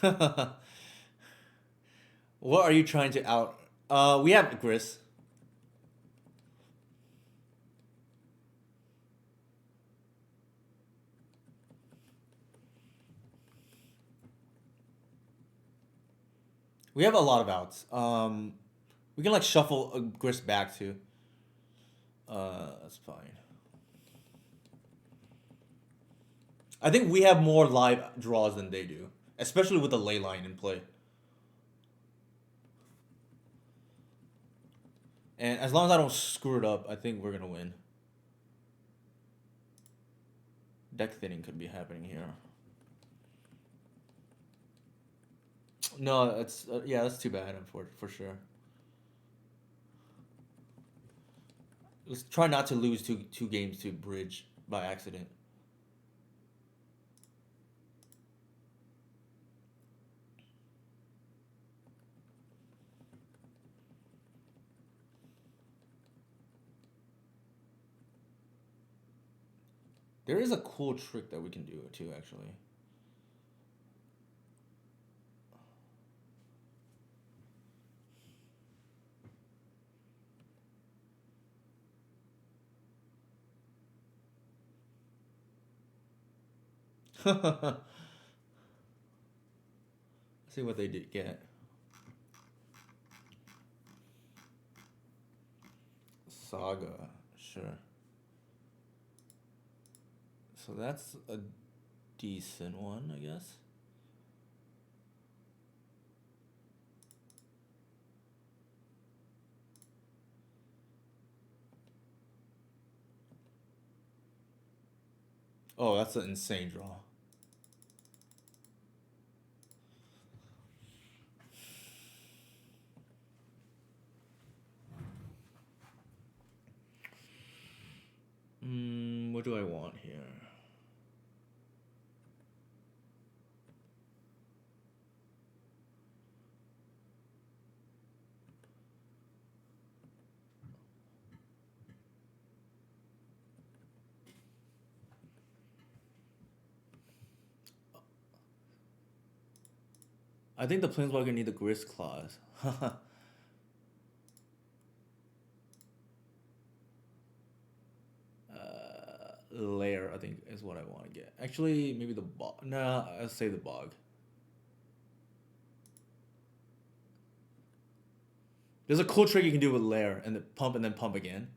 What are you trying to out? We have Gris. We have a lot of outs. We can like shuffle a Gris back too. That's fine. I think we have more live draws than they do, especially with the ley line in play. And as long as I don't screw it up, I think we're gonna win. Deck thinning could be happening here. No, it's yeah, that's too bad for sure. Let's try not to lose two games to bridge by accident. There is a cool trick that we can do too, actually. See what they did get. Saga, sure. So that's a decent one, I guess. Oh, that's an insane draw. What do I want here? I think the Planeswalker need the Grist Claws. Lair, I think, is what I want to get. Actually, maybe the bog. Nah, I'll say the bog. There's a cool trick you can do with Lair and then pump again.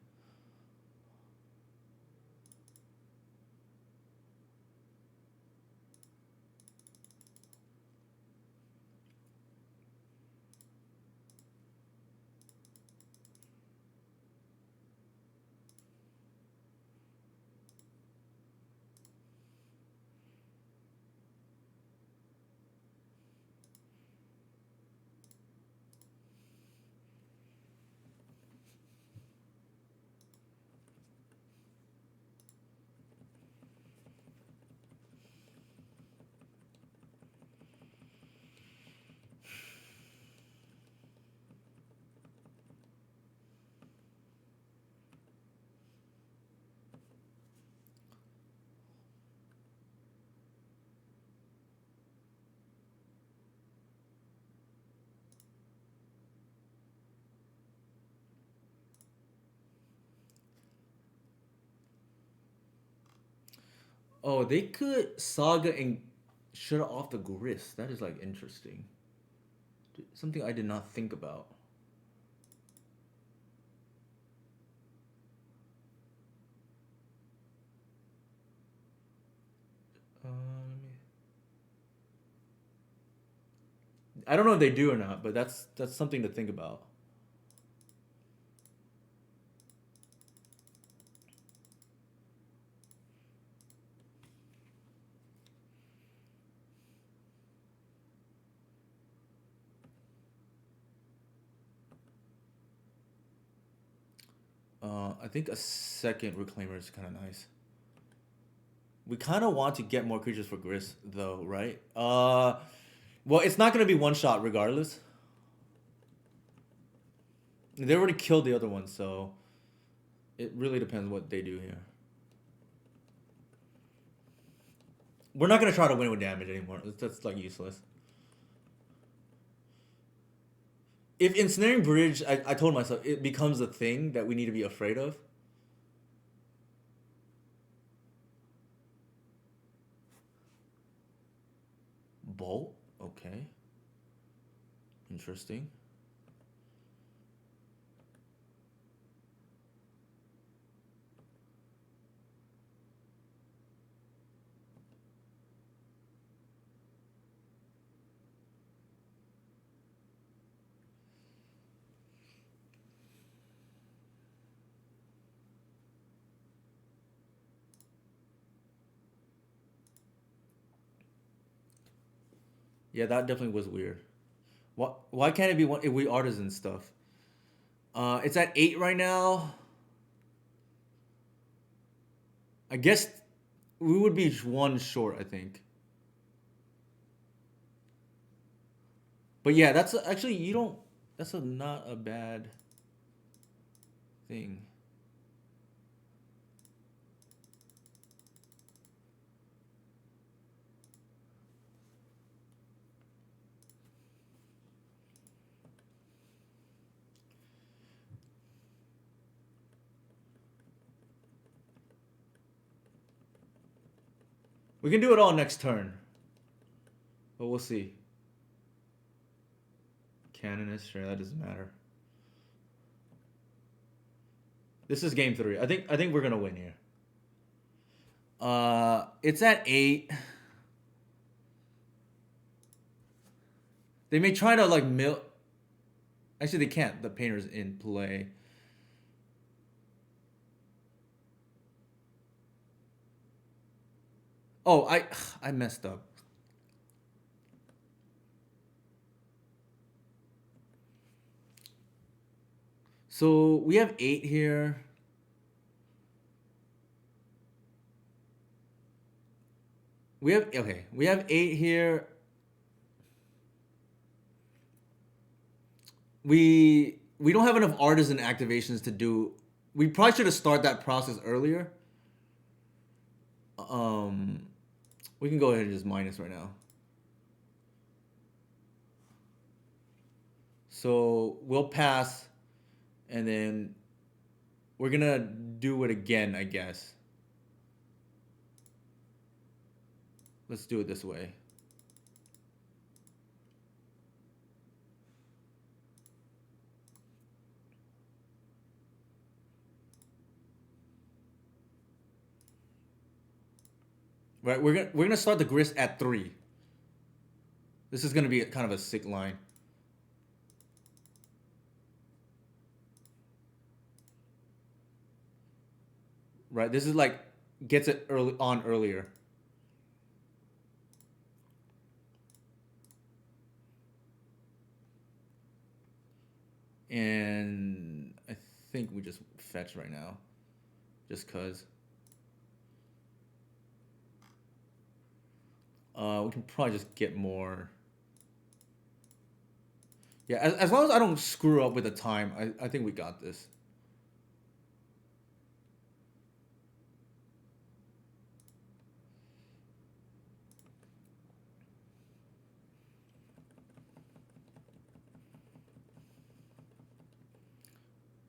Oh, they could Saga and shut off the Grist. That is like interesting. Something I did not think about. I don't know if they do or not, but that's something to think about. I think a second Reclaimer is kind of nice. We kind of want to get more creatures for Grist, though, right? Well, it's not gonna be one shot regardless. They already killed the other one, so it really depends what they do here. We're not gonna try to win with damage anymore. That's like useless. if ensnaring bridge, I told myself it becomes a thing that we need to be afraid of. Bolt, okay, interesting. Yeah, that definitely was weird. Why can't it be one if we artisan stuff? It's at 8 right now. I guess we would be one short, I think. But yeah, that's actually you don't. That's not a bad thing. We can do it all next turn, but we'll see. Canonist, sure, that doesn't matter. This is game 3. I think we're gonna win here. It's at 8. They may try to like mill. Actually, they can't. The painter's in play. Oh, I messed up. So we have 8 here. We have okay. We have 8 here. We don't have enough artisan activations to do. We probably should have started that process earlier. Um, we can go ahead and just minus right now. So we'll pass, and then we're gonna do it again, I guess. Let's do it this way. Right, we're gonna start the grist at 3. This is gonna be kind of a sick line. Right, this is like gets it early on earlier. And I think we just fetch right now, just cause. We can probably just get more. Yeah, as long as I don't screw up with the time, I think we got this.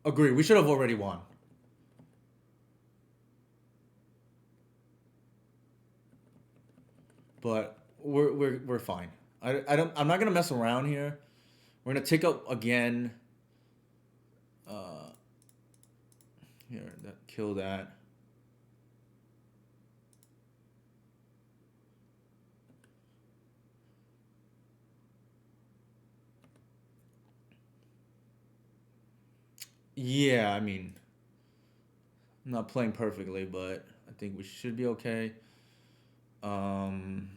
Agree. We should have already won. But we're fine. I'm not gonna mess around here. We're gonna take up again. Uh, here, kill that. Yeah, I mean, I'm not playing perfectly, but I think we should be okay. Um,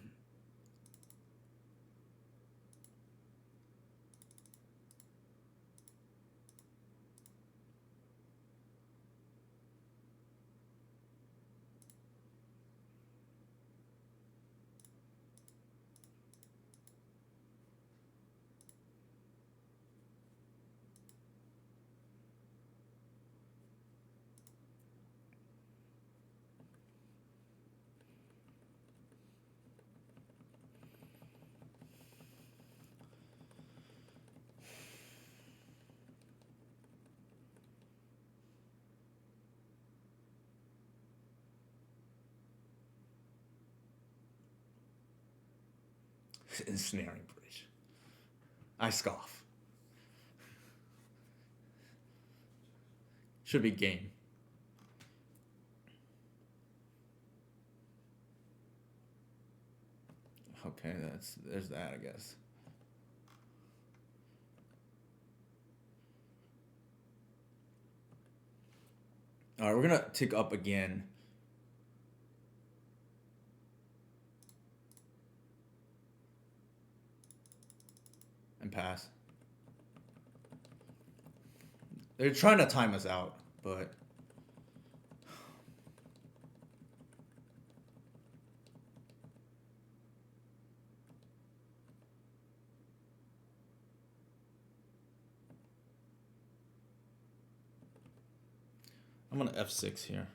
Ensnaring bridge. I scoff. Should be game. Okay, there's that, I guess. All right, we're gonna tick up again. And pass. They're trying to time us out, but I'm gonna F6 here.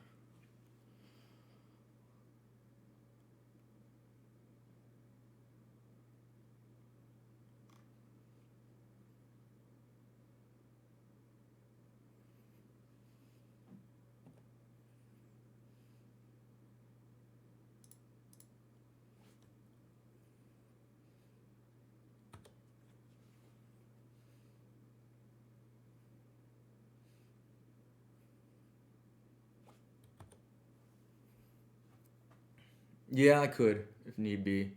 Yeah, I could if need be.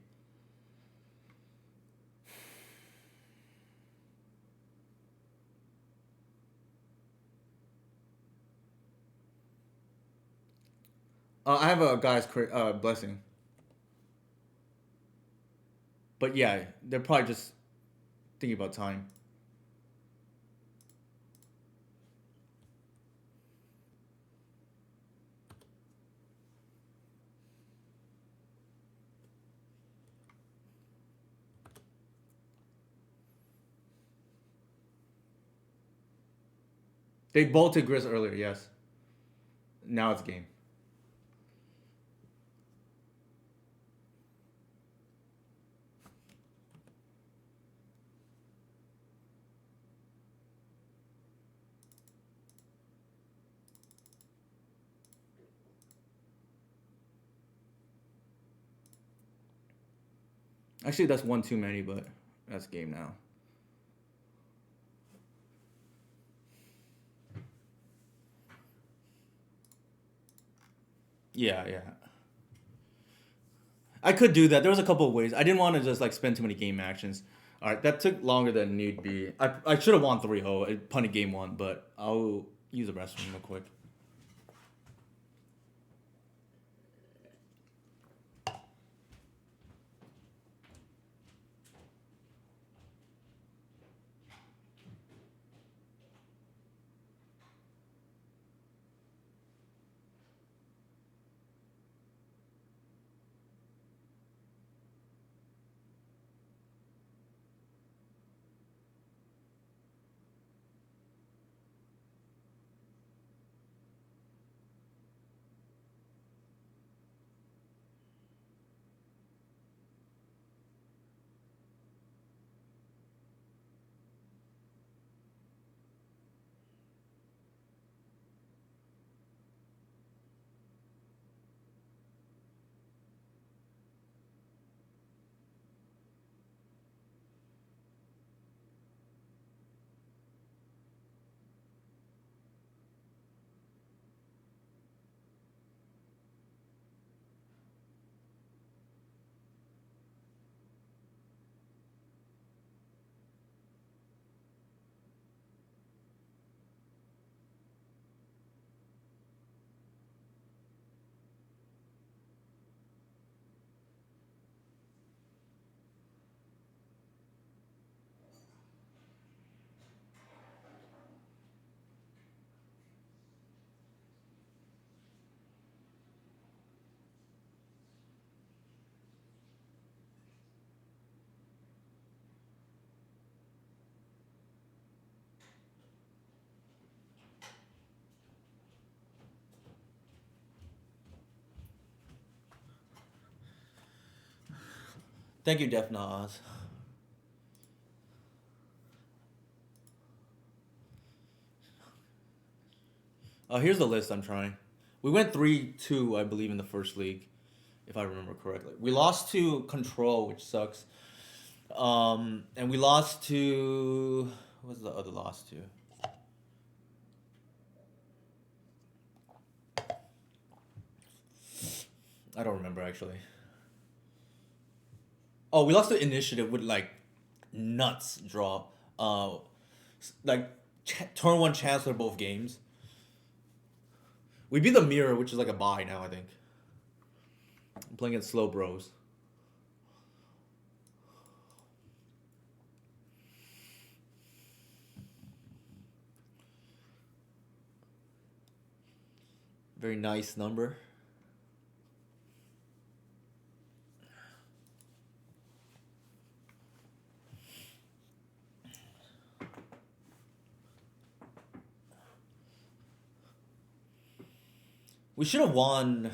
I have a guy's blessing, but yeah, they're probably just thinking about time. They bolted Grizz earlier, yes. Now it's game. Actually, that's one too many, but that's game now. Yeah, yeah. I could do that. There was a couple of ways. I didn't want to just like spend too many game actions. All right, that took longer than need be. I should have won 3-0. I punted game one, but I'll use the restroom real quick. Thank you, Def Nas. Here's the list I'm trying. We went 3-2, I believe, in the first league, if I remember correctly. We lost to Control, which sucks. And we lost to what was the other loss to? I don't remember actually. Oh, we lost to Initiative with like nuts draw. Like turn one Chancellor both games. We beat the Mirror, which is like a bye now. I think. I'm playing against Slow Bros. Very nice number. We should have won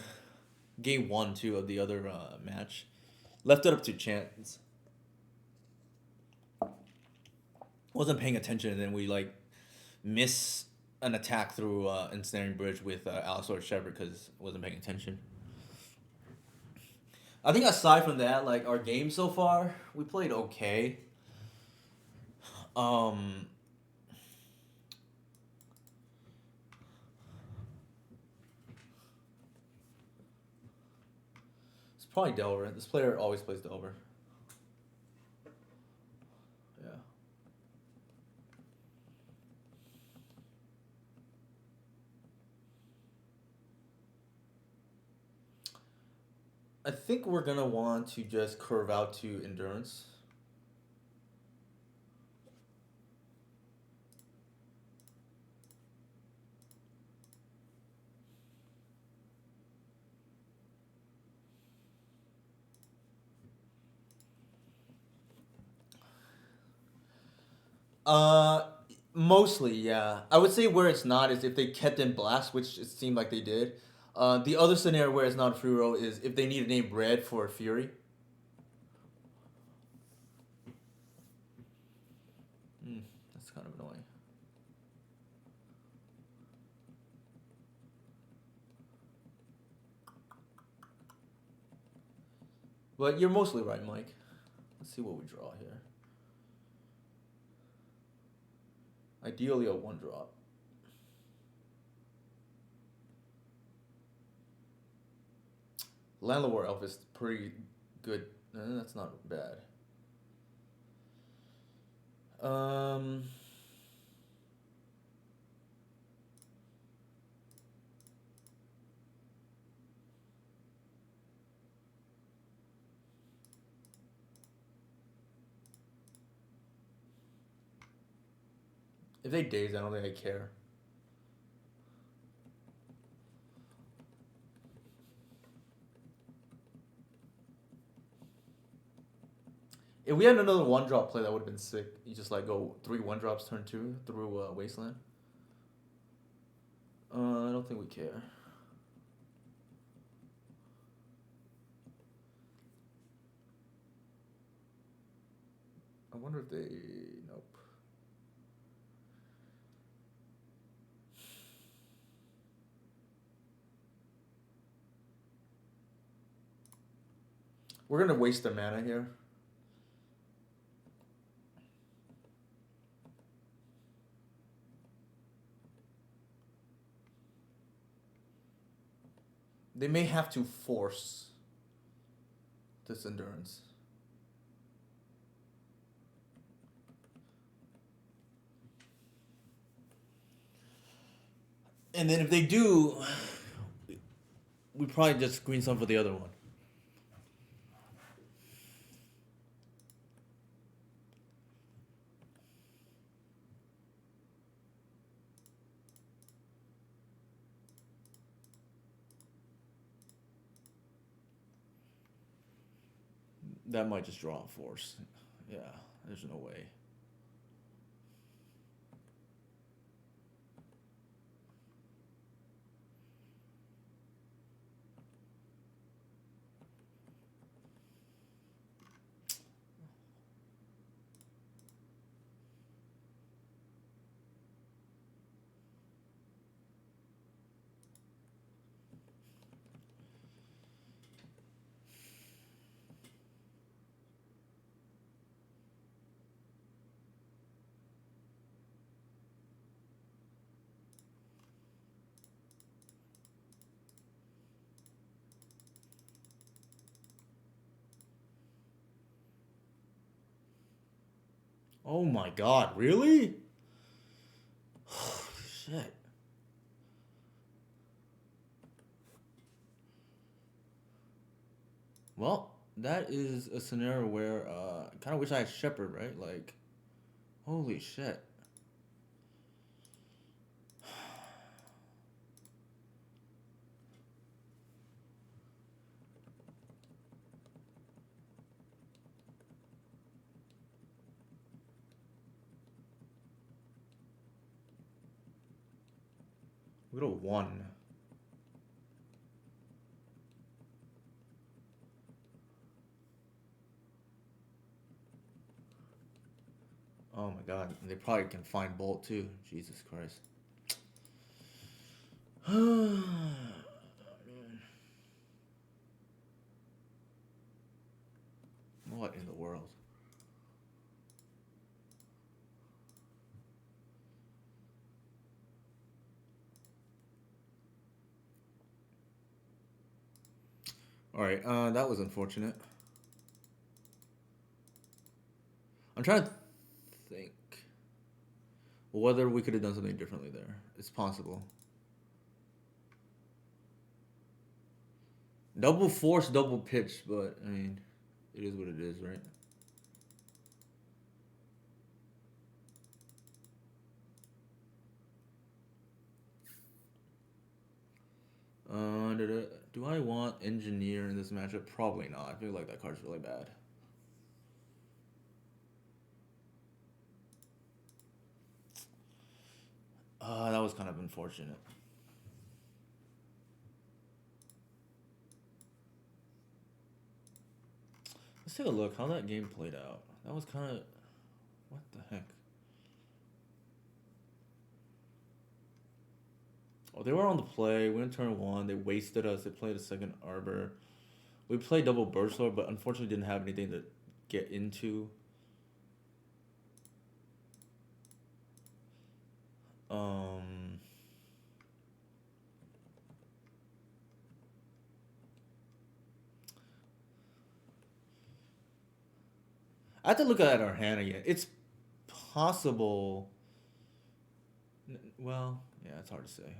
game one, two of the other match. Left it up to chance. Wasn't paying attention, and then we like miss an attack through ensnaring bridge with Allosaurus Shepherd because wasn't paying attention. I think aside from that, like our game so far, we played okay. Um, it's probably Delver. This player always plays Delver. Yeah. I think we're gonna want to just curve out to endurance. Uh, Mostly, yeah. I would say where it's not is if they kept in blast, which it seemed like they did. The other scenario where it's not a free roll is if they need to name red for Fury. That's kind of annoying. But you're mostly right, Mike. Let's see what we draw here. Ideally, a one drop. Landlord Elf is pretty good. That's not bad. Um, if they daze, I don't think I care. If we had another one drop play, that would have been sick. You just like go 3 1 drops turn two through Wasteland. I don't think we care. I wonder if they. Nope. We're gonna waste their mana here. They may have to force this endurance. And then if they do, we probably just green some for the other one. That might just draw a force. Yeah, there's no way. Oh my god, really? Shit. Well, that is a scenario where I kind of wish I had Shepherd, right? Like, holy shit. We go to one. Oh my god, and they probably can find Bolt too. Jesus Christ. What in the world? All right, that was unfortunate. I'm trying to think whether we could have done something differently there. It's possible. Double force, double pitch, but I mean, it is what it is, right? Do I want engineer in this matchup? Probably not. I feel like that card's really bad. That was kind of unfortunate. Let's take a look how that game played out. That was kind of what the heck. Oh, they were on the play. We went turn one. They wasted us. They played a second arbor. We played double burst lord, but unfortunately didn't have anything to get into. Um, I have to look at our hand again. It's possible. Well, yeah, it's hard to say.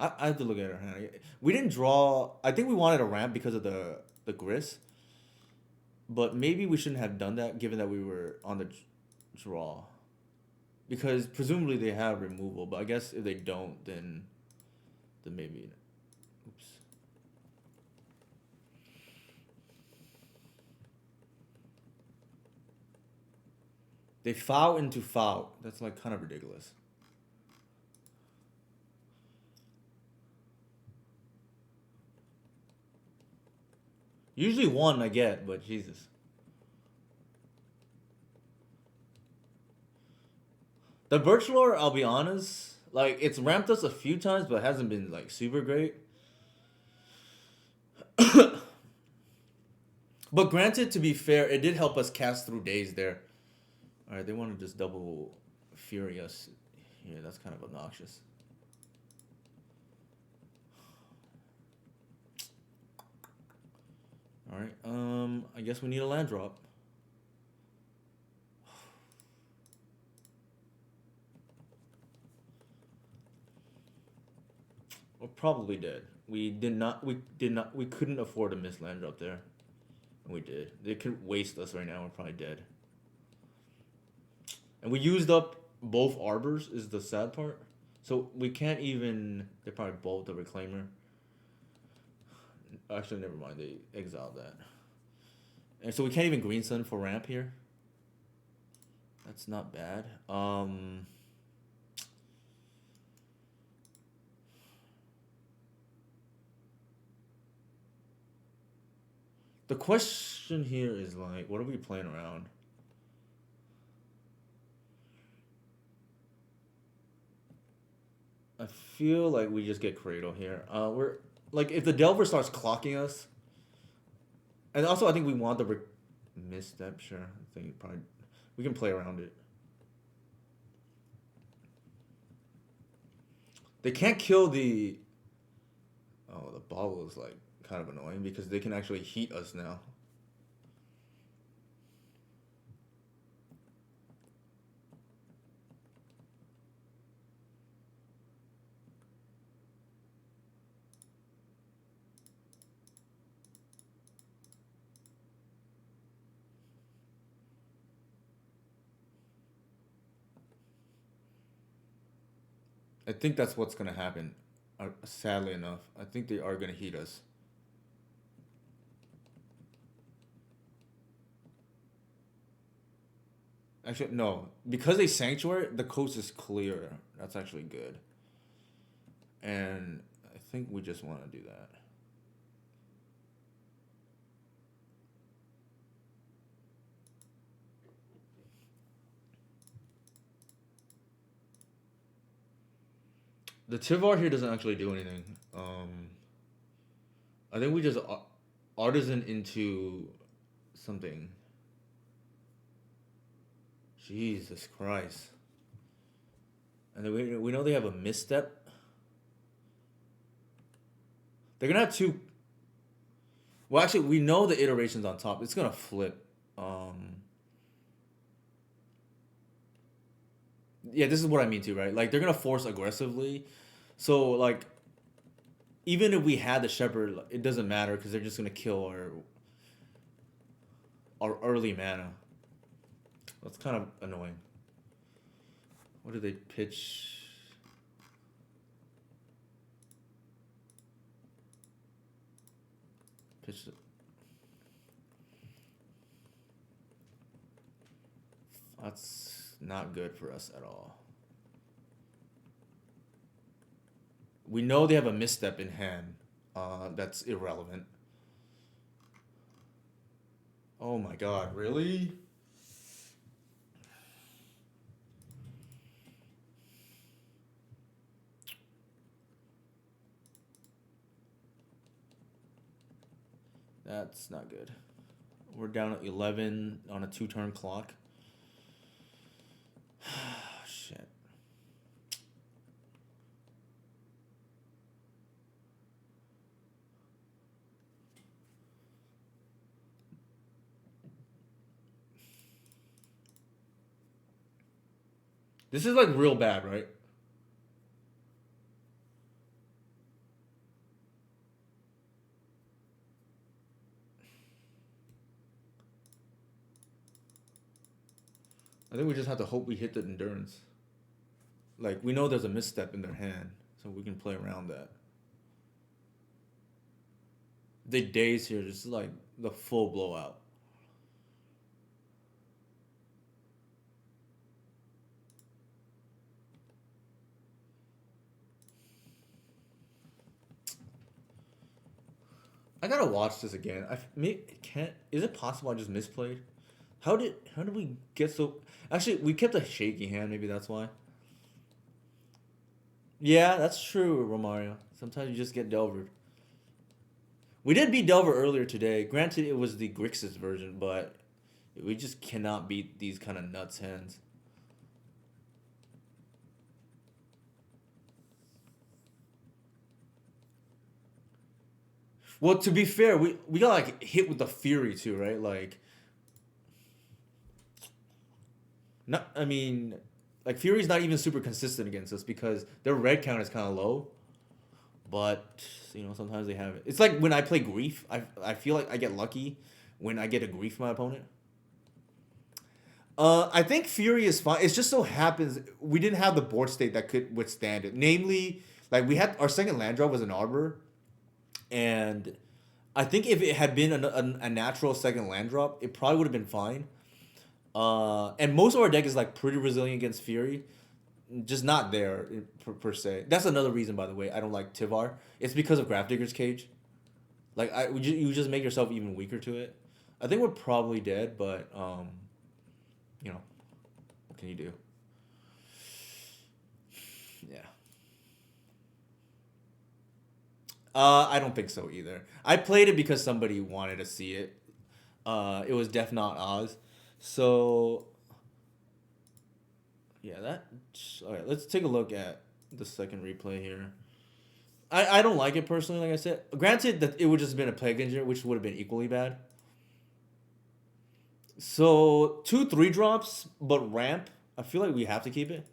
I have to look at our hand. We didn't draw. I think we wanted a ramp because of the grist, but maybe we shouldn't have done that given that we were on the draw. Because presumably they have removal, but I guess if they don't, then maybe. Oops. They foul into foul. That's like kind of ridiculous. Usually one I get, but Jesus. The birch lore, I'll be honest, like it's ramped us a few times, but it hasn't been like super great. But granted, to be fair, it did help us cast through days there. All right, they want to just double fury us. Yeah, that's kind of obnoxious. All right, I guess we need a land drop. We're probably dead. We did not. We did not. We couldn't afford to miss land drop there. And we did. They could waste us right now. We're probably dead. And we used up both arbors. Is the sad part. So we can't even. They probably bolt the reclaimer. Actually, never mind. They exiled that. And so we can't even green sun for ramp here. That's not bad. The question here is like, what are we playing around? I feel like we just get Cradle here. We're like if the Delver starts clocking us, and also I think we want the misstep. Sure, I think probably we can play around it. They can't kill the. Oh, the bobble is like kind of annoying because they can actually heat us now. I think that's what's gonna happen. Sadly enough, I think they are gonna heat us. Actually, no, because they sanctuary, the coast is clear. That's actually good, and I think we just want to do that. The Tivar here doesn't actually do anything. I think we just artisan into something. Jesus Christ. And then we know they have a misstep. They're gonna have two. Well, actually, we know the iterations on top. It's gonna flip. Yeah, this is what I mean too, right? Like they're gonna force aggressively. So like, even if we had the shepherd, it doesn't matter because they're just gonna kill our early mana. That's kind of annoying. What did they pitch? Pitch. That's not good for us at all. We know they have a misstep in hand. That's irrelevant. Oh my god, really? That's not good. We're down at 11 on a 2-turn clock. Shit. This is like real bad, right? I think we just have to hope we hit the endurance. Like, we know there's a misstep in their hand, so we can play around that. The days here, just like the full blowout. I gotta watch this again. Can't. Is it possible I just misplayed? How did we get so? Actually, we kept a shaky hand. Maybe that's why. Yeah, that's true, Romario. Sometimes you just get Delvered. We did beat Delver earlier today. Granted, it was the Grixis version, but we just cannot beat these kind of nuts hands. Well, to be fair, we got like hit with the Fury too, right? Like, not. I mean, like Fury's not even super consistent against us because their red count is kind of low. But sometimes they have it. It's like when I play Grief. I feel like I get lucky when I get a Grief my opponent. I think Fury is fine. It just so happens we didn't have the board state that could withstand it. Namely, like we had our second land draw was an Arbor, and I think if it had been a natural second land drop, it probably would have been fine. And most of our deck is like pretty resilient against Fury, just not there per se. That's another reason, by the way, I don't like Tivar. It's because of Grafdigger's Cage. Like you just make yourself even weaker to it. I think we're probably dead, but what can you do? Yeah. I don't think so either. I played it because somebody wanted to see it. It was Death Not Oz. So yeah, that. All right, let's take a look at the second replay here. I don't like it personally. Like I said, granted that it would just have been a Plague Engine, which would have been equally bad. So 2 3 drops, but ramp. I feel like we have to keep it.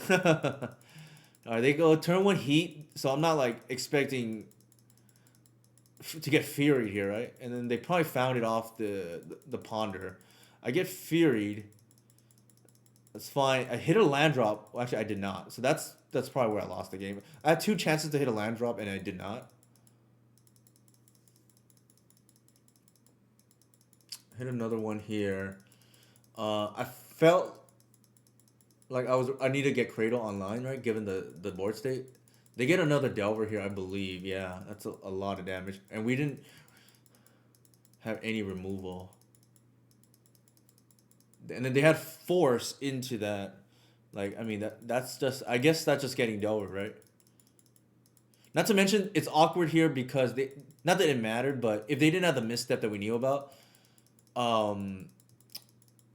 All right, they go turn 1 heat, so I'm not like expecting to get Fury here, right? And then they probably found it off the ponder. I get Furied. That's fine. I hit a land drop. Well, actually, I did not. So that's probably where I lost the game. I had two chances to hit a land drop and I did not. Hit another one here. I felt like I need to get Cradle online, right? Given the board state, they get another Delver here, I believe. Yeah, that's a lot of damage, and we didn't have any removal. And then they had force into that. Like, I mean, that's just, I guess that's just getting Delver, right? Not to mention it's awkward here because they, not that it mattered, but if they didn't have the misstep that we knew about, um,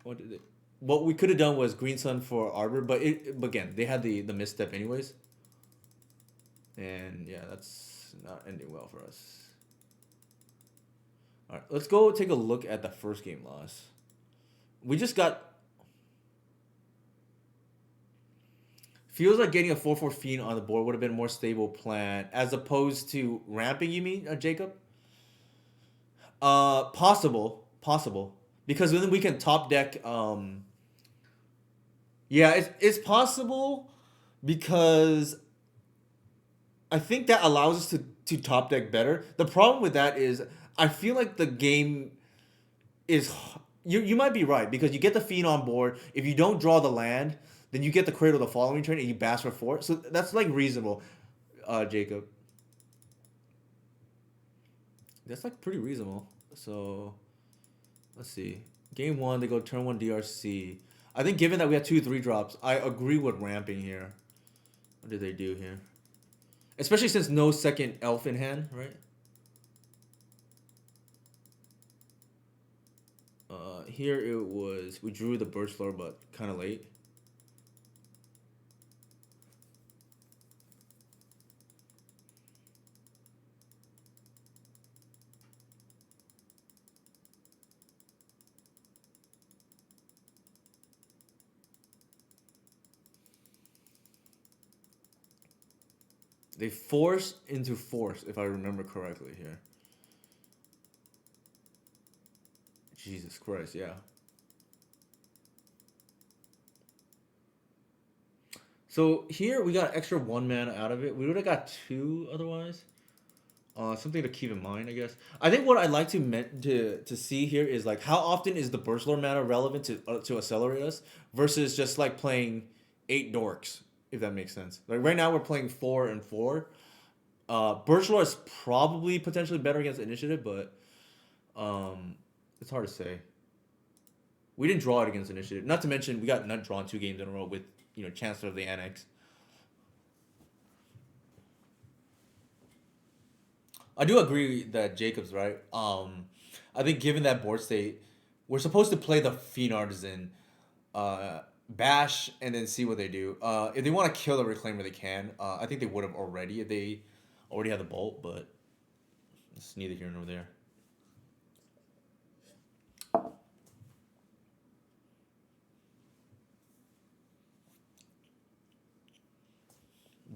what did it? What we could have done was Green Sun for Arbor, but again they had the misstep anyways, and yeah, that's not ending well for us. All right, let's go take a look at the first game loss. We just got. Feels like getting a 4/4 Fiend on the board would have been a more stable plan as opposed to ramping. You mean, Jacob? Possible, because then we can top deck. Yeah, it's possible because I think that allows us to top deck better. The problem with that is I feel like the game is you might be right because you get the Fiend on board. If you don't draw the land, then you get the Cradle the following turn and you bash for 4. So that's like reasonable, Jacob. That's like pretty reasonable. So let's see. Game 1, they go turn 1 DRC. I think given that we have 2/3 drops, I agree with ramping here. What did they do here? Especially since no second elf in hand, right? Here it was, we drew the Birch Lore, but kind of late. They force into force, if I remember correctly here. Jesus Christ, yeah. So here we got extra 1 mana out of it. We would have got 2 otherwise. Something to keep in mind, I guess. I think what I'd like to see here is like how often is the Burst Lord mana relevant to accelerate us versus just like playing 8 dorks, if that makes sense. Like right now we're playing 4 and 4. Burst Lord is probably potentially better against initiative, but it's hard to say. We didn't draw it against initiative. Not to mention we got not drawn 2 games in a row with Chancellor of the Annex. I do agree that Jacob's right. I think given that board state, we're supposed to play the Fiend Artisan, bash, and then see what they do. If they want to kill the Reclaimer, they can. I think they would have already if they already had the Bolt, but it's neither here nor there.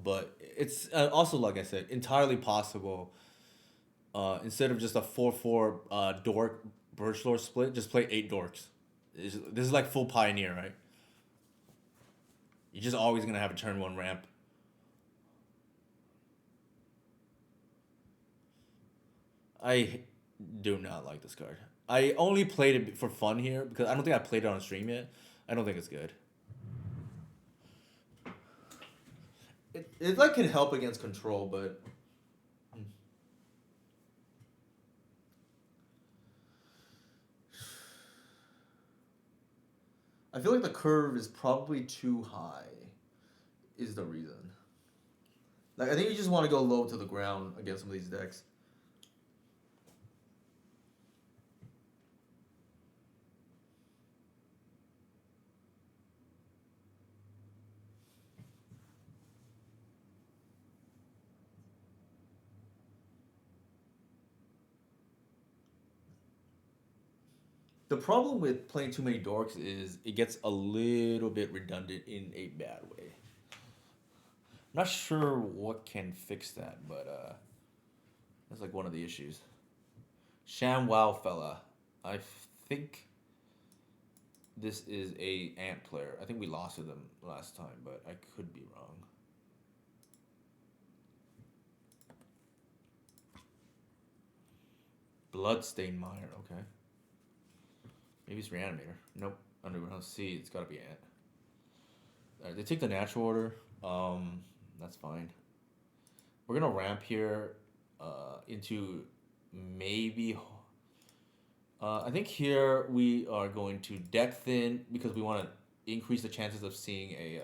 But it's also, like I said, entirely possible. Instead of just a 4/4 dork Birch Lord split, just play 8 dorks. This is like full Pioneer, right? You're just always gonna have a turn 1 ramp. I do not like this card. I only played it for fun here because I don't think I played it on stream yet. I don't think it's good. It like can help against control, but I feel like the curve is probably too high. Is the reason. Like I think you just want to go low to the ground against some of these decks. The problem with playing too many dorks is it gets a little bit redundant in a bad way. I'm not sure what can fix that, but that's like one of the issues. Sham Wow fella. I think this is a ant player. I think we lost to them last time, but I could be wrong. Bloodstained Mire, okay. Maybe it's Reanimator. Nope. Underground C, it's gotta be ant. Alright, they take the natural order. That's fine. We're gonna ramp here into maybe. I think here we are going to deck thin because we want to increase the chances of seeing a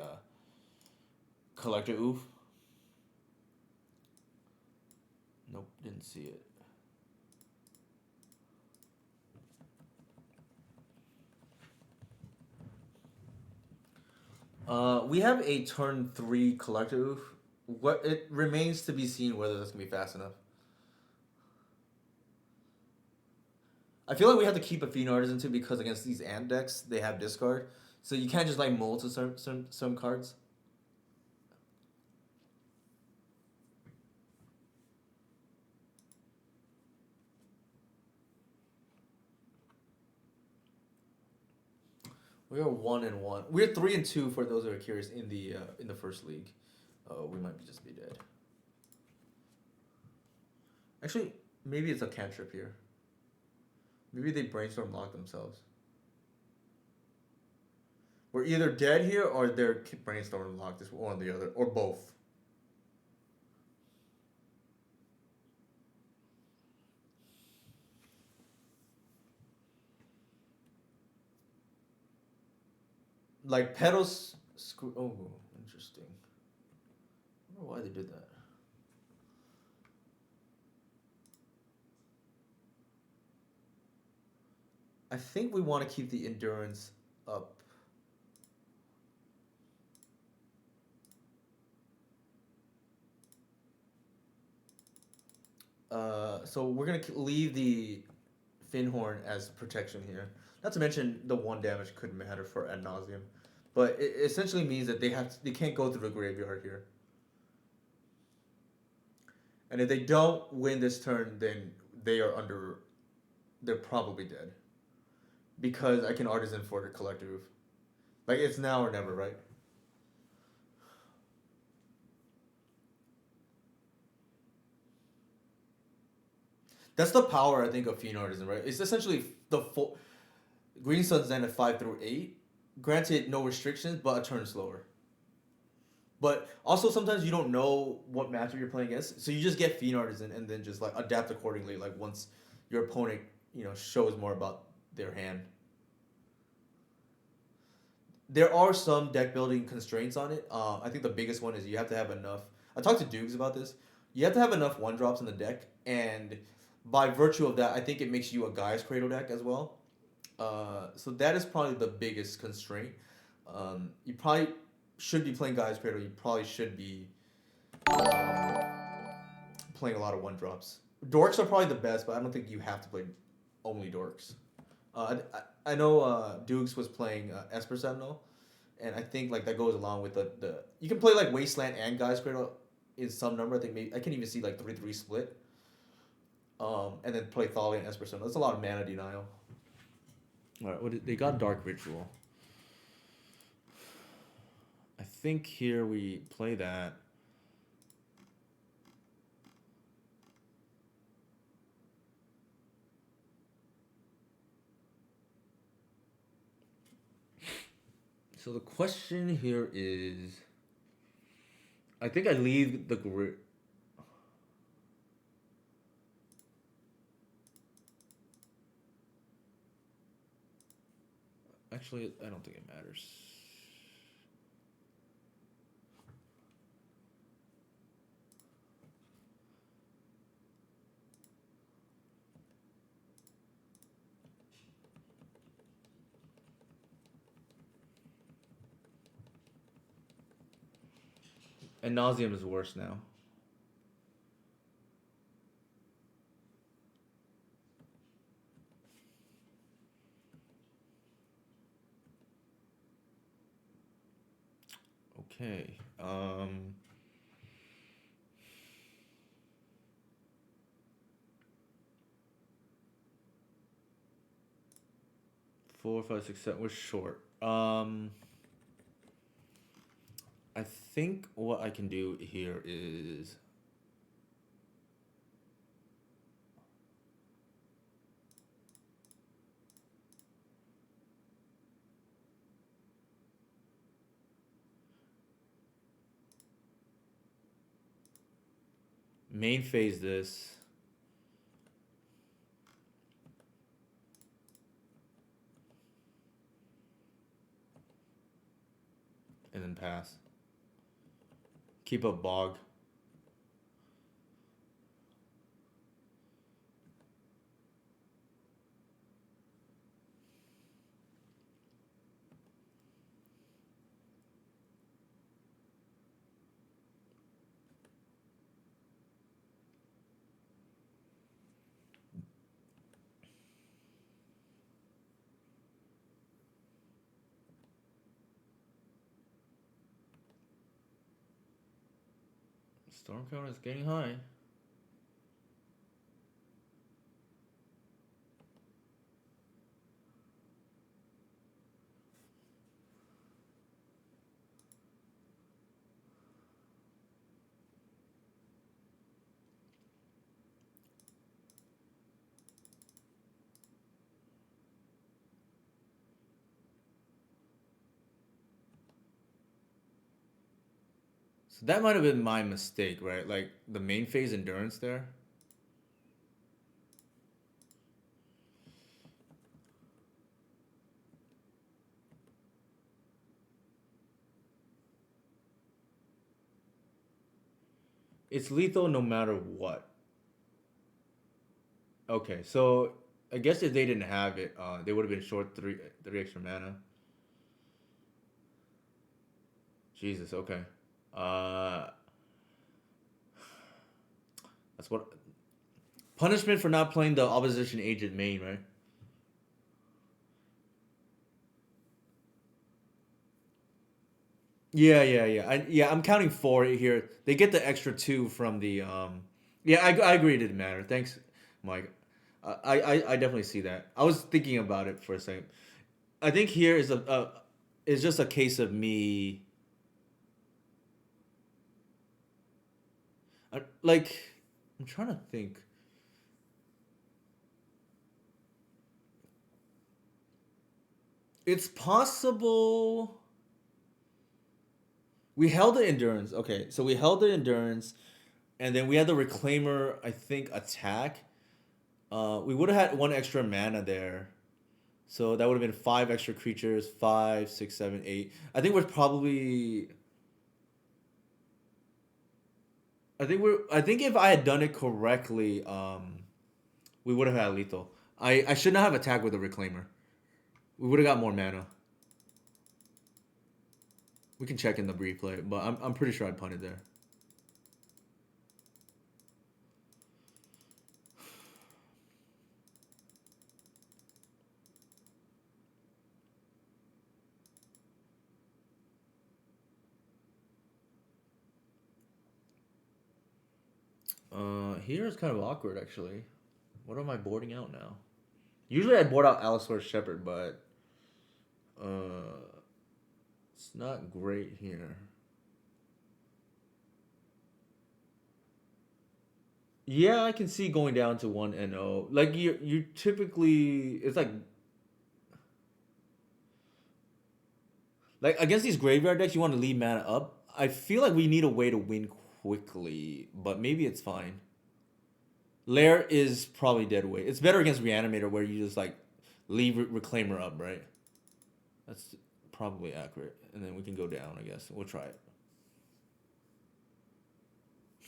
collector oof. Nope, didn't see it. We have a turn 3 collector oof. What it remains to be seen whether that's gonna be fast enough. I feel like we have to keep a Fiend Artisan too because against these ant decks they have discard, so you can't just like mold to some cards. We are 1-1. We're 3-2 for those that are curious in the first league. We might just be dead. Actually, maybe it's a cantrip here. Maybe they brainstorm lock themselves. We're either dead here or they're brainstorming lock this one or the other, or both. Like pedals. Oh, interesting. I don't know why they did that. I think we want to keep the endurance up. So we're gonna leave the Finhorn as protection here. Not to mention the 1 damage could matter for ad nauseum, but it essentially means that they can't go through the graveyard here. And if they don't win this turn, then they are under. They're probably dead. Because I can artisan for the collective. Like it's now or never, right? That's the power I think of Fiend Artisan, right? It's essentially the full Green Sun's then at 5 through 8. Granted, no restrictions, but a turn slower. But also sometimes you don't know what matchup you're playing against, so you just get Fiend Artisan and then just like adapt accordingly. Like once your opponent, shows more about their hand. There are some deck building constraints on it. I think the biggest one is you have to have enough. I talked to Dukes about this. You have to have enough 1-drops in the deck, and by virtue of that, I think it makes you a Guy's Cradle deck as well. So that is probably the biggest constraint. You probably should be playing Guy's Cradle. You probably should be playing a lot of 1-drops. Dorks are probably the best, but I don't think you have to play only Dorks. I know Dukes was playing Esper Sentinel, and I think like that goes along with the you can play like Wasteland and Guy's Cradle in some number. I think maybe I can even see like 3-3 split. And then play Thalia and Esper Sentinel. That's a lot of mana denial. All right, they got Dark Ritual. I think here we play that. So the question here is, I think I leave the grid. Actually, I don't think it matters. And Nauseum is worse now. Okay. 4, 5, 6, 7. We're short. I think what I can do here is main phase this. And then pass. Keep up bog. Storm count is getting high. So that might have been my mistake, right? Like the main phase endurance there. It's lethal no matter what. Okay, so I guess if they didn't have it, they would have been short three extra mana. Jesus, okay. Uh, that's what punishment for not playing the opposition agent main, right? Yeah, I'm counting 4 here. They get the extra 2 from the. Yeah, I agree. It didn't matter. Thanks, Mike. I definitely see that. I was thinking about it for a second. I think here is just a case of me. Like, I'm trying to think. It's possible. We held the endurance. Okay, so we held the endurance, and then we had the reclaimer. I think attack. We would have had 1 extra mana there, so that would have been 5 extra creatures. 5, 6, 7, 8. I think we're probably. I think if I had done it correctly, we would have had lethal. I should not have attacked with a reclaimer. We would have got more mana. We can check in the replay, but I'm pretty sure I punted there. Here is kind of awkward actually. What am I boarding out now? Usually I board out Allosaurus Shepherd, but it's not great here. Yeah, I can see going down to 1 NO. Like you typically it's like against these graveyard decks you want to leave mana up. I feel like we need a way to win quickly, but maybe it's fine. Lair is probably dead weight. It's better against Reanimator where you just like leave Reclaimer up, right? That's probably accurate. And then we can go down, I guess. We'll try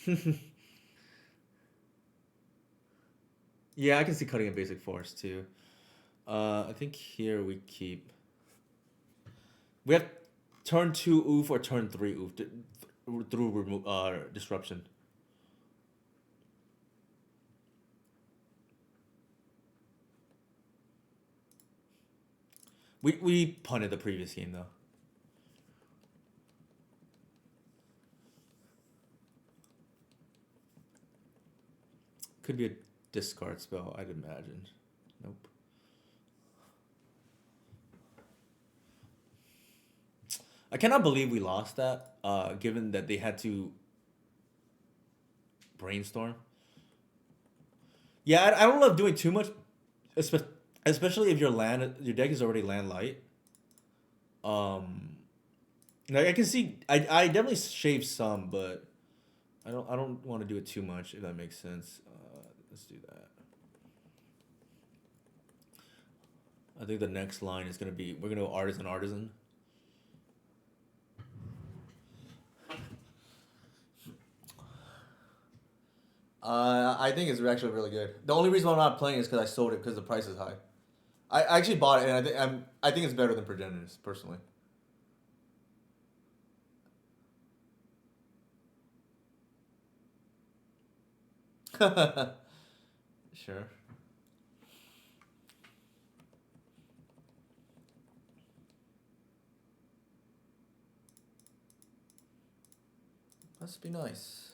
it. Yeah, I can see cutting a basic force too. I think here we keep. We have turn 2 oof or turn 3 oof through disruption. We punted the previous game though. Could be a discard spell, I'd imagine. Nope. I cannot believe we lost that. Given that they had to brainstorm. Yeah, I don't love doing too much, espe- especially if your deck is already land light. Um, like I can see, I definitely shave some, but I don't want to do it too much if that makes sense. Let's do that. I think the next line is gonna be we're gonna go artisan. I think it's actually really good. The only reason why I'm not playing is because I sold it because the price is high. I actually bought it, and I think it's better than Progenitors personally. Sure. Must be nice.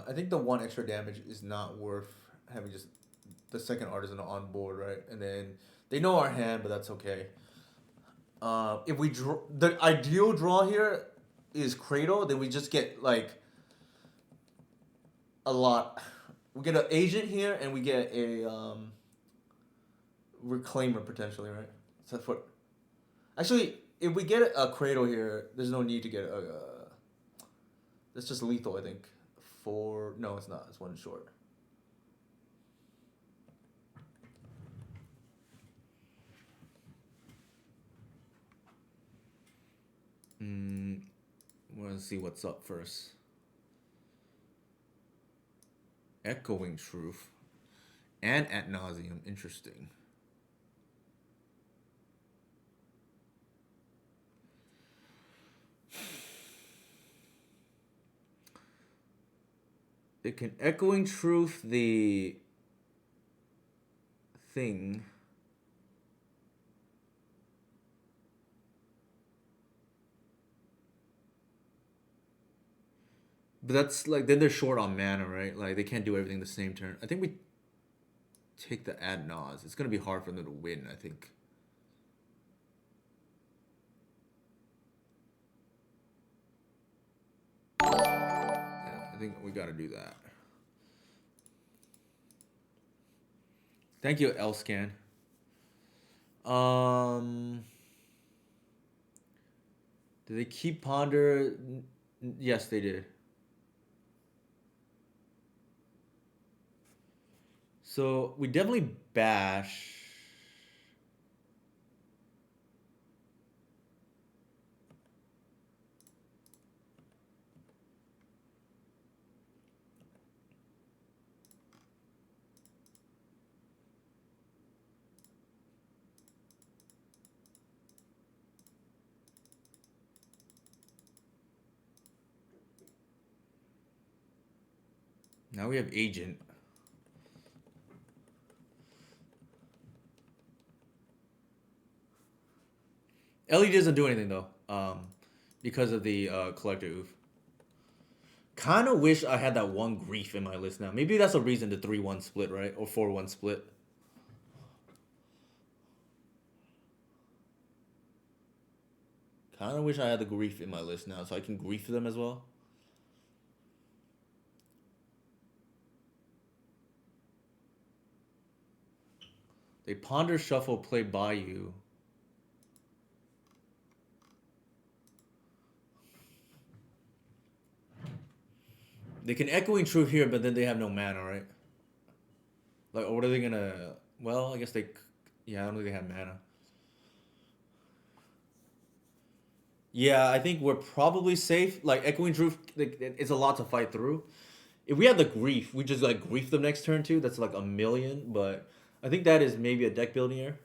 I think the one extra damage is not worth having just the second artisan on board, right? And then they know our hand, but that's okay. If we draw, the ideal draw here is Cradle, then we just get like a lot. We get an agent here, and we get a reclaimer potentially, right? So for actually, if we get a Cradle here, there's no need to get a. That's just lethal, I think. For no, it's not. It's one short. Mm, want to see what's up first. Echoing truth and ad nauseum. Interesting. It can echoing truth the thing. But that's like then they're short on mana, right? Like they can't do everything the same turn. I think we take the ad nause. It's gonna be hard for them to win, I think. Yeah, I think we gotta do that. Thank you, Elscan. Um did they keep Ponder? Yes, they did. So we definitely bash. Now we have agent. Ellie doesn't do anything though. Because of the collector oof. Kind of wish I had that one grief in my list now. Maybe that's a reason the 3-1 split, right? Or 4-1 split. Kind of wish I had the grief in my list now so I can grief them as well. They ponder, shuffle, play by you. They can echoing truth here, but then they have no mana, right? Like, what are they gonna? Well, I guess they. Yeah, I don't think they have mana. Yeah, I think we're probably safe. Like echoing truth, like, it's a lot to fight through. If we had the grief, we just like grief them next turn too. That's like a million, but I think that is maybe a deck building here.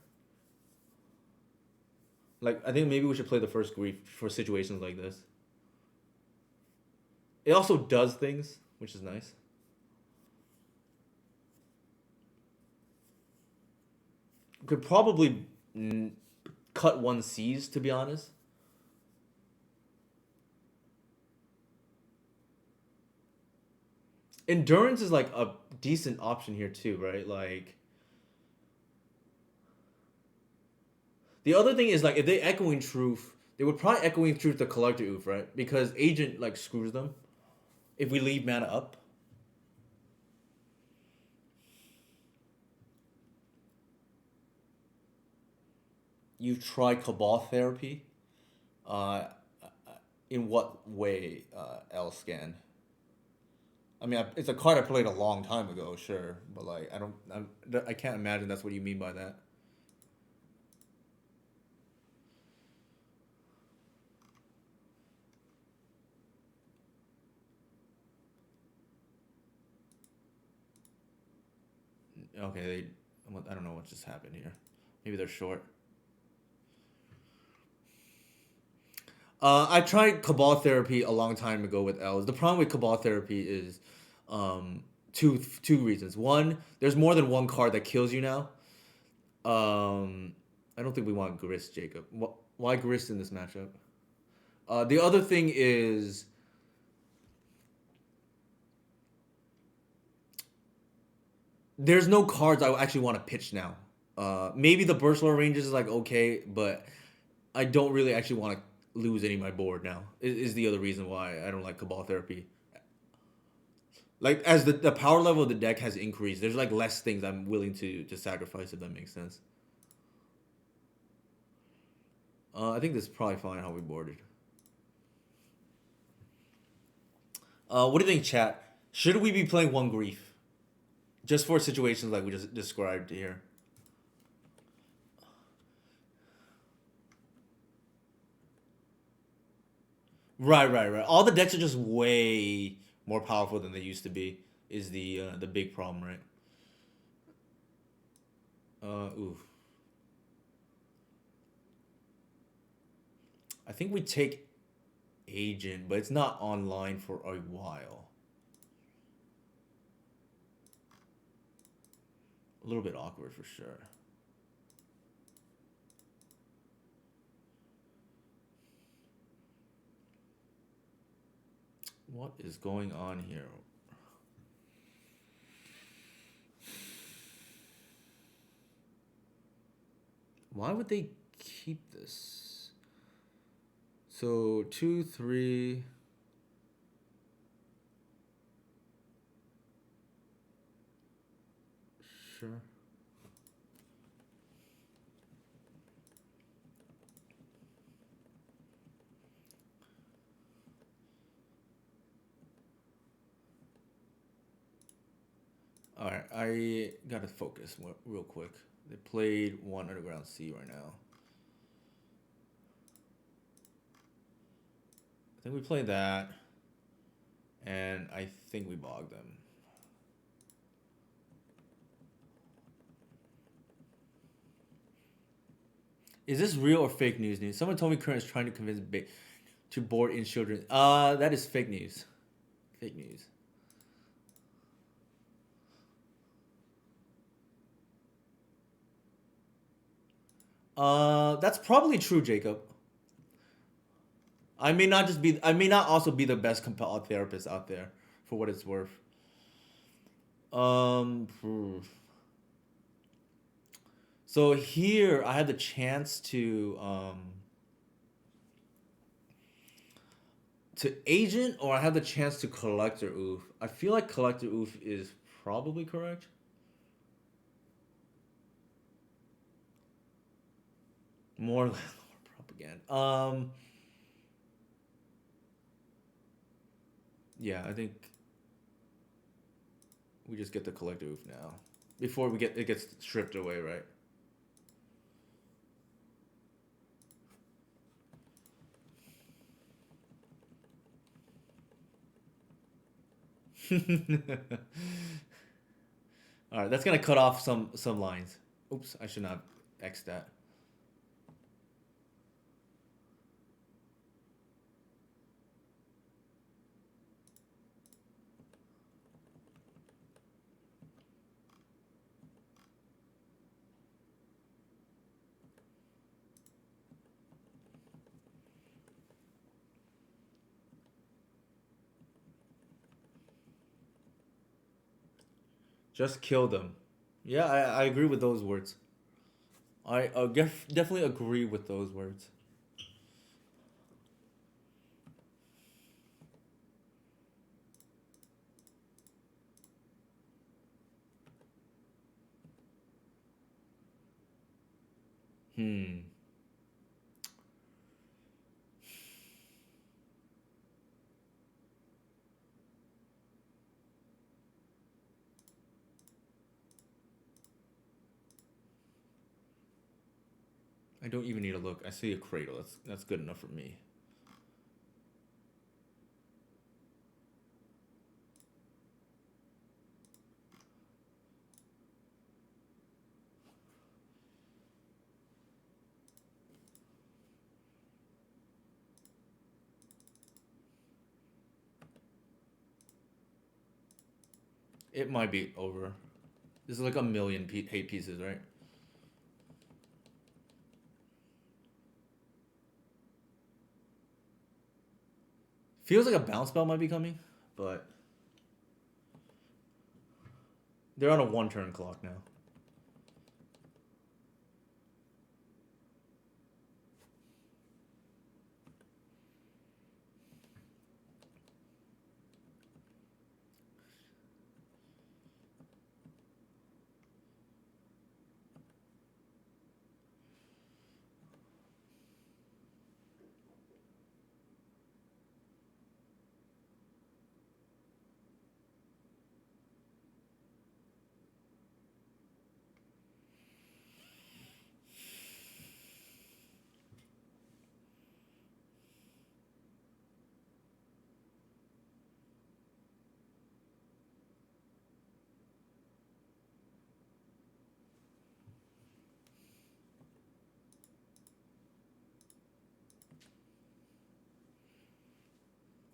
Like I think maybe we should play the first grief for situations like this. It also does things, which is nice. We could probably cut one C's to be honest. Endurance is like a decent option here too, right? Like The other thing is like if they echoing truth, they would probably echoing truth the collector oof, right? Because agent like screws them if we leave mana up. You try cabal therapy. Uh, in what way, L scan? I mean, it's a card I played a long time ago, sure, but like I can't imagine that's what you mean by that. Okay, I don't know what just happened here. Maybe they're short. I tried Cabal therapy a long time ago with L's. The problem with Cabal therapy is two reasons. One, there's more than one card that kills you now. I don't think we want Grist, Jacob. Why Grist in this matchup? The other thing is there's no cards I actually want to pitch now. Maybe the Burst Lord Rangers is like okay, but I don't really actually want to lose any of my board now. Is the other reason why I don't like Cabal Therapy. Like as the power level of the deck has increased, there's like less things I'm willing to sacrifice if that makes sense. I think this is probably fine how we boarded. What do you think, chat? Should we be playing One Grief? Just for situations like we just described here. Right. All the decks are just way more powerful than they used to be. Is the big problem, right? Ooh. I think we take Agent, but it's not online for a while. A little bit awkward for sure. What is going on here? Why would they keep this? So 2, 3. Sure. All right, I gotta focus real quick. They played one Underground Sea right now. I think we played that, and I think we bogged them. Is this real or fake news? Someone told me Current is trying to convince to board in children. That is fake news. Fake news. That's probably true, Jacob. I may not just be. I may not also be the best compelled therapist out there, for what it's worth. Um. So here I had the chance to agent, or I have the chance to collector oof. I feel like collector oof is probably correct. More landlord propaganda. Yeah, I think we just get the collector oof now before we get it gets stripped away, right? All right, that's gonna cut off some lines. Oops, I should not X that. Just kill them. Yeah, I agree with those words. I definitely agree with those words. Hmm. I don't even need to look. I see a cradle. That's good enough for me. It might be over. This is like a million hate pieces, right? Feels like a bounce spell might be coming, but they're on a 1 turn clock now.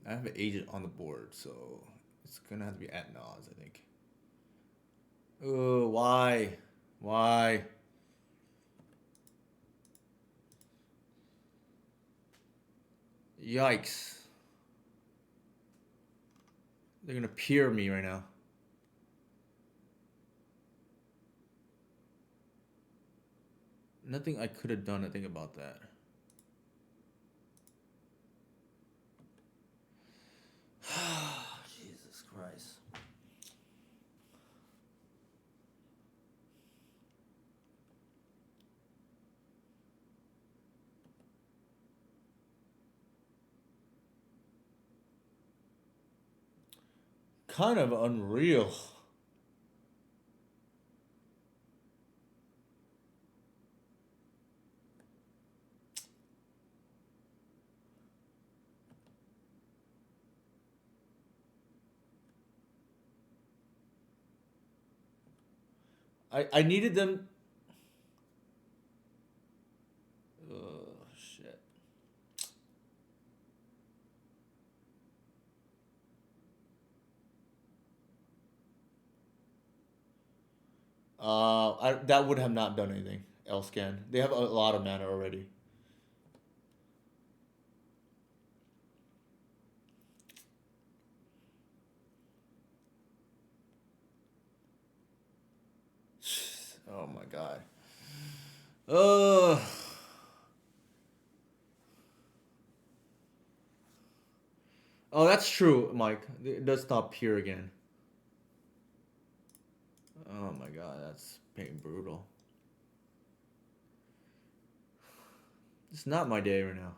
I have an agent on the board, so it's gonna have to be at Nas, I think. Oh, why? Why? Yikes. They're gonna peer me right now. Nothing I could have done to think about that. Jesus Christ. Kind of unreal. I needed them. Oh, shit. That would have not done anything. Elscan. They have a lot of mana already. Oh my god. Uh. Oh, that's true, Mike. It does stop here again. Oh my god, that's being brutal. It's not my day right now.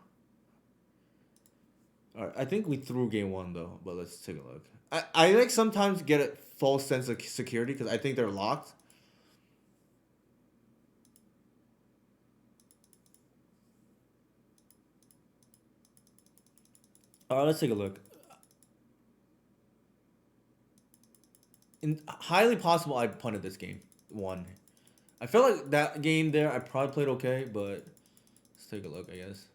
All right, I think we threw game one though, but let's take a look. I like sometimes get a false sense of security because I think they're locked. All right, let's take a look. Highly possible I punted this game one. I feel like that game there I probably played okay, but let's take a look. I guess.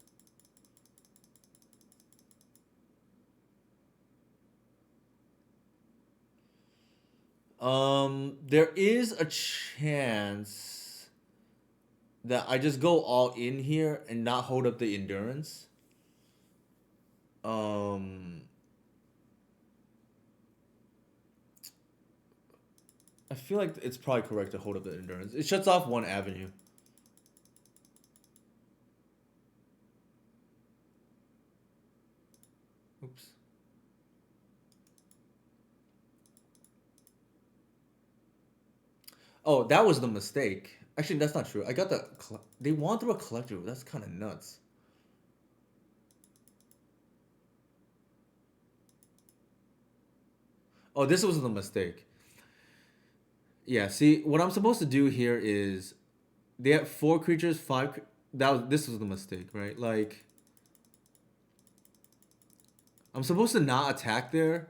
There is a chance that I just go all in here and not hold up the endurance. Um, I feel like it's probably correct to hold up the endurance. It shuts off one avenue. Oh, that was the mistake. Actually, that's not true. I got the. They won through a collector. That's kind of nuts. Oh, this was the mistake. Yeah. See, what I'm supposed to do here is they have four creatures, five. That was this was the mistake, right? Like I'm supposed to not attack there,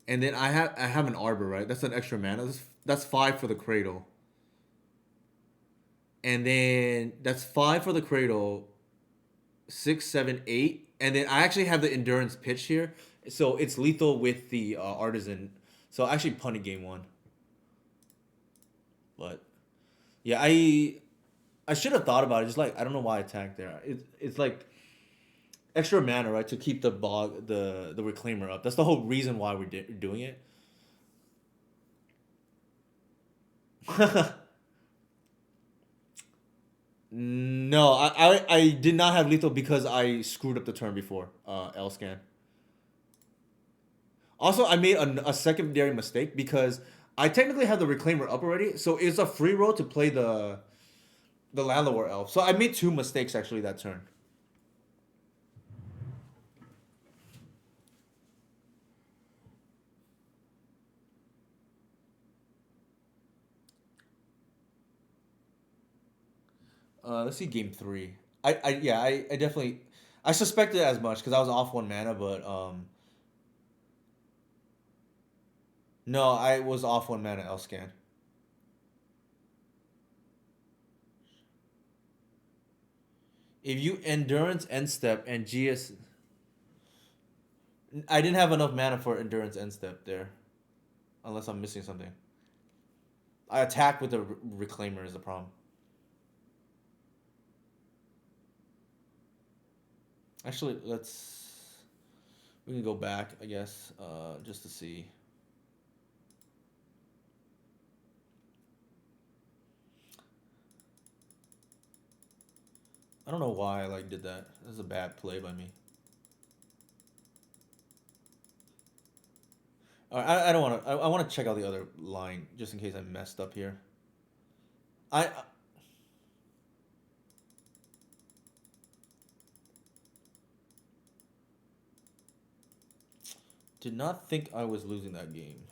and then I have an arbor, right? That's an extra mana. That's five for the cradle, and then that's five for the cradle, six, seven, eight, and then I actually have the endurance pitch here, so it's lethal with the artisan. So I actually punted game one, but yeah, I should have thought about it. Just like I don't know why I attacked there. It's like extra mana, right, to keep the bog the reclaimer up. That's the whole reason why we're doing it. No, I did not have lethal because I screwed up the turn before. L scan. Also, I made a secondary mistake because I technically have the reclaimer up already, so it's a free roll to play the Landlord elf. So I made two mistakes actually that turn. Let's see game three. I definitely I suspected as much because I was off one mana, but no, I was off one mana L scan. If you endurance end step and GS, I didn't have enough mana for endurance end step there, unless I'm missing something. I attack with the reclaimer is the problem. Actually, we can go back, I guess, just to see. I don't know why I like did that. This is a bad play by me. I don't want to. I want to check out the other line just in case I messed up here. I did not think I was losing that game.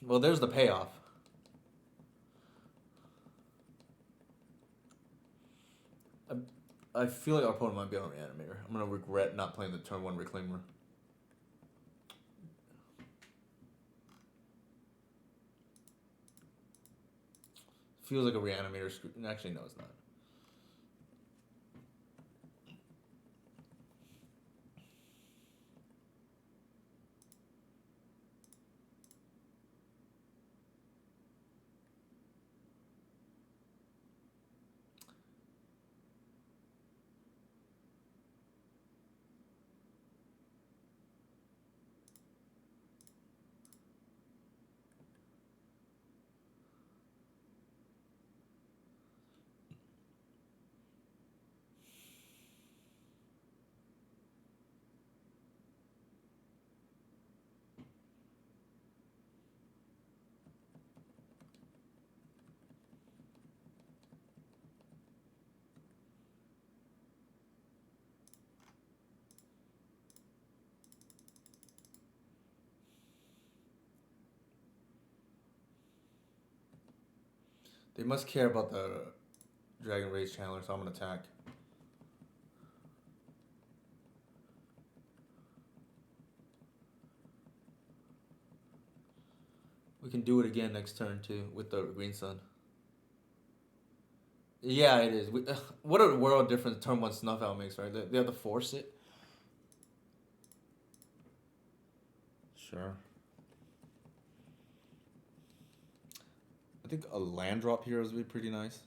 Well, there's the payoff. I feel like our opponent might be on Reanimator. I'm gonna regret not playing the turn one Reclaimer. Feels like a Reanimator. Actually, no, it's not. They must care about the Dragon Rage Channeler, so I'm gonna attack. We can do it again next turn too with the Green Sun. Yeah, it is. What a world difference turn one snuff out makes, right? They have to force it. Sure. I think a land drop here would be pretty nice.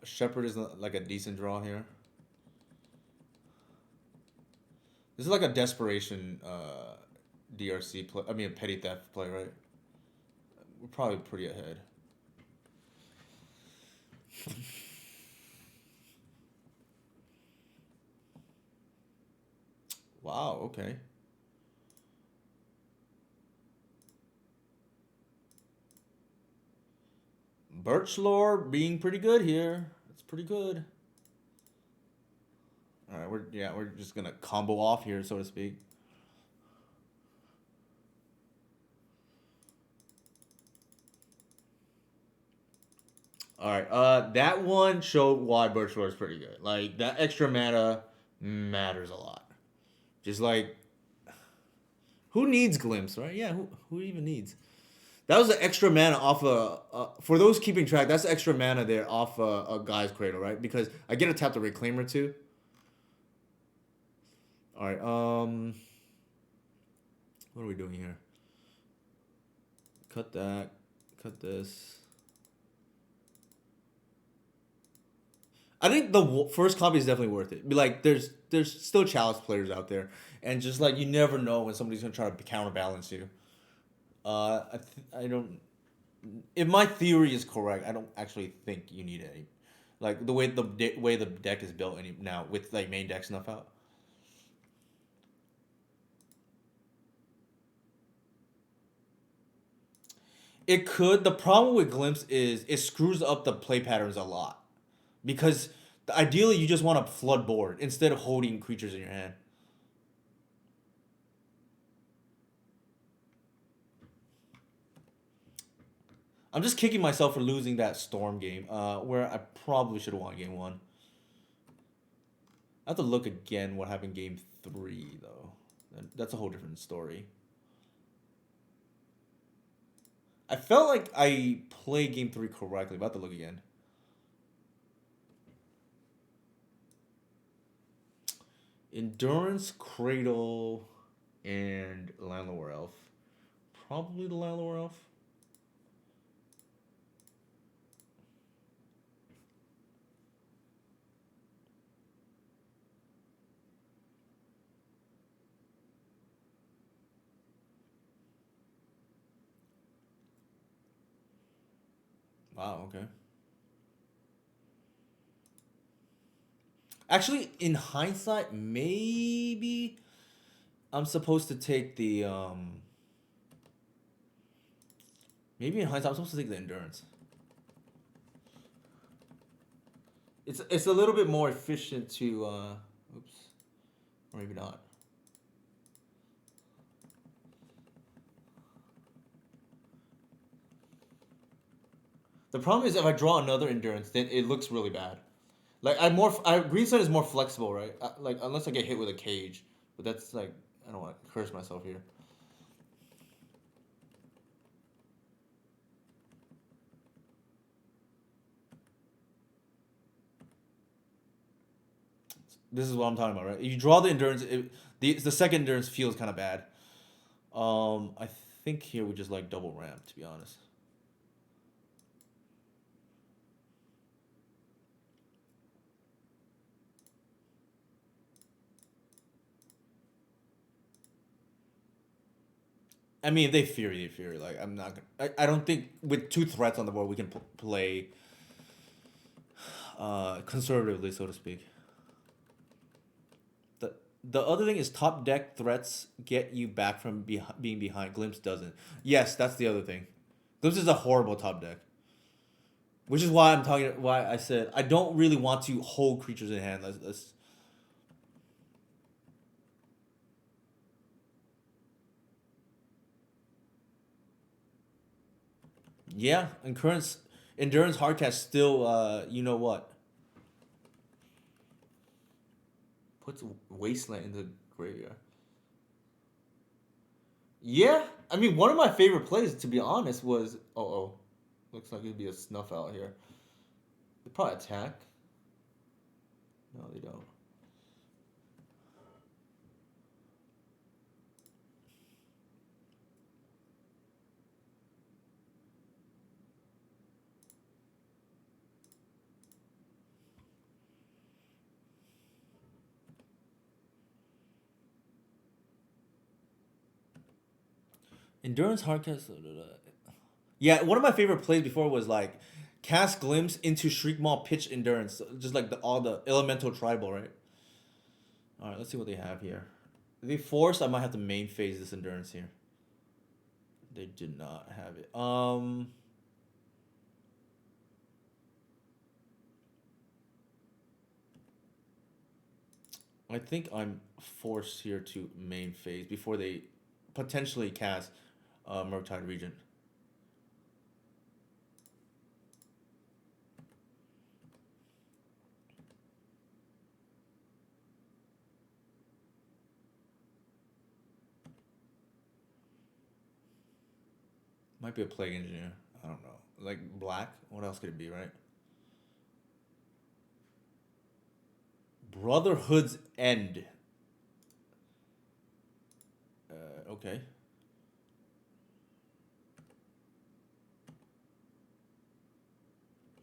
Shepherd is like a decent draw here. This is like a desperation DRC play. I mean, a petty theft play, right? We're probably pretty ahead. Wow. Okay. Birch lore being pretty good here. It's pretty good. All right, we're just gonna combo off here, so to speak. All right, that one showed why Birch lore is pretty good. Like that extra mana matters a lot. Just like who needs glimpse, right? Yeah, who even needs? That was the extra mana off for those keeping track. That's the extra mana there off a guy's cradle, right? Because I get to tap the reclaimer too. All right. What are we doing here? Cut that. Cut this. I think the first copy is definitely worth it. Be like, there's still chalice players out there, and just like you never know when somebody's gonna try to counterbalance you. I don't. If my theory is correct, I don't actually think you need any, like the way way the deck is built any now with like main deck snuff out. It could. The problem with Glimpse is it screws up the play patterns a lot because ideally you just want to flood board instead of holding creatures in your hand. I'm just kicking myself for losing that Storm game, where I probably should have won game one. I have to look again what happened game three though. That's a whole different story. I felt like I played game three correctly. About to look again. Endurance, Cradle, and Landlord Elf. Probably the Landlord Elf. Wow, okay. Actually, in hindsight, maybe I'm supposed to take the maybe in hindsight I'm supposed to take the endurance. It's a little bit more efficient to oops. Or maybe not. The problem is if I draw another endurance, then it looks really bad. Like green sun is more flexible, right? Like unless I get hit with a cage, but that's like I don't want to curse myself here. This is what I'm talking about, right? If you draw the endurance, the second endurance feels kind of bad. I think here we just like double ramp, to be honest. I mean, if they fury, they fury. Like I'm not gonna. I don't think with two threats on the board we can play conservatively, so to speak. The the other thing is top deck threats get you back from being behind. Glimpse doesn't. Yes, that's the other thing. Glimpse is a horrible top deck, which is why I'm talking. Why I said I don't really want to hold creatures in hand. Let's yeah, and current endurance hardcast still. You know what? Puts wasteland in the graveyard. Yeah, I mean one of my favorite plays, to be honest, was looks like it'd be a snuff out here. They probably attack. No, they don't. Endurance hardcast. Yeah, one of my favorite plays before was like cast glimpse into Shriek Maw pitch endurance, just like all the elemental tribal, right? All right, let's see what they have here. If they force, I might have to main phase this endurance here. They did not have it. I think I'm forced here to main phase before they potentially cast Murktide Regent. Might be a Plague Engineer. I don't know. Like black? What else could it be, right? Brotherhood's End. Okay.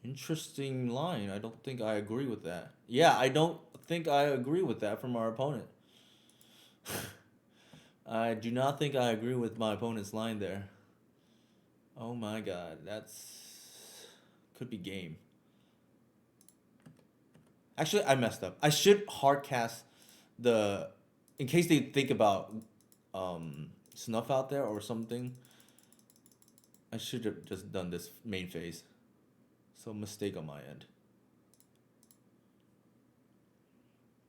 Interesting line. I don't think I agree with that. Yeah, I don't think I agree with that from our opponent. I do not think I agree with my opponent's line there. Oh my god, that's could be game. Actually, I messed up. I should hardcast the in case they think about snuff out there or something. I should have just done this main phase. So mistake on my end.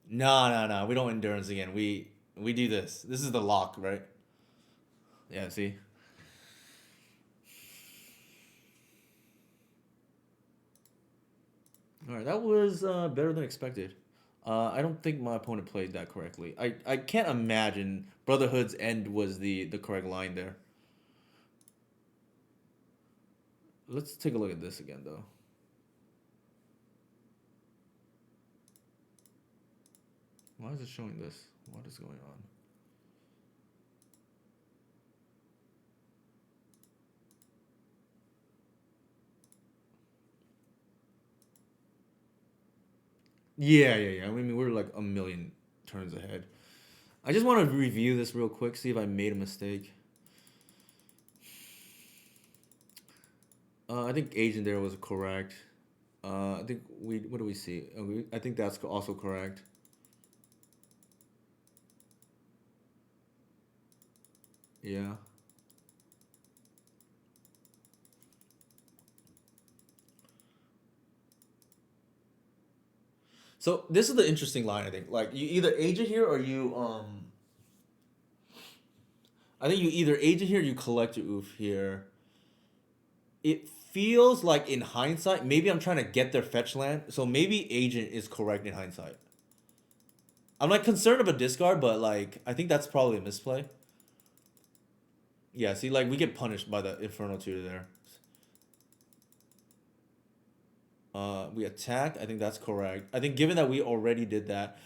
No, no, no. We don't endurance again. We do this. This is the lock, right? Yeah. See. All right. That was better than expected. I don't think my opponent played that correctly. I can't imagine Brotherhood's End was the correct line there. Let's take a look at this again, though. Why is it showing this? What is going on? Yeah, yeah, yeah. I mean, we're like a million turns ahead. I just want to review this real quick, see if I made a mistake. I think agent there was correct. I think we. What do we see? I think that's also correct. Yeah. So this is the interesting line. I think like you either agent here or you I think you either agent here or you collect your oof here. It feels like in hindsight, maybe I'm trying to get their fetch land, so maybe agent is correct in hindsight. I'm like concerned about discard, but like I think that's probably a misplay. Yeah, see, like we get punished by the Inferno tutor there. We attack. I think that's correct. I think given that we already did that,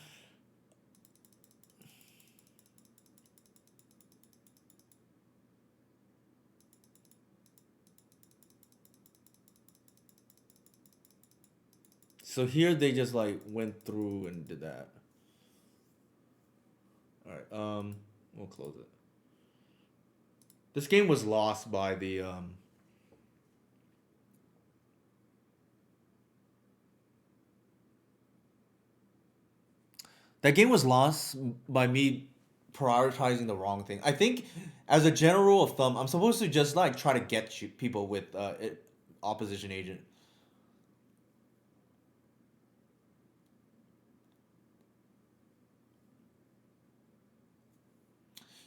so here they just like went through and did that. All right. We'll close it. This game was lost by the That game was lost by me prioritizing the wrong thing. I think, as a general rule of thumb, I'm supposed to just like try to get people with opposition agent.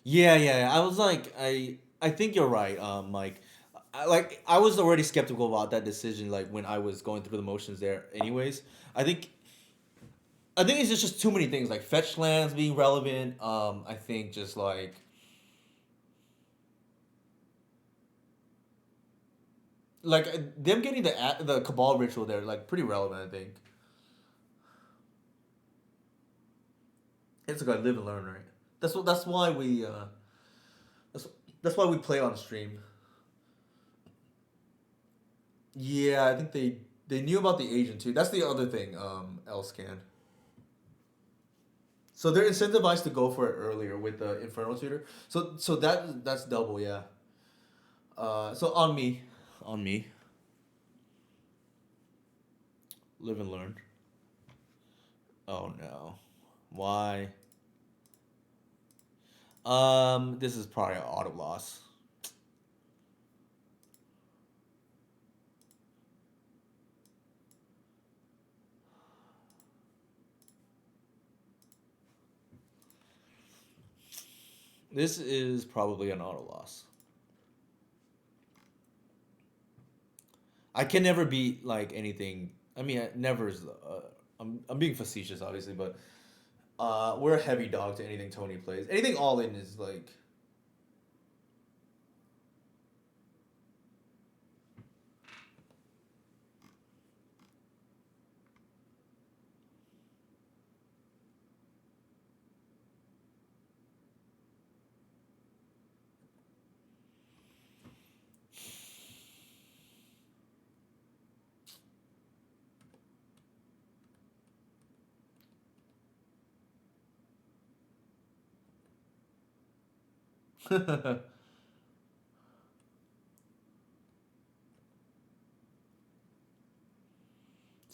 Yeah, yeah, yeah. I was like, I think you're right, Mike. I was already skeptical about that decision, like when I was going through the motions there. Anyways, I think I think it's just too many things like fetch lands being relevant. I think just like them getting the Cabal ritual there, like pretty relevant, I think. It's like a live and learn, right? That's why we that's that's why we play on stream. Yeah, I think they knew about the agent too. That's the other thing. Elscan. So they're incentivized to go for it earlier with the Inferno tutor. So that's double, yeah. So on me, live and learn. Oh no, why? This is probably an auto loss. This is probably an auto loss. I can never beat like anything. I mean, never is. I'm being facetious, obviously, but we're a heavy dog to anything Tony plays. Anything all in is like. It's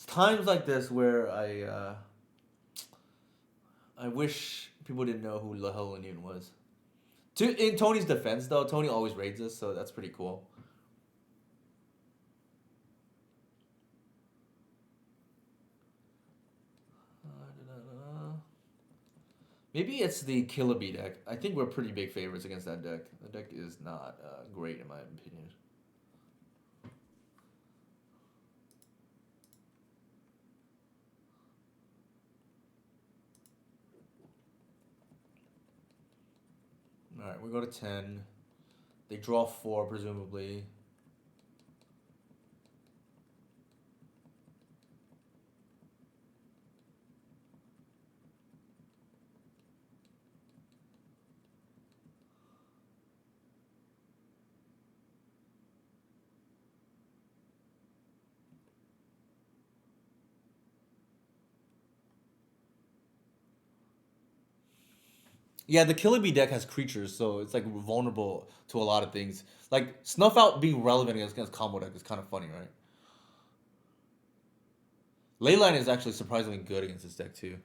times like this where I wish people didn't know who Lahel was. In Tony's defense, though, Tony always raids us, so that's pretty cool. Maybe it's the Killer Bee deck. I think we're pretty big favorites against that deck. The deck is not great in my opinion. All right, we go to 10. They draw 4 presumably. Yeah, the Killer Bee deck has creatures, so it's like vulnerable to a lot of things. Like Snuff Out being relevant against combo deck is kind of funny, right? Leyline is actually surprisingly good against this deck too.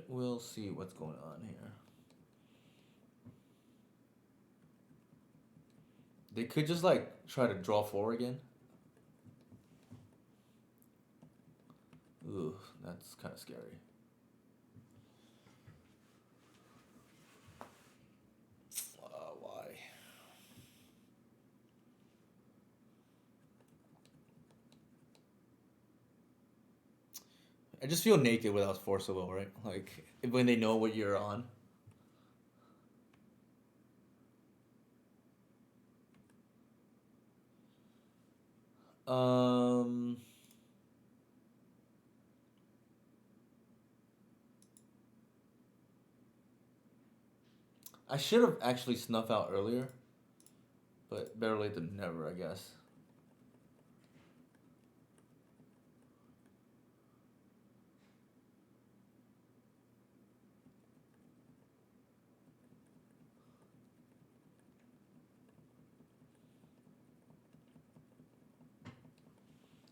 We'll see what's going on here. They could just like try to draw 4 again. Ooh, that's kind of scary. Why? I just feel naked without Force of Will, right? Like when they know what you're on. Um, I should have actually snuff out earlier, but better late than never, I guess.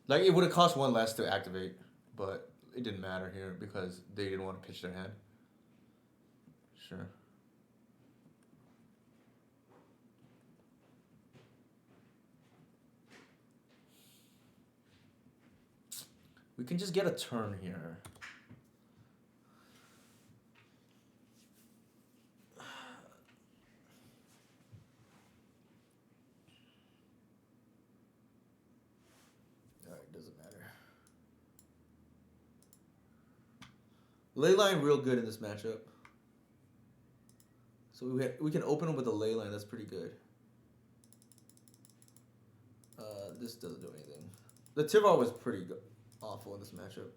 Like it would have cost 1 less to activate, but it didn't matter here because they didn't want to pitch their hand. Sure. We can just get a turn here. Leyline real good in this matchup. So we can open him with a Leyline. That's pretty good. This doesn't do anything. The Tivol was pretty good, awful in this matchup.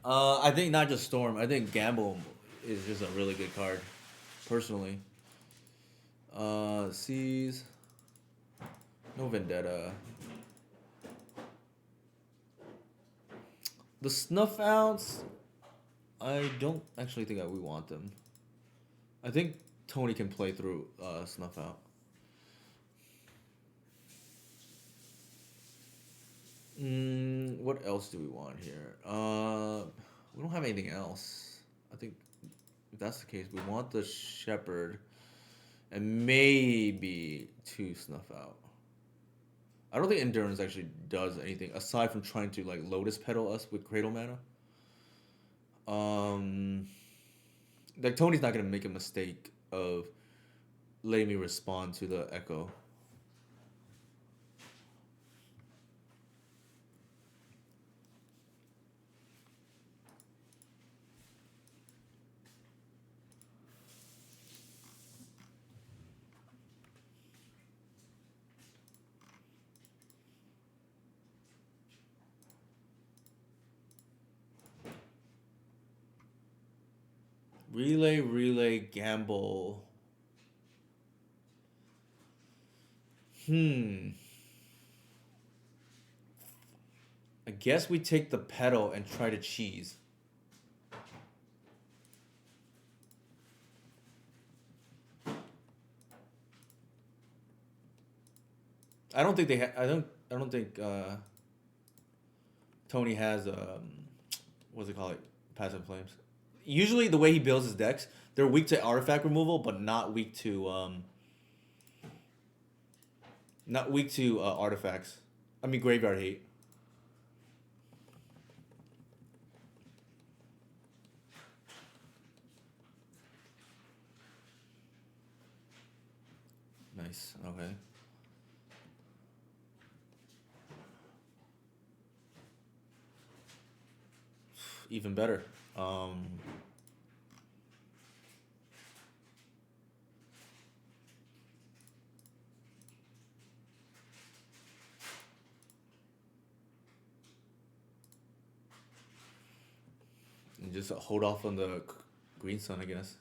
I think not just Storm. I think Gamble is just a really good card, personally. Seas. No Vendetta. The Snuff Outs. I don't actually think that we want them. I think Tony can play through Snuff Out. What else do we want here? We don't have anything else. I think if that's the case, we want the Shepherd and maybe two Snuff Out. I don't think Endurance actually does anything aside from trying to like Lotus Petal us with Cradle mana. Like Tony's not gonna make a mistake of letting me respond to the Echo. Relay, gamble. I guess we take the pedal and try to cheese. I don't think they I don't think Tony has what's it called? Passive flames. Usually the way he builds his decks, they're weak to artifact removal, but not weak to artifacts. I mean graveyard hate. Nice. Okay. Even better. And just hold off on the green sun, I guess.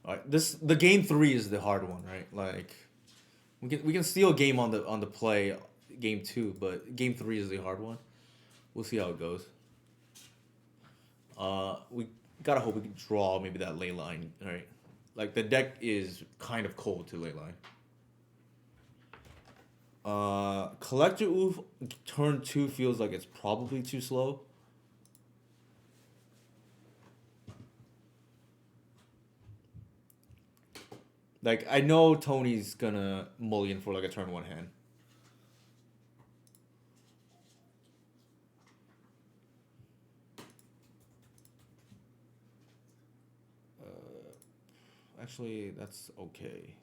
All right, the game three is the hard one, right? Like, we can steal a game on the play, game two, but game three is the hard one. We'll see how it goes. We gotta hope we can draw maybe that ley line, right? Like the deck is kind of cold to ley line. Collector Oof turn two feels like it's probably too slow. Like I know Tony's gonna mulligan for like a turn one hand. Actually, that's okay.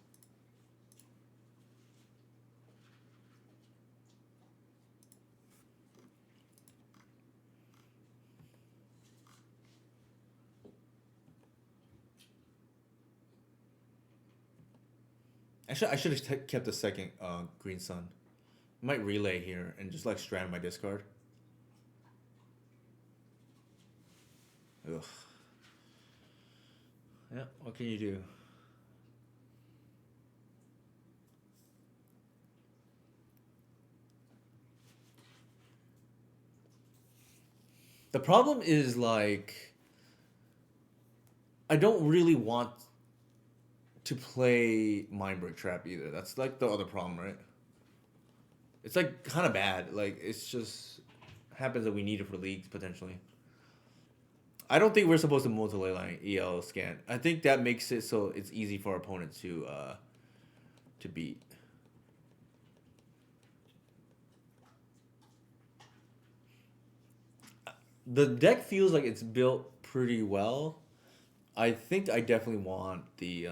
Actually, I should have kept the second green sun. I might relay here and just like strand my discard. Ugh. Yeah, what can you do? The problem is like I don't really want to play Mindbreak Trap either. That's like the other problem, right? It's like kind of bad. Like it's just happens that we need it for leagues potentially. I don't think we're supposed to multi line EL scan. I think that makes it so it's easy for our opponent to beat. The deck feels like it's built pretty well. I think I definitely want the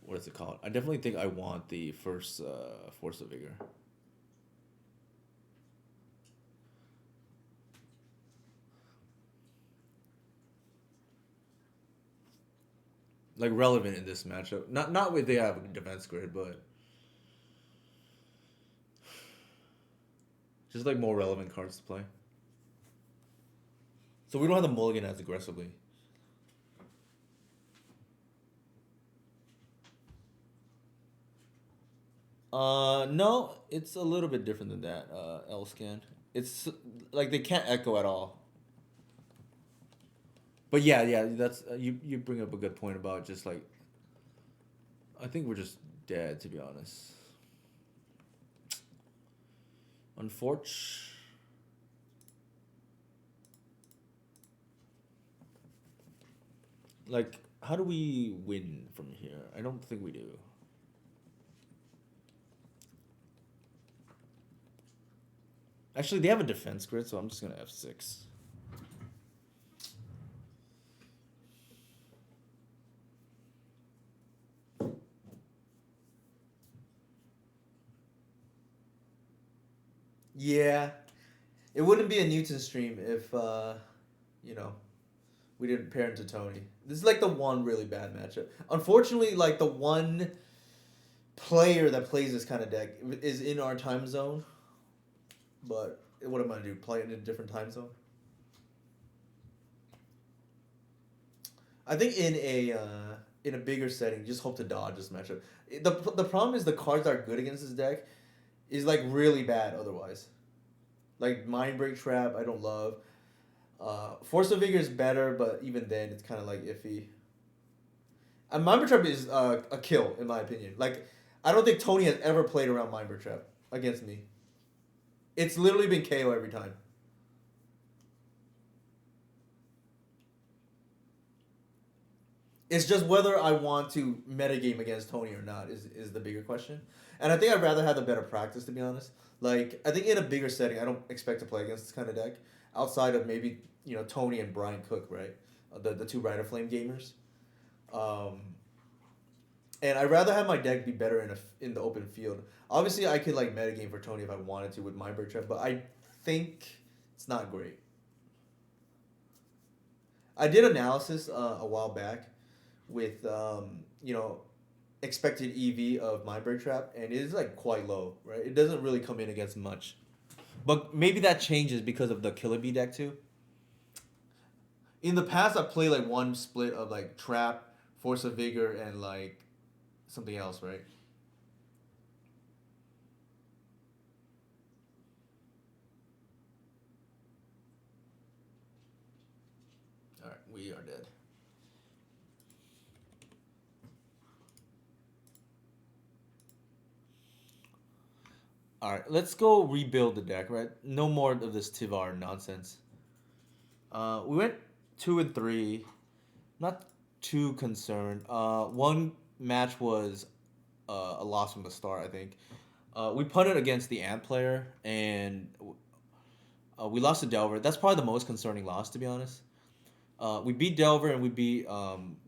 what is it called? I definitely think I want the first Force of Vigor. Like relevant in this matchup. Not with they have a defense grid, but just like more relevant cards to play. So we don't have the mulligan as aggressively. No, it's a little bit different than that. L scan. It's like they can't echo at all. But yeah, yeah, that's you bring up a good point about just like I think we're just dead to be honest. Unfortunately. Like, how do we win from here? I don't think we do. Actually, they have a defense grid, so I'm just gonna F6. Yeah, it wouldn't be a Newton stream if you know, we didn't pair into Tony. This is like the one really bad matchup. Unfortunately, like the one player that plays this kind of deck is in our time zone. But what am I gonna do? Play it in a different time zone? I think in a bigger setting, just hope to dodge this matchup. The problem is the cards that are good against this deck is like really bad otherwise. Like Mind Break Trap, I don't love. Force of Vigor is better, but even then, it's kind of like iffy. And Mind Break Trap is a kill in my opinion. Like I don't think Tony has ever played around Mind Break Trap against me. It's literally been KO every time. It's just whether I want to metagame against Tony or not is the bigger question. And I think I'd rather have the better practice, to be honest. Like, I think in a bigger setting, I don't expect to play against this kind of deck. Outside of maybe, Tony and Brian Cook, right? The two Rider Flame gamers. Um, and I'd rather have my deck be better in the open field. Obviously, I could, like, metagame for Tony if I wanted to with my bird trap, but I think it's not great. I did analysis a while back with expected EV of my bird trap, and it is like quite low, right? It doesn't really come in against much, but maybe that changes because of the Killer Bee deck too. In the past, I played like one split of like trap, force of vigor, and like something else, right? All right, we are dead. All right, let's go rebuild the deck, right? No more of this Tivar nonsense. We went 2-3. Not too concerned. One match was a loss from the start, I think. We punted against the Ant player, and we lost to Delver. That's probably the most concerning loss, to be honest. We beat Delver and we beat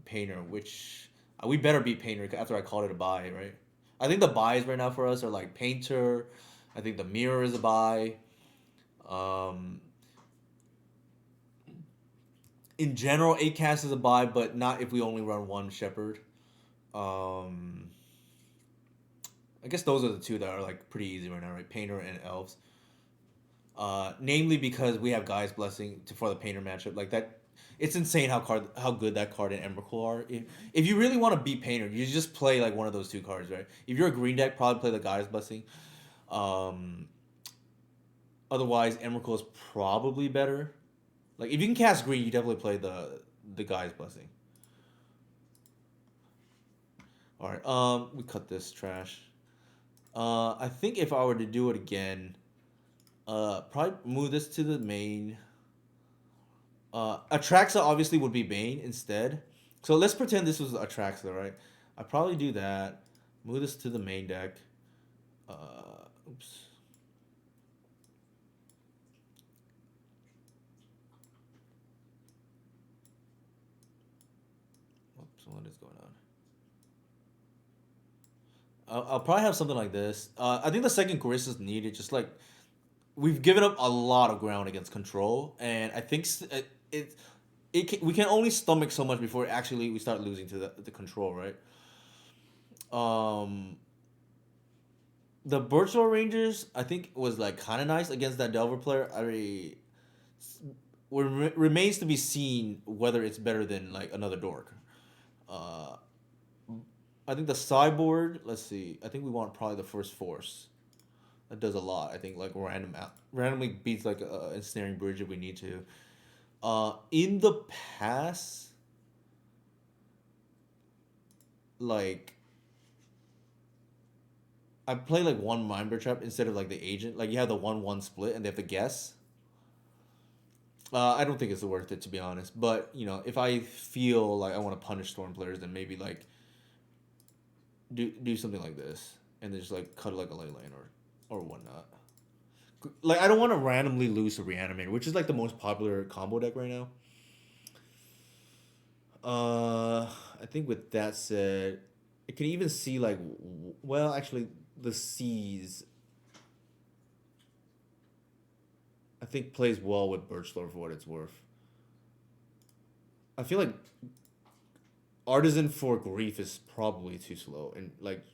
Painter, which we better beat Painter after I called it a bye, right? I think the buys right now for us are like Painter. I think the Mirror is a buy. Um, in general, 8 cast is a buy, but not if we only run one Shepherd. Um, I guess those are the two that are like pretty easy right now, right? Painter and Elves. Namely because we have Guy's Blessing for the Painter matchup. Like that, it's insane how good that card and Emrakul are. If you really want to beat Painter, you just play like one of those two cards, right? If you're a green deck, probably play the Guy's Blessing. Um, Otherwise, Emrakul is probably better. Like if you can cast green, you definitely play the Guy's Blessing. All right, we cut this trash. I think if I were to do it again, probably move this to the main. Atraxa obviously would be Bane instead. So let's pretend this was Atraxa, right? I'd probably do that. Move this to the main deck. Oops. I'll probably have something like this. I think the second Chris is needed. Just like we've given up a lot of ground against control, and I think we can only stomach so much before actually we start losing to the control, right? Um, the Birchall Rangers I think was like kind of nice against that Delver player. Remains to be seen whether it's better than like another Dork. Uh, I think the sideboard. Let's see. I think we want probably the first force. That does a lot. I think like randomly beats like a ensnaring bridge if we need to. In the past, like I play like one Mind Trap instead of like the agent. Like you have the 1-1 split and they have to guess. I don't think it's worth it to be honest. But you know, if I feel like I want to punish Storm players, then maybe like do something like this and then just like cut it like a ley lane or whatnot. Like I don't want to randomly lose to Reanimator, which is like the most popular combo deck right now. I think with that said, it can even see like well actually the Seas I think plays well with Birchlore for what it's worth. I feel like Artisan for Grief is probably too slow and like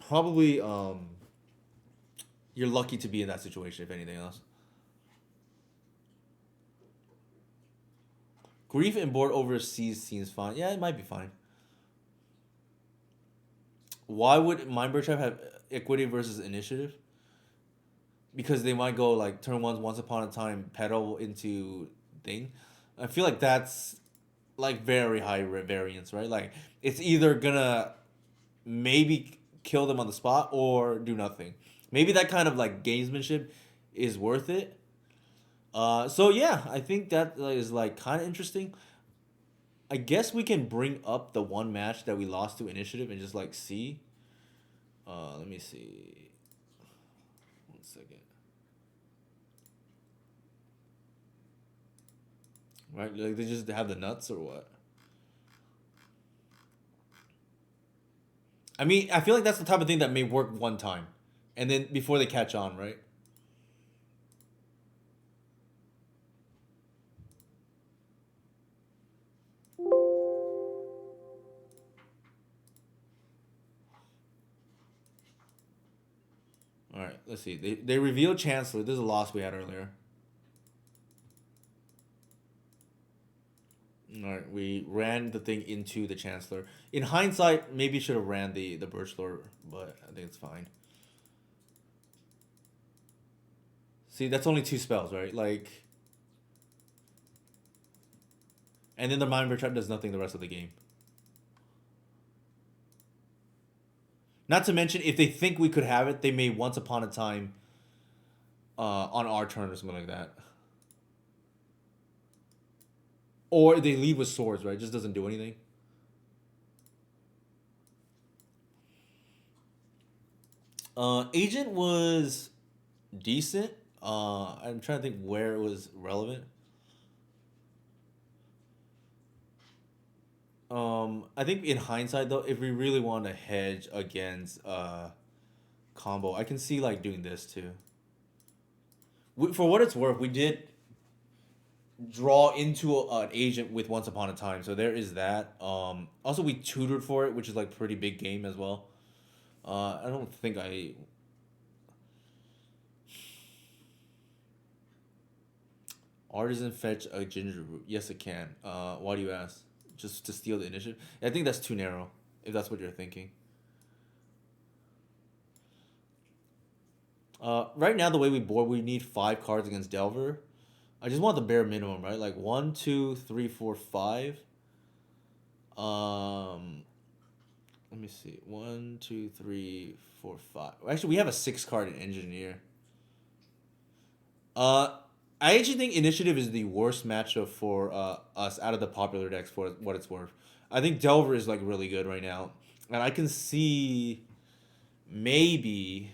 probably you're lucky to be in that situation if anything else. Grief and board overseas seems fine. Yeah, it might be fine. Why would Mind Trap have equity versus initiative? Because they might go like turn ones once upon a time pedal into thing. I feel like that's like very high variance, right? Like it's either gonna maybe kill them on the spot or do nothing. Maybe that kind of like gamesmanship is worth it. So yeah, I think that is like kind of interesting. I guess we can bring up the one match that we lost to initiative and just like see. Let me see. 1 second. Right, like they just have the nuts or what? I mean, I feel like that's the type of thing that may work one time, and then before they catch on, right? All right, let's see. They revealed Chancellor. This is a loss we had earlier. All right, we ran the thing into the Chancellor. In hindsight, maybe should have ran the Birchlord, but I think it's fine. See, that's only 2 spells, right? Like, and then the Mind Trap does nothing the rest of the game. Not to mention, if they think we could have it, they may once upon a time on our turn or something like that. Or they lead with swords, right? It just doesn't do anything. Agent was decent. I'm trying to think where it was relevant. I think in hindsight though, if we really want to hedge against combo, I can see like doing this too. For what it's worth, we did draw into an agent with Once Upon a Time, so there is that. Also we tutored for it, which is like pretty big game as well. I don't think I. Artisan fetch a ginger root. Yes, it can. Why do you ask? Just to steal the initiative? I think that's too narrow. If that's what you're thinking. Right now, the way we board, we need 5 cards against Delver. I just want the bare minimum, right? Like 1, 2, 3, 4, 5. Let me see. 1, 2, 3, 4, 5. Actually, we have a 6 card in Engineer. I actually think Initiative is the worst matchup for us out of the popular decks for what it's worth. I think Delver is like really good right now, and I can see maybe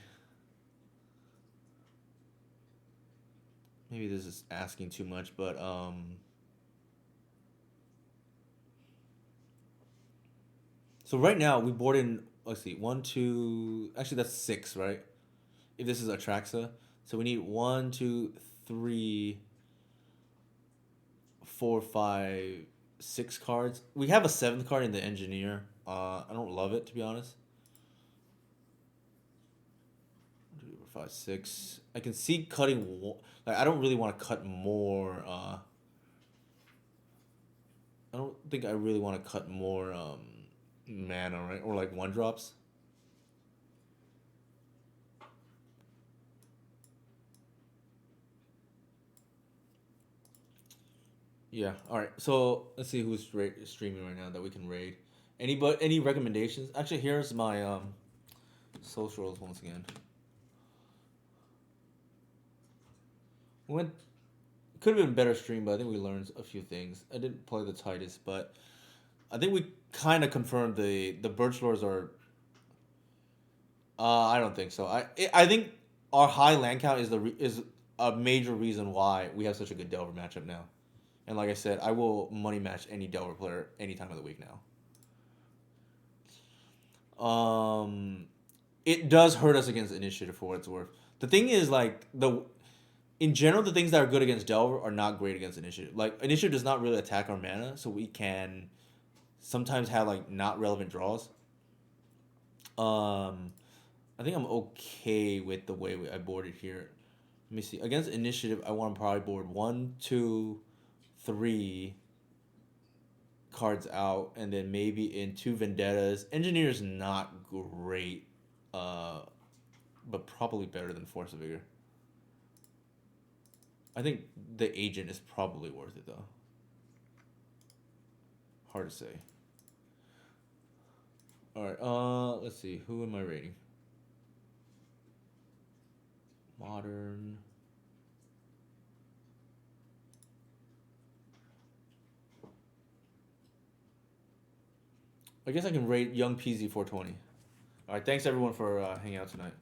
this is asking too much, but So right now we board in. Let's see, one, two. Actually, that's six, right? If this is Atraxa, so we need one, two, three, four, five, six cards. We have a seventh card in the Engineer. I don't love it, to be honest. 2, 5, 6. I can see cutting. Like I don't really want to cut more. I don't think I really want to cut more mana, right? Or like one drops. Yeah. All right. So let's see who's streaming right now that we can raid. Any recommendations? Actually, here's my socials once again. We went could have been a better stream, but I think we learned a few things. I didn't play the tightest, but I think we kind of confirmed the birch lords are. I don't think so. I think our high land count is a major reason why we have such a good Delver matchup now. And like I said, I will money match any Delver player any time of the week now. It does hurt us against initiative for what it's worth. The thing is, like the in general, the things that are good against Delver are not great against initiative. Like initiative does not really attack our mana, so we can sometimes have like not relevant draws. Um, I think I'm okay with the way I boarded here. Let me see. Against initiative, I want to probably board one, two, three cards out, and then maybe in two vendettas. Engineer's not great, uh, but probably better than Force of Vigor. I think the agent is probably worth it though. Hard to say. All right. Let's see. Who am I rating? Modern. I guess I can rate Young PZ 420. All right. Thanks everyone for hanging out tonight.